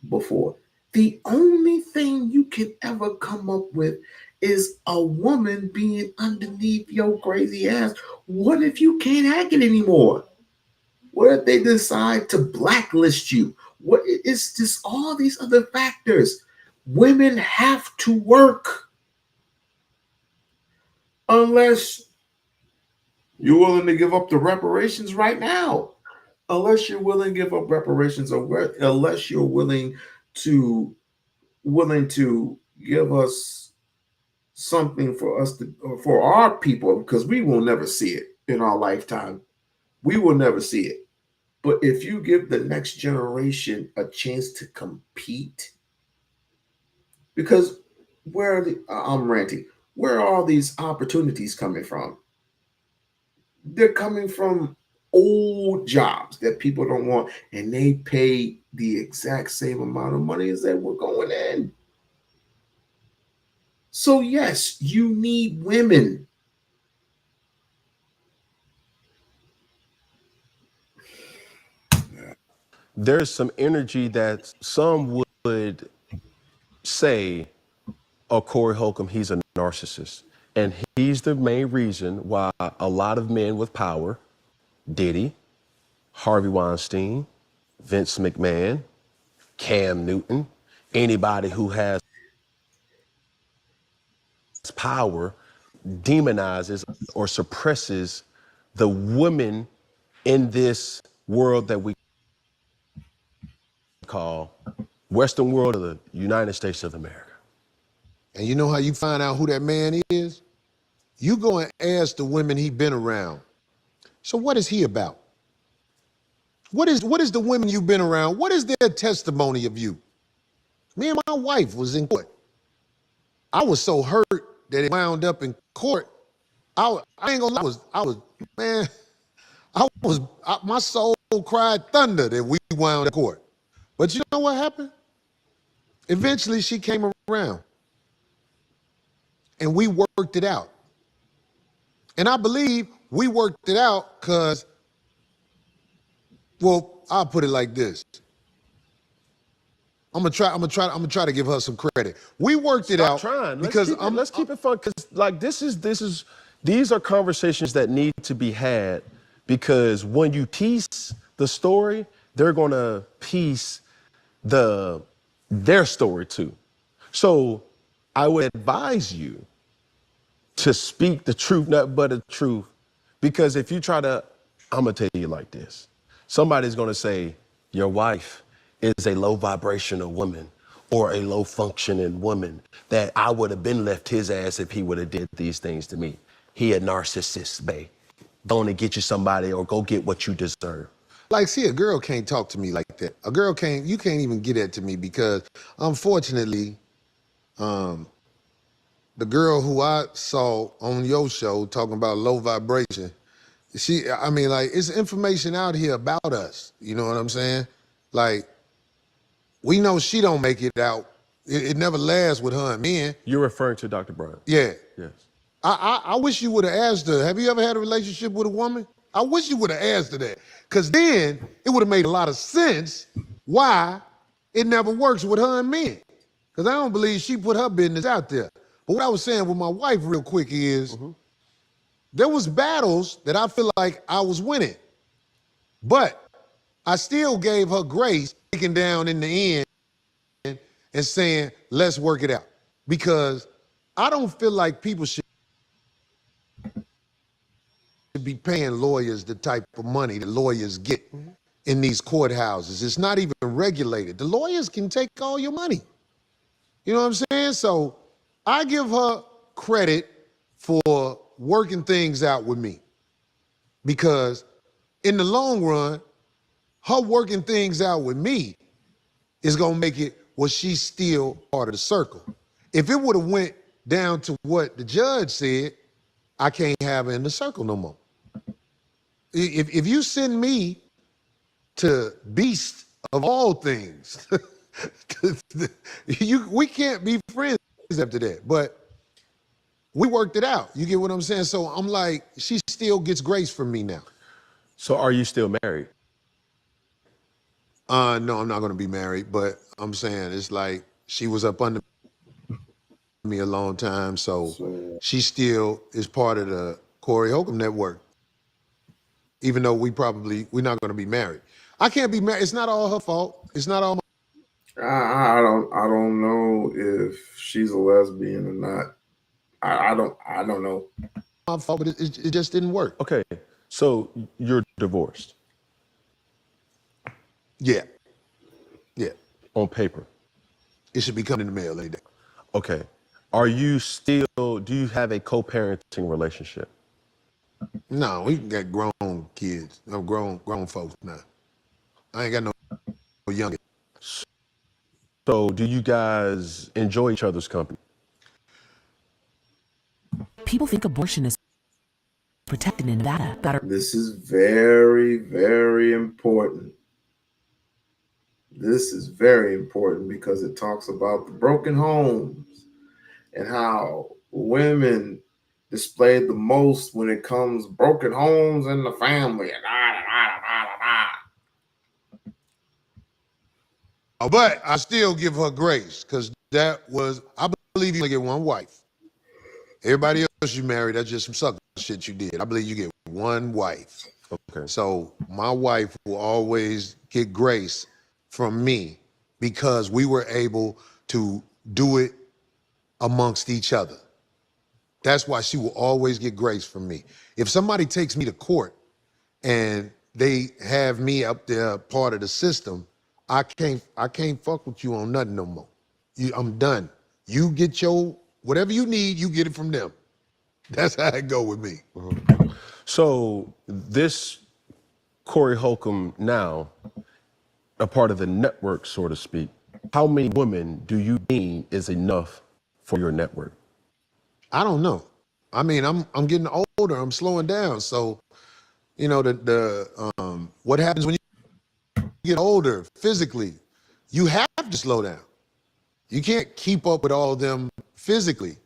before. The only thing you can ever come up with is a woman being underneath your crazy ass. What if you can't hack it anymore? What if they decide to blacklist you? What? It's just all these other factors. Women have to work unless you're willing to give up the reparations right now. Unless you're willing to give up reparations, or unless you're willing to give us something for our people, because we will never see it in our lifetime. We will never see it. But if you give the next generation a chance to compete, because I'm ranting. Where are all these opportunities coming from? They're coming from old jobs that people don't want, and they pay the exact same amount of money as they were going in. So yes, you need women. There's some energy that some would say, oh, Corey Holcomb, he's a narcissist. And he's the main reason why a lot of men with power, Diddy, Harvey Weinstein, Vince McMahon, Cam Newton, anybody who has power demonizes or suppresses the women in this world that we call Western world of the United States of America. And you know how you find out who that man is? You go and ask the women he been around. So what is he about? What is the women you've been around? What is their testimony of you? Me and my wife was in court. I was so hurt that it wound up in court. I ain't gonna lie, my soul cried thunder that we wound in court. But you know what happened? Eventually she came around and we worked it out. And I believe we worked it out because, well, I'll put it like this. I'm gonna try to give her some credit. We worked it out because let's keep it fun, because like these are conversations that need to be had, because when you piece the story, they're gonna piece their story too. So I would advise you to speak the truth, not but the truth, because if you try to, I'm gonna tell you like this. Somebody's gonna say your wife is a low vibrational woman or a low functioning woman, that I would have been left his ass if he would have did these things to me. He a narcissist, babe. Go and get you somebody or go get what you deserve. Like, see, a girl can't talk to me like that. You can't even get that to me because unfortunately, the girl who I saw on your show talking about low vibration, it's information out here about us. You know what I'm saying? Like, we know she don't make it out. It never lasts with her and men. You're referring to Dr. Brown? Yeah. Yes. I wish you would have asked her, have you ever had a relationship with a woman? I wish you would have asked her that. Because then it would have made a lot of sense why it never works with her and men. Because I don't believe she put her business out there. But what I was saying with my wife real quick is, there was battles that I feel like I was winning. But I still gave her grace, breaking down in the end and saying, let's work it out. Because I don't feel like people should be paying lawyers the type of money that lawyers get in these courthouses. It's not even regulated. The lawyers can take all your money. You know what I'm saying? So I give her credit for working things out with me, because in the long run, her working things out with me is gonna make it where she's still part of the circle. If it would have went down to what the judge said, I can't have her in the circle no more. If you send me to beast of all things, we can't be friends after that. But we worked it out. You get what I'm saying? So I'm like, she still gets grace from me now. So are you still married? No, I'm not gonna be married, but I'm saying it's like she was up under me a long time, so she still is part of the Corey Holcomb network. Even though we're not gonna be married. I can't be married. It's not all her fault. It's not all my I don't know if she's a lesbian or not. I don't know. My fault, but it just didn't work. Okay, so you're divorced? Yeah. On paper? It should be coming in the mail any day. Okay. Do you have a co-parenting relationship? No, we got grown kids. I'm grown folks now. I ain't got no young. So do you guys enjoy each other's company? People think abortion is protected in Nevada. This is very, very important. This is very important because it talks about the broken homes and how women displayed the most when it comes broken homes in the family. But I still give her grace because I believe you only get one wife. Everybody else you married, that's just some sucker shit you did. I believe you get one wife. Okay. So my wife will always get grace from me because we were able to do it amongst each other. That's why she will always get grace from me. If somebody takes me to court and they have me up there part of the system, I can't fuck with you on nothing no more. I'm done. You get your whatever you need, you get it from them. That's how it go with me. So this Corey Holcomb now, a part of the network, so to speak, how many women do you deem is enough for your network? I don't know. I mean, I'm getting older. I'm slowing down. So, you know, what happens when you get older physically? You have to slow down. You can't keep up with all of them physically.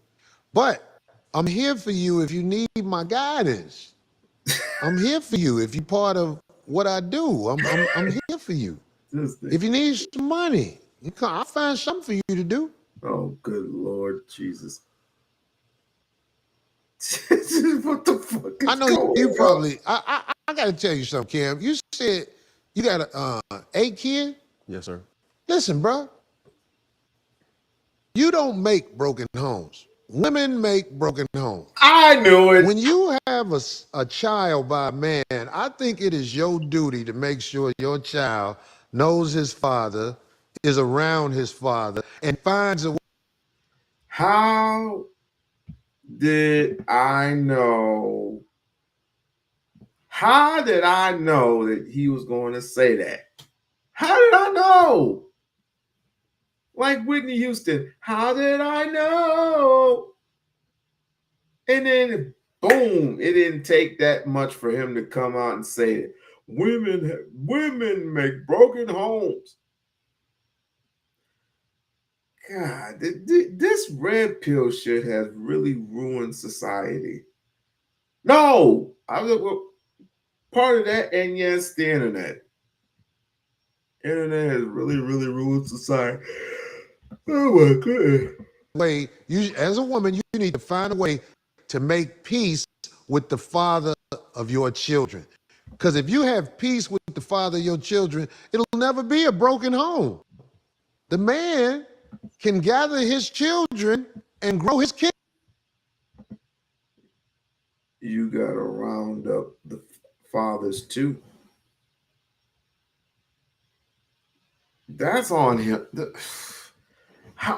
But I'm here for you if you need my guidance. I'm here for you if you're part of what I do. I'm here for you. If you need some money, I'll find something for you to do. Oh, good Lord Jesus. What the fuck is I know going you on? probably, I got to tell you something, Cam. You said you got a kid? Yes, sir. Listen, bro. You don't make broken homes. Women make broken homes. I knew it. When you have a child by a man, I think it is your duty to make sure your child knows his father, is around his father, and finds a way. How did I know? How did I know that he was going to say that? How did I know? Like Whitney Houston, how did I know? And then, boom, it didn't take that much for him to come out and say it. Women make broken homes. God, this red pill shit has really ruined society. No, part of that, and yes, the internet. Internet has really, really ruined society. Oh my goodness. Way you, as a woman, you need to find a way to make peace with the father of your children. Because if you have peace with the father of your children, it'll never be a broken home. The man can gather his children and grow his kids. You got to round up the fathers too. That's on him.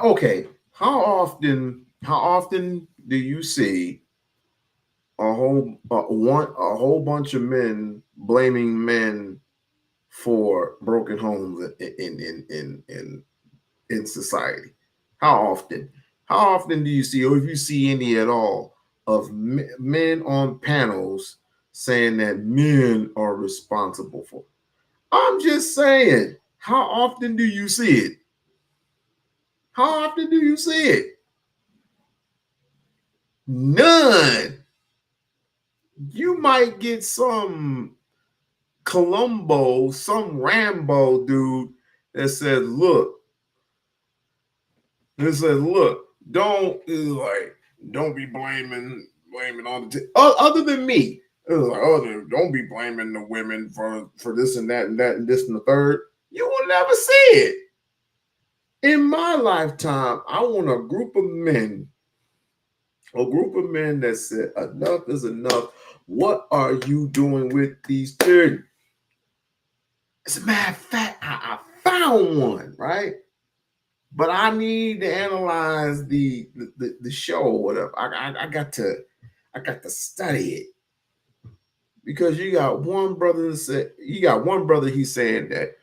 Okay, how often do you see a whole bunch of men blaming men for broken homes in society? How often? How often do you see, or if you see any at all, of men on panels saying that men are responsible for? I'm just saying, how often do you see it? How often do you see it? None. You might get some Columbo, some Rambo dude that said, look, don't be blaming on the other than me. It was like, don't be blaming the women for this and that and that and this and the third. You will never see it. In my lifetime, I want a group of men that said, enough is enough. What are you doing with these children? As a matter of fact, I found one, right? But I need to analyze the show or whatever. I got to study it. Because you got one brother he's saying that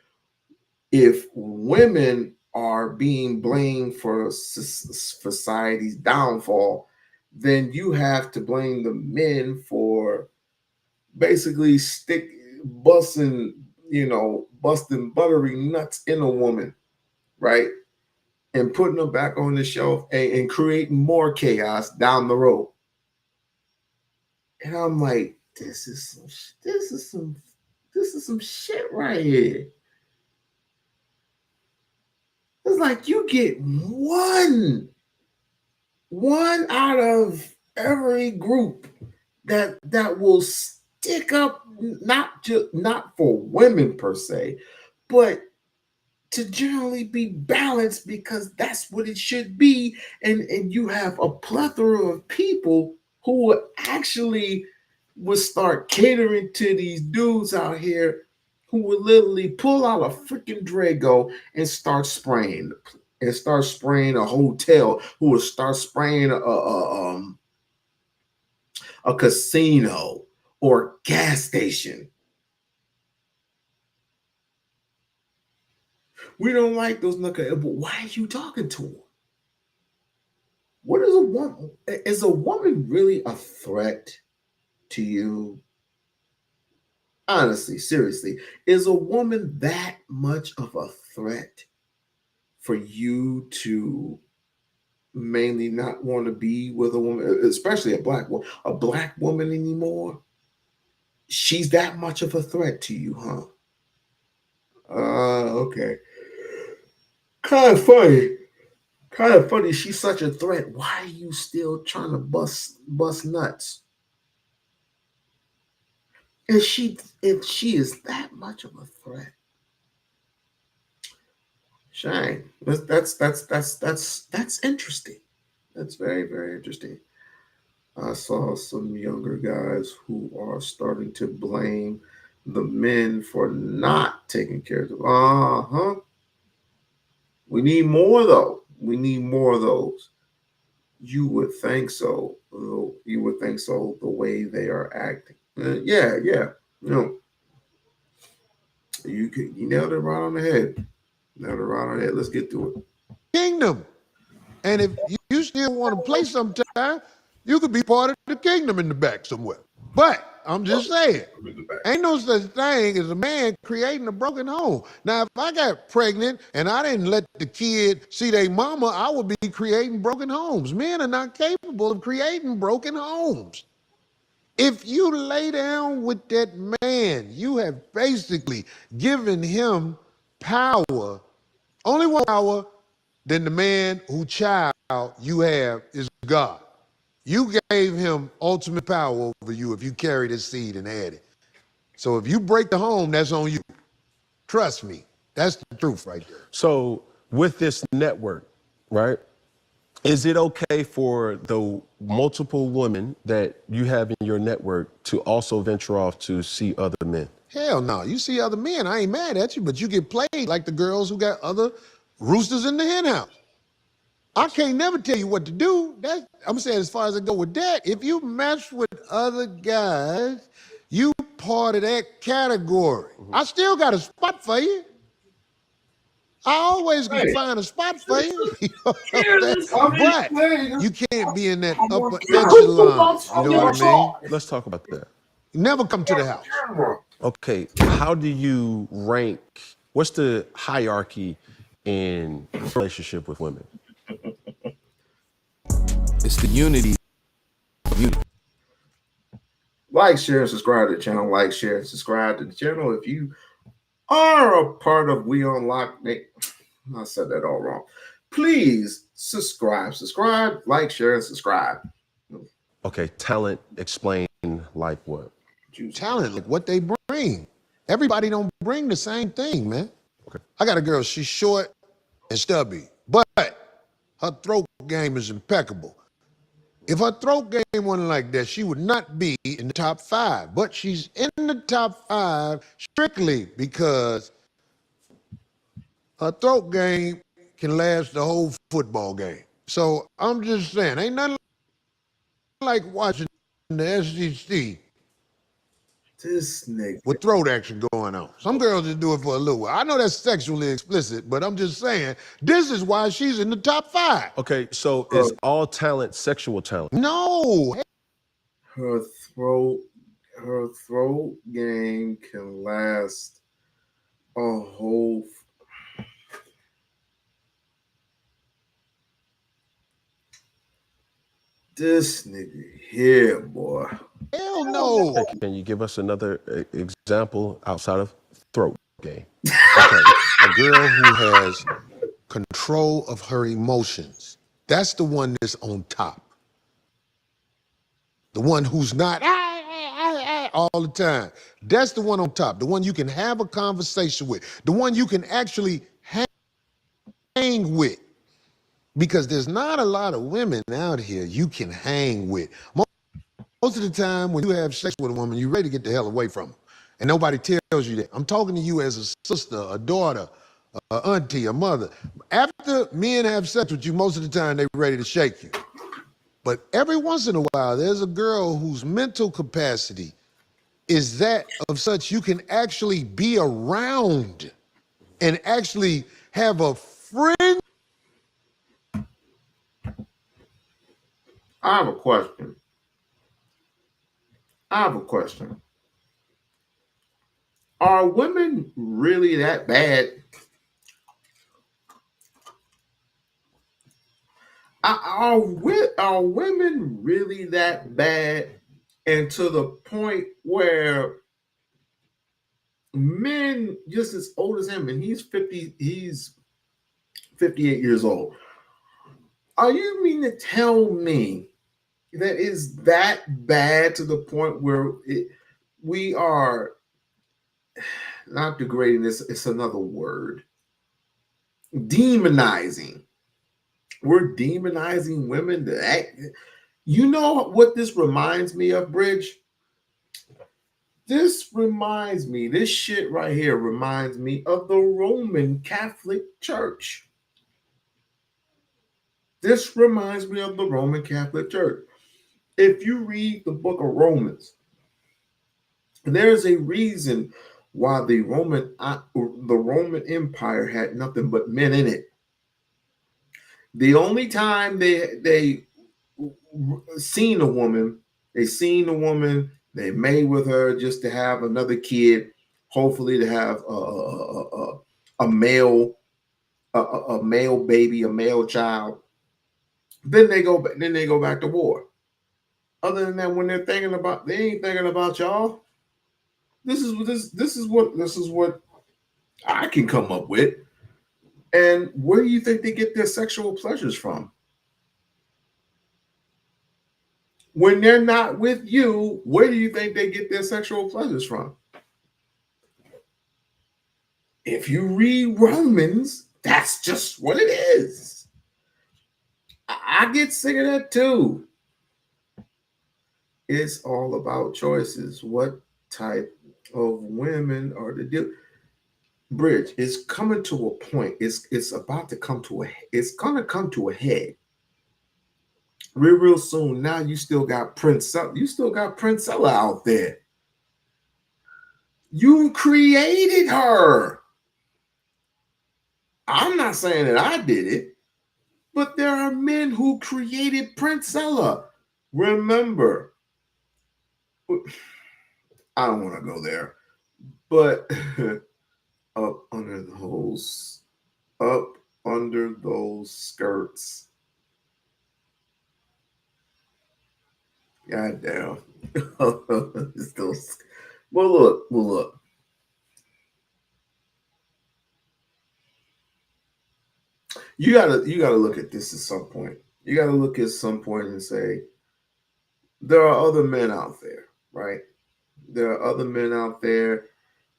if women are being blamed for society's downfall, then you have to blame the men for basically busting buttery nuts in a woman, right? And putting them back on the shelf and creating more chaos down the road. And I'm like, this is some shit right here. It's like you get one out of every group that will stick up, not for women per se, but to generally be balanced because that's what it should be. And you have a plethora of people who will actually would start catering to these dudes out here who would literally pull out a freaking Drago and start spraying a hotel, who would start spraying a casino or gas station. We don't like those niggas, but why are you talking to them? What is a woman? Is a woman really a threat to you? Honestly, seriously, is a woman that much of a threat for you to mainly not want to be with a woman, especially a black woman anymore? She's that much of a threat to you, huh? Okay. Kind of funny. Kind of funny. She's such a threat. Why are you still trying to bust nuts? If she is that much of a threat, Shane, that's interesting. That's very, very interesting. I saw some younger guys who are starting to blame the men for not taking care of them. Uh-huh. We need more though. We need more of those. You would think so. You would think so the way they are acting. Yeah. You nailed it right on the head. Nailed it right on the head. Let's get to it. Kingdom. And if you still want to play sometime, you could be part of the kingdom in the back somewhere. But I'm just saying, ain't no such thing as a man creating a broken home. Now, if I got pregnant and I didn't let the kid see their mama, I would be creating broken homes. Men are not capable of creating broken homes. If you lay down with that man, you have basically given him power, only one power than the man whose child you have is God. You gave him ultimate power over you if you carried his seed and had it. So if you break the home, that's on you. Trust me. That's the truth right there. So with this network, right, is it okay for the multiple women that you have in your network to also venture off to see other men? Hell no. You see other men, I ain't mad at you, but you get played like the girls who got other roosters in the hen house. I can't never tell you what to do. I'm saying as far as I go with that, if you mess with other guys, you part of that category. I still got a spot for you. I always can find a spot for you. You know but you can't be in that upper echelon. You know what I mean? Let's talk about that. Never come to the house. Okay, how do you rank? What's the hierarchy in relationship with women? It's the unity of unity. Like, share, and subscribe to the channel. Like, share, and subscribe to the channel. If you are a part of We-On-Loc, I said that all wrong. Please subscribe, like, share, and subscribe. Okay, talent, explain like what? Talent, like what they bring. Everybody don't bring the same thing, man. Okay. I got a girl, she's short and stubby, but her throat game is impeccable. If her throat game wasn't like that, she would not be in the top 5. But she's in the top 5 strictly because her throat game can last the whole football game. So I'm just saying, ain't nothing like watching the SEC This nigga with throat action going on. Some girls just do it for a little while. I know that's sexually explicit, but I'm just saying, this is why she's in the top 5. Okay, so is all talent sexual talent? No. her throat game can last a whole. This nigga here, boy. Hell no. Can you give us another example outside of throat game? Okay, a girl who has control of her emotions. That's the one that's on top. The one who's not all the time. That's the one on top. The one you can have a conversation with. The one you can actually hang with. Because there's not a lot of women out here you can hang with. Most of the time when you have sex with a woman, you're ready to get the hell away from her. And nobody tells you that. I'm talking to you as a sister, a daughter, a auntie, a mother. After men have sex with you, most of the time they're ready to shake you. But every once in a while, there's a girl whose mental capacity is that of such you can actually be around and actually have a friend. I have a question. Are women really that bad? Are women really that bad? And to the point where men just as old as him, and he's 58 years old. Are you mean to tell me that is that bad to the point where we are not degrading this? It's another word. Demonizing. We're demonizing women to act. You know what this reminds me of, Bridge? This shit right here reminds me of the Roman Catholic Church. This reminds me of the Roman Catholic Church. If you read the book of Romans, there's a reason why the Roman Empire had nothing but men in it. The only time they seen a woman, they made with her just to have another kid, hopefully to have a male baby, a male child. Then they go back to war. Other than that, when they ain't thinking about y'all. This is what I can come up with. And where do you think they get their sexual pleasures from? When they're not with you, where do you think they get their sexual pleasures from? If you read Romans, that's just what it is. I get sick of that too. It's all about choices. What type of women are the deal? Bridge is coming to a point. It's about to come to it's gonna come to a head. Real soon. Now you still got Princella out there. You created her. I'm not saying that I did it, but there are men who created Princella. Remember, I don't want to go there, but up under those skirts. God damn. Well, look. You gotta look at this at some point. You gotta look at some point and say, there are other men out there, right? There are other men out there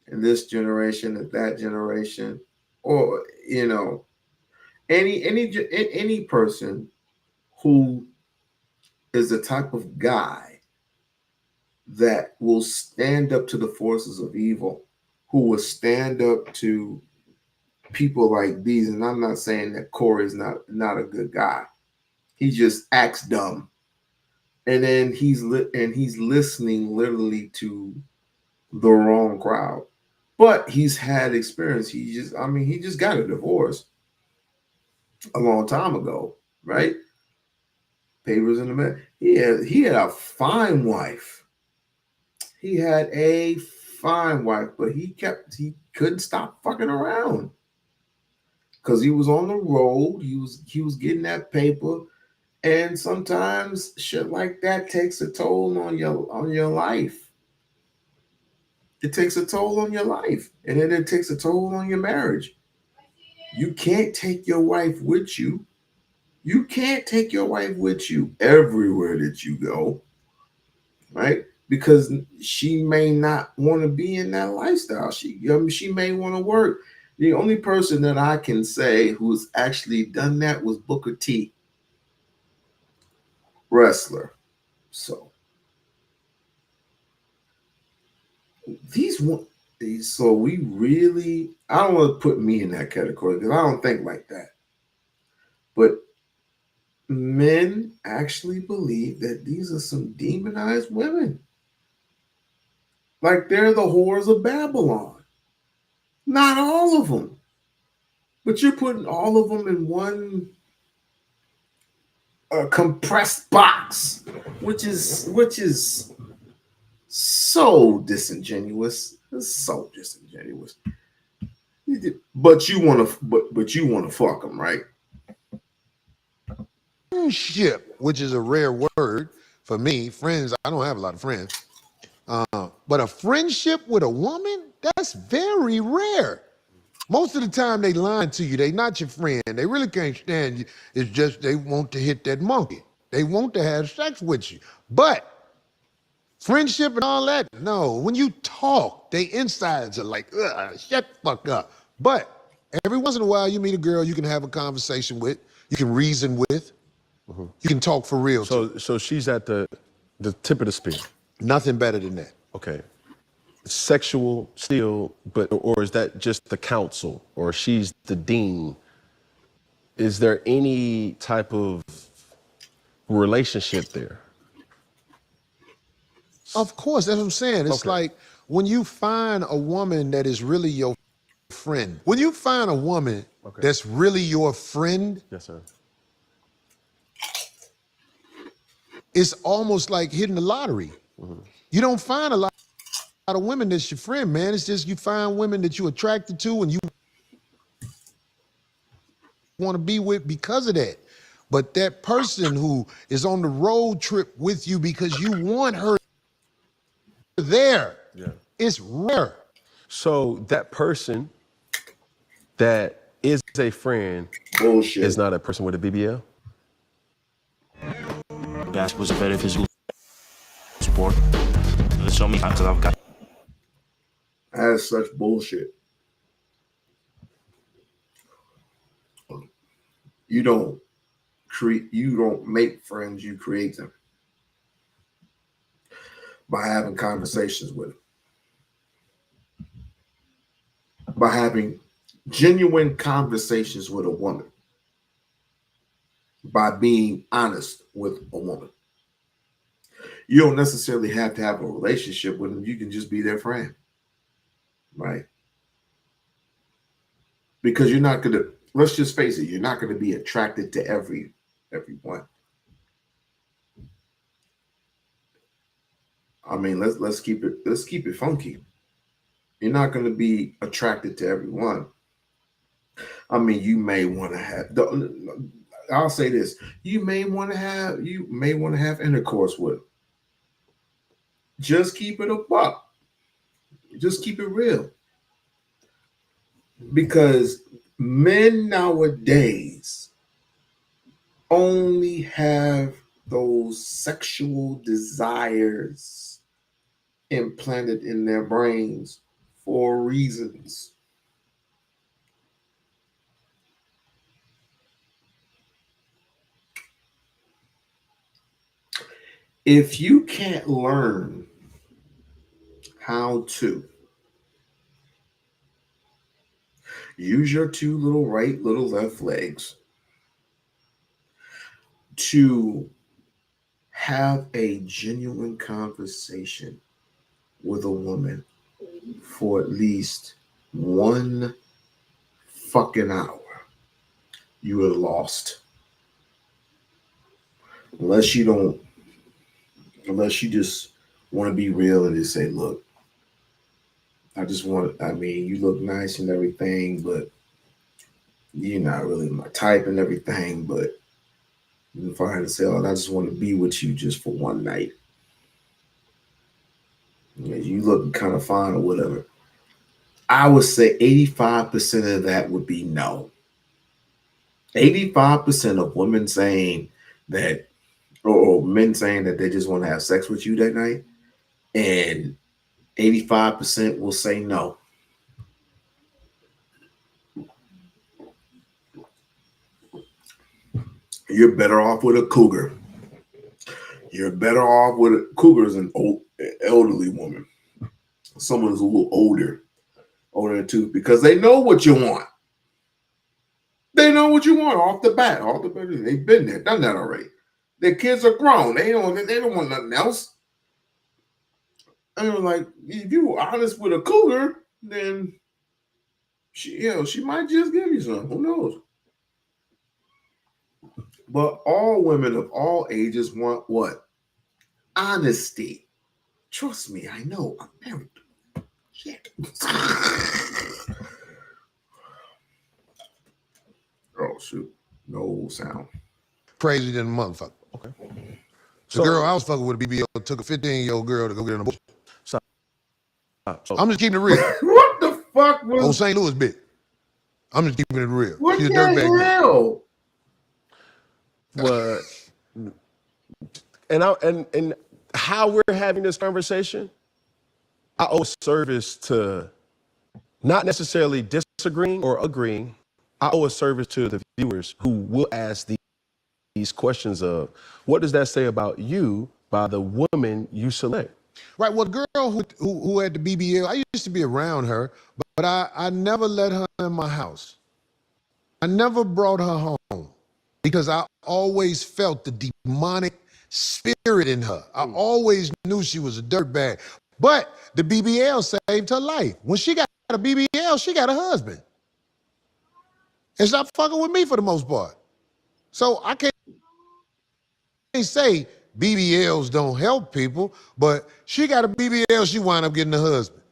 in this generation, at that generation, or any person who is the type of guy that will stand up to the forces of evil, who will stand up to people like these. And I'm not saying that Corey's not a good guy. He just acts dumb. And then he's listening literally to the wrong crowd. But he's had experience. He just got a divorce a long time ago, right? Papers in the mail. He had a fine wife. He had a fine wife, but he couldn't stop fucking around. Because he was on the road, he was getting that paper, and sometimes shit like that takes a toll on your life. It takes a toll on your life, and then it takes a toll on your marriage. You can't take your wife with you. You can't take your wife with you everywhere that you go, right? Because she may not want to be in that lifestyle. She may want to work. The only person that I can say who's actually done that was Booker T, wrestler. So these one, so we really, I don't want to put me in that category because I don't think like that. But men actually believe that these are some demonized women. Like they're the whores of Babylon. Not all of them. But you're putting all of them in one compressed box, which is so disingenuous. It's so disingenuous. But you want to, but you want to fuck them, right? Friendship, which is a rare word for me. Friends, I don't have a lot of friends. But a friendship with a woman, that's very rare. Most of the time they lying to you. They not your friend. They really can't stand you. It's just they want to hit that monkey. They want to have sex with you. But friendship and all that, no. When you talk, they insides are like, ugh, shut the fuck up. But every once in a while you meet a girl you can have a conversation with, you can reason with, you can talk for real. So she's at the tip of the spear. Nothing better than that. Okay. Sexual still, but or is that just the counsel, or she's the dean? Is there any type of relationship there? Of course, that's what I'm saying. It's like when you find a woman that is really your friend. When you find a woman that's really your friend, yes, sir. It's almost like hitting the lottery. You don't find a lot of women that's your friend, man. It's just you find women that you're attracted to and you want to be with because of that. But that person who is on the road trip with you because you want her there, it's rare. So that person that is a friend is not a person with a BBL? Basketball's a better physical sport. Show me because I've got. That's such bullshit. You don't make friends, you create them by having conversations with them, by having genuine conversations with a woman, by being honest with a woman. You don't necessarily have to have a relationship with them. You can just be their friend, right? Because you're not going to, let's just face it, you're not going to be attracted to everyone. I mean, let's keep it funky. You're not going to be attracted to everyone. I mean, you may want to have, I'll say this, you may want to have intercourse with them. Just keep it a buck. Just keep it real. Because men nowadays only have those sexual desires implanted in their brains for reasons. If you can't learn how to use your two little right, little left legs to have a genuine conversation with a woman for at least 1 fucking hour, you are lost. Unless you just want to be real and just say, look, you look nice and everything, but you're not really my type and everything, but if I had to say, I just want to be with you just for one night. You look kind of fine or whatever. I would say 85% of that would be no. 85% of women saying that, or men saying that they just want to have sex with you that night, and 85% will say no. You're better off with a cougar. You're better off with a cougar as an elderly woman. Someone who's a little older than two, because they know what you want. They know what you want off the bat. They've been there, done that already. Their kids are grown. They don't want nothing else. And like, if you were honest with a cougar, then she might just give you some. Who knows? But all women of all ages want what? Honesty. Trust me, I know. I'm married. Shit. Oh shoot. No sound. Crazy than a motherfucker. Okay. The girl I was fucking with a BBL took a 15-year-old girl to go get an abortion. So, I'm just keeping it real. What the fuck was Old St. Louis bitch. I'm just keeping it real. What She's a the dirtbag. hell? But and how we're having this conversation, I owe service to not necessarily disagreeing or agreeing. I owe a service to the viewers who will ask these questions of, what does that say about you by the woman you select? Right, well, the girl who had the BBL, I used to be around her, but I never let her in my house. I never brought her home because I always felt the demonic spirit in her. I always knew she was a dirtbag. But the BBL saved her life. When she got a BBL, she got a husband. And stop fucking with me for the most part. So I can't say BBLs don't help people, but she got a BBL, she wound up getting a husband.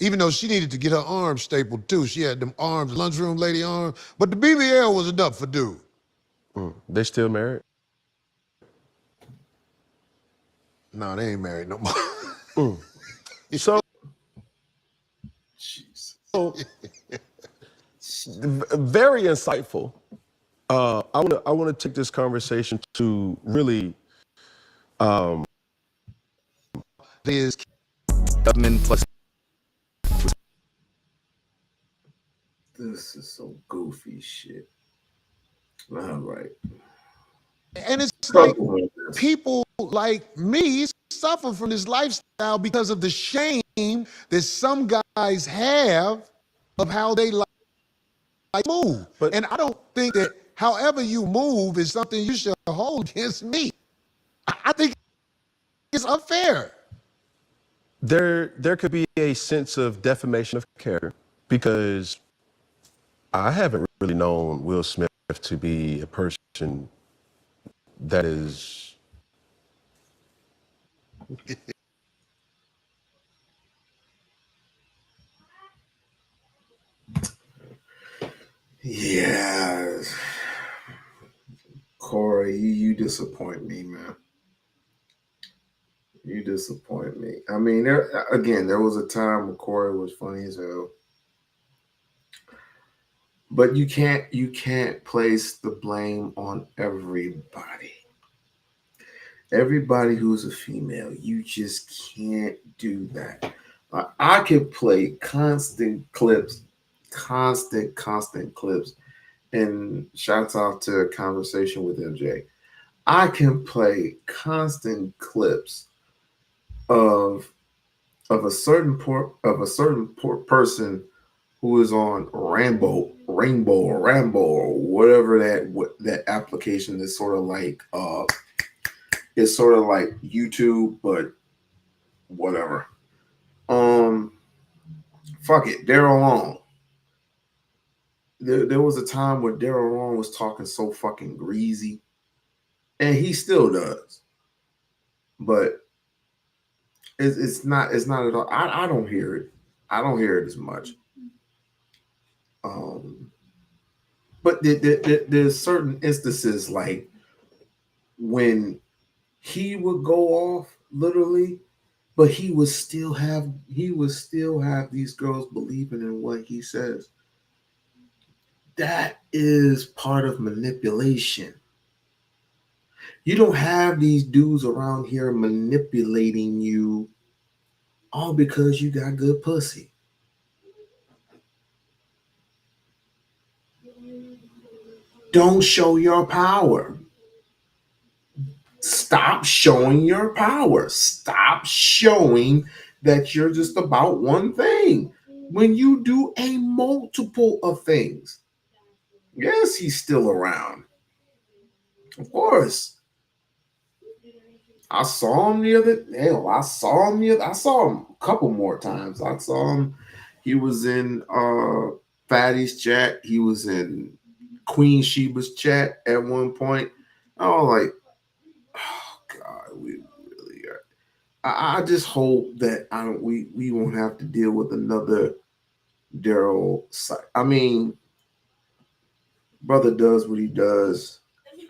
Even though she needed to get her arms stapled too. She had them arms, lunchroom lady arms, but the BBL was enough for dude. They still married? No, they ain't married no more. So, very insightful. I want to take this conversation to really There's government plus. This is so goofy shit. All right. And it's like people like me suffer from this lifestyle because of the shame that some guys have of how they like move. And I don't think that however you move is something you should hold against me. I think it's unfair. There could be a sense of defamation of character because I haven't really known Will Smith to be a person that is Yeah. Corey, you disappoint me, man. You disappoint me. I mean, there was a time when Corey was funny as hell. But you can't place the blame on everybody. Everybody who's a female, you just can't do that. I could play constant clips, and shouts out to a conversation with MJ. I can play constant clips of a certain person who is on Rainbow or whatever that application is, sort of like it's sort of like YouTube, but whatever. Fuck it, Daryl Long. There was a time where Daryl Long was talking so fucking greasy, and he still does, but it's not at all. I don't hear it. I don't hear it as much. But there's certain instances like when he would go off literally, but he would still have these girls believing in what he says. That is part of manipulation. You don't have these dudes around here manipulating you all because you got good pussy. Don't show your power. Stop showing your power. Stop showing that you're just about one thing when you do a multiple of things. Yes, he's still around. Of course. I saw him the other. Hell, I saw him a couple more times. I saw him. He was in Fatty's chat. He was in Queen Sheba's chat at one point. I was like, oh God, we really are. I just hope that we won't have to deal with another Daryl. I mean, brother does what he does.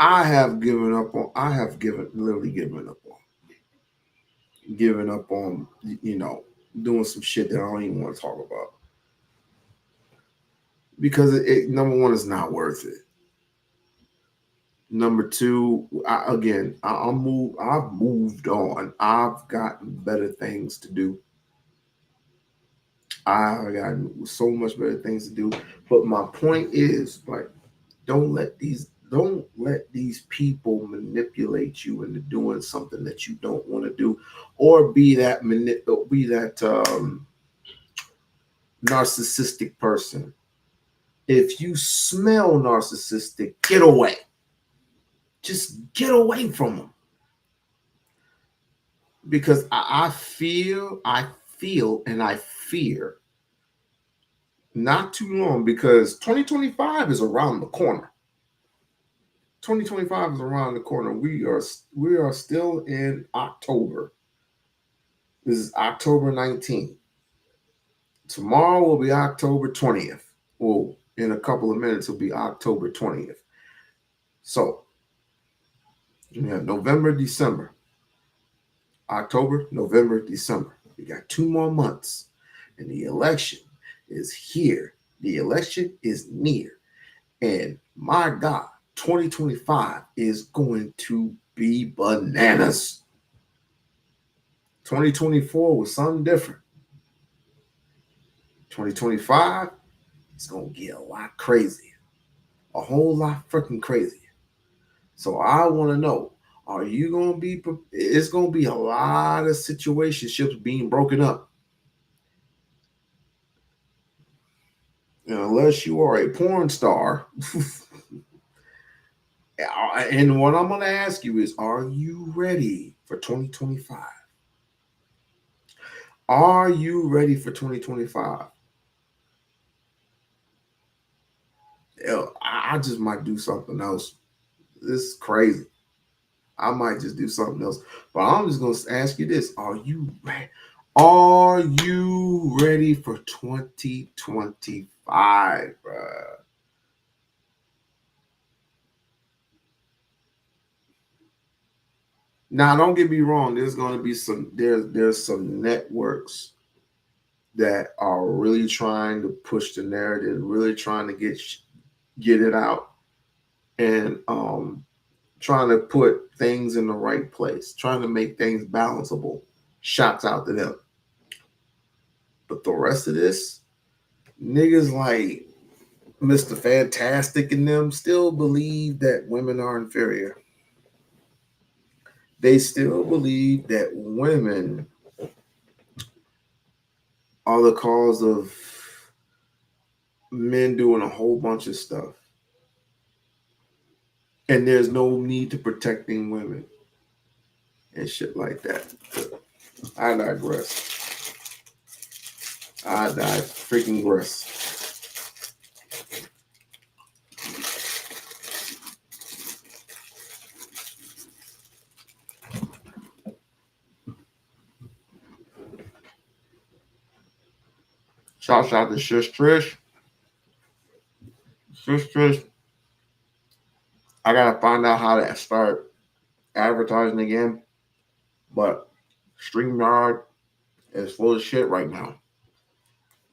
I have literally given up on, doing some shit that I don't even want to talk about. Because number one, is not worth it. Number two, I've moved on. I've gotten better things to do. I've gotten so much better things to do. But my point is, like, don't let these people manipulate you into doing something that you don't want to do, or be that narcissistic person. If you smell narcissistic, get away. Just get away from them. Because I feel and I fear not too long, because 2025 is around the corner. 2025 is around the corner. We are still in October. This is October 19th. Tomorrow will be October 20th. Well, in a couple of minutes, it'll be October 20th. So, you have November, December. October, November, December. We got 2 more months. And the election is here. The election is near. And my God, 2025 is going to be bananas. 2024 was something different. 2025 is going to get a lot crazier. A whole lot freaking crazier. So I want to know, are you going to be, it's going to be a lot of situationships being broken up. And unless you are a porn star. And what I'm going to ask you is, are you ready for 2025? Are you ready for 2025? I just might do something else. This is crazy. I might just do something else. But I'm just going to ask you this. Are you ready? Are you ready for 2025, bruh? Now, don't get me wrong. There's going to be there's some networks that are really trying to push the narrative, really trying to get it out, and trying to put things in the right place, trying to make things balanceable. Shouts out to them. But the rest of this, niggas like Mr. Fantastic and them still believe that women are inferior. They still believe that women are the cause of men doing a whole bunch of stuff. And there's no need to protecting women and shit like that. I digress. I freaking digress. Shout out to Shush Trish. Shush Trish. I gotta find out how to start advertising again. But StreamYard is full of shit right now.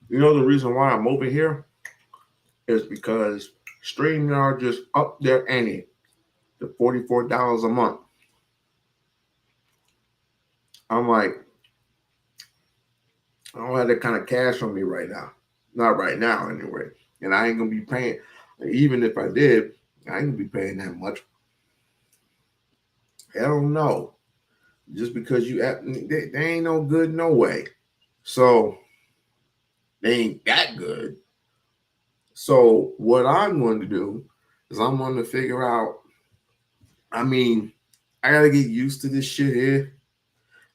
You know the reason why I'm over here is because StreamYard just upped their ante to $44 a month. I'm like, I don't have that kind of cash on me right now. Not right now, anyway. And I ain't gonna be paying. Even if I did, I ain't gonna be paying that much. Hell no. Just because they ain't no good no way. So they ain't that good. So what I'm going to do is I'm going to figure out. I mean, I gotta get used to this shit here.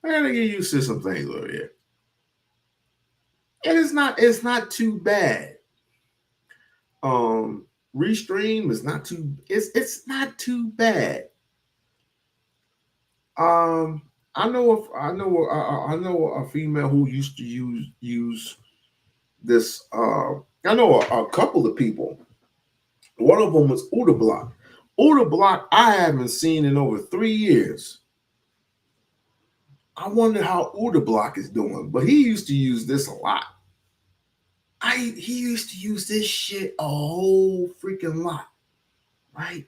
I gotta get used to some things over here. And it's not too bad. Restream is not too it's not too bad. I know a female who used to use this. I know a couple of people. One of them was Uda Block. Uda Block I haven't seen in over 3 years. I wonder how Uda Block is doing, but he used to use this a lot. He used to use this shit a whole freaking lot, right?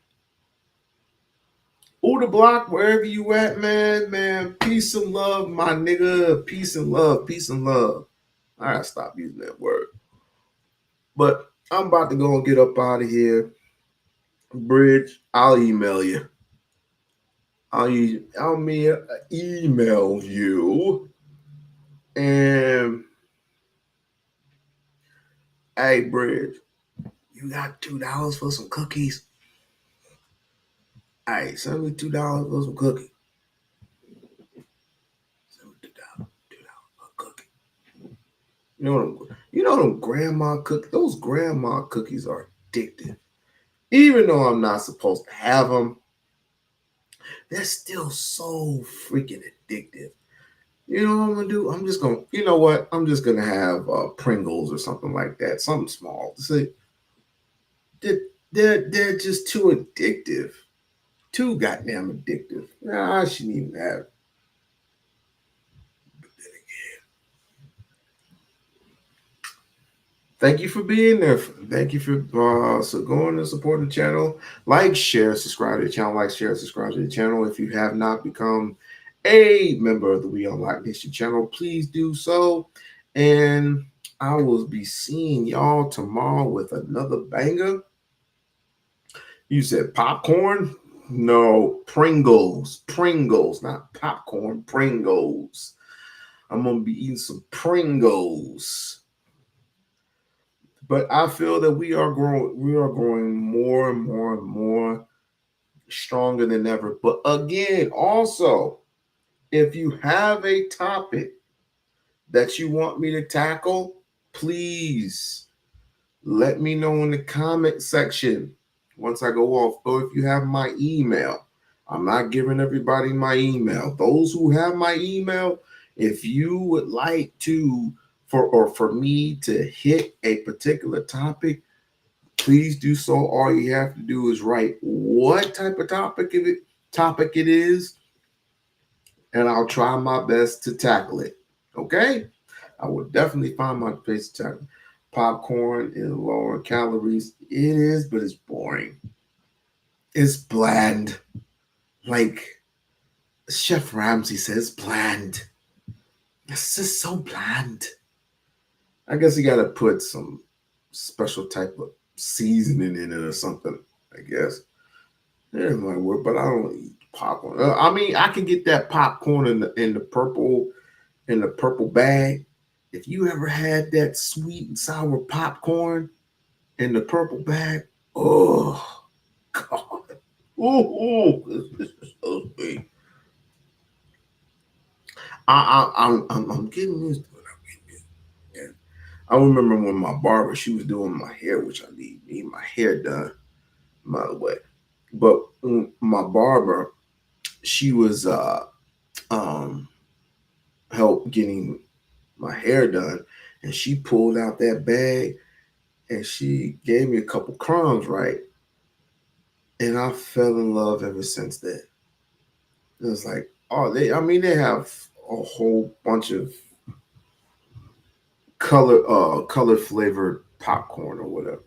Uda Block, wherever you at, man, peace and love, my nigga, peace and love, peace and love. I gotta stop using that word. But I'm about to go and get up out of here. Bridge, I'll email you. I'll email you. And hey, Bridge, you got $2 for some cookies? Hey, send me $2 for some cookies. Send me $2 for a cookie. You know them grandma cookies. Those grandma cookies are addictive. Even though I'm not supposed to have them, they're still so freaking addictive. You know what I'm gonna do? I'm just gonna, you know what? I'm just gonna have Pringles or something like that, something small. See, they're just too addictive, too goddamn addictive. Nah, I shouldn't even have it. But then again, thank you for being there. Thank you for so going and supporting the channel. Like, share, subscribe to the channel. Like, share, subscribe to the channel. If you have not become a member of the We-On-Loc Nation channel, please do so. And I will be seeing y'all tomorrow with another banger. You said popcorn? No, Pringles. Pringles, not popcorn. Pringles. I'm gonna be eating some Pringles. But I feel that we are growing more and more and more stronger than ever. But again, also, if you have a topic that you want me to tackle, please let me know in the comment section once I go off. Or if you have my email, I'm not giving everybody my email. Those who have my email, if you would like to for me to hit a particular topic, please do so. All you have to do is write what type of topic it is, and I'll try my best to tackle it. Okay? I will definitely find my place to tackle. Popcorn is low in calories. It is, but it's boring. It's bland. Like Chef Ramsay says, bland. It's just so bland. I guess you got to put some special type of seasoning in it or something, I guess. It might work, but I don't eat popcorn. I mean, I can get that popcorn in the purple bag. If you ever had that sweet and sour popcorn in the purple bag, oh God, this is so sweet. I'm getting used to it. Yeah. I remember when my barber, she was doing my hair, which I need my hair done, by the way. But my barber, she was help getting my hair done, and she pulled out that bag and she gave me a couple crumbs, right? And I fell in love ever since then. It was like, oh, they have a whole bunch of color flavored popcorn or whatever.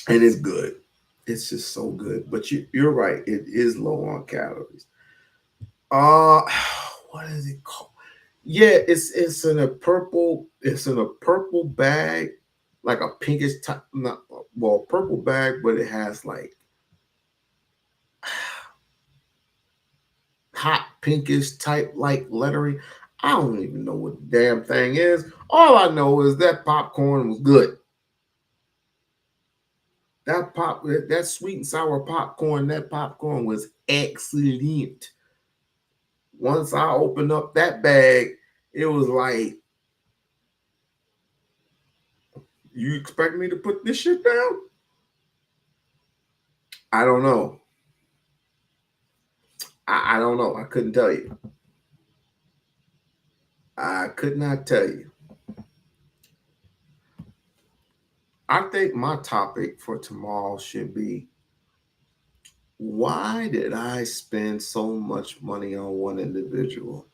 And it's good. It's just so good. But you're right, it is low on calories. What is it called? Yeah, it's in a purple bag, like a pinkish type, not well, purple bag, but it has like hot pinkish type like lettering. I don't even know what the damn thing is. All I know is that popcorn was good. That sweet and sour popcorn, that popcorn was excellent. Once I opened up that bag, it was like, you expect me to put this shit down? I don't know. I don't know. I couldn't tell you. I could not tell you. I think my topic for tomorrow should be, why did I spend so much money on one individual?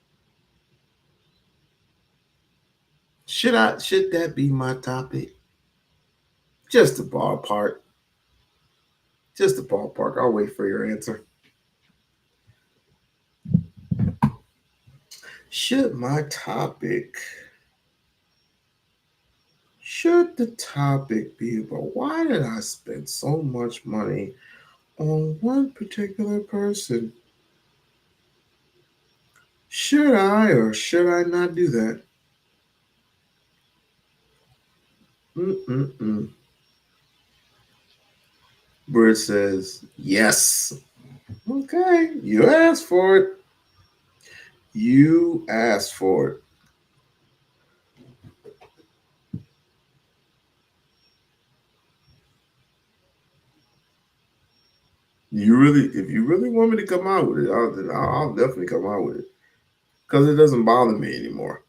Should that be my topic? Just a ballpark. Just a ballpark. I'll wait for your answer. Should the topic be about why did I spend so much money on one particular person? Should I or should I not do that? Bird says yes. Okay, you asked for it. You asked for it. If you really want me to come out with it, I'll definitely come out with it, because it doesn't bother me anymore.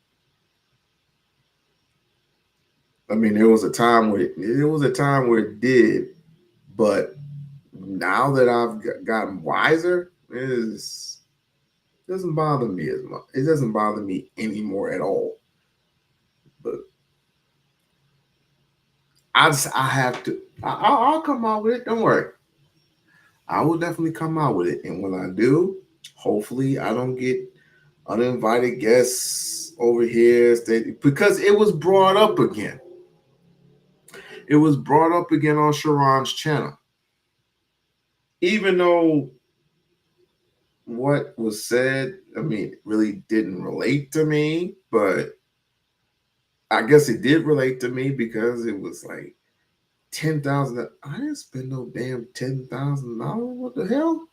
I mean, there was a time where it did, but now that I've gotten wiser, it doesn't bother me as much. It doesn't bother me anymore at all. But I'll come out with it. Don't worry. I will definitely come out with it. And when I do, hopefully I don't get uninvited guests over here, because it was brought up again. It was brought up again on Sharon's channel. Even though what was said, I mean, it really didn't relate to me, but I guess it did relate to me because it was like $10,000. I didn't spend no damn $10,000. What the hell?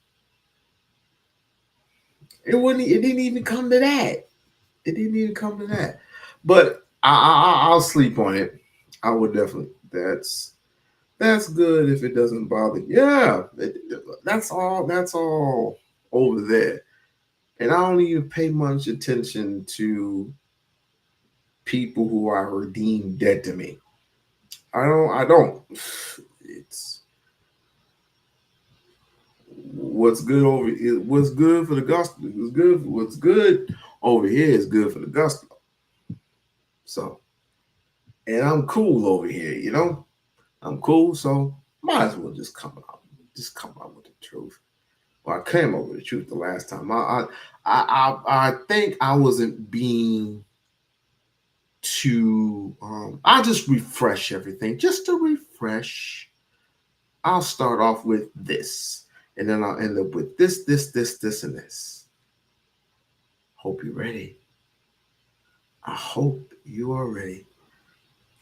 It didn't even come to that. It didn't even come to that. But I'll sleep on it. I would definitely. That's good if it doesn't bother you. Yeah, that's all over there. And I don't even pay much attention to people who are deemed dead to me. I don't. It's what's good for the gospel. What's good over here is good for the gospel. So, and I'm cool over here, you know. I'm cool, so might as well just come out with the truth. Well, I came up with the truth the last time. I think I wasn't being too. I'll just refresh everything, just to refresh. I'll start off with this, and then I'll end up with this, and this. Hope you're ready. I hope you are ready.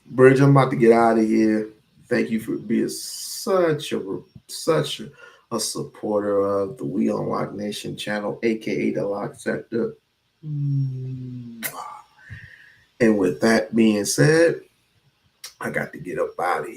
Bridge, I'm about to get out of here. Thank you for being such a supporter of the We-On-Loc Nation channel, aka the Lock Sector. And with that being said, I got to get up out of here.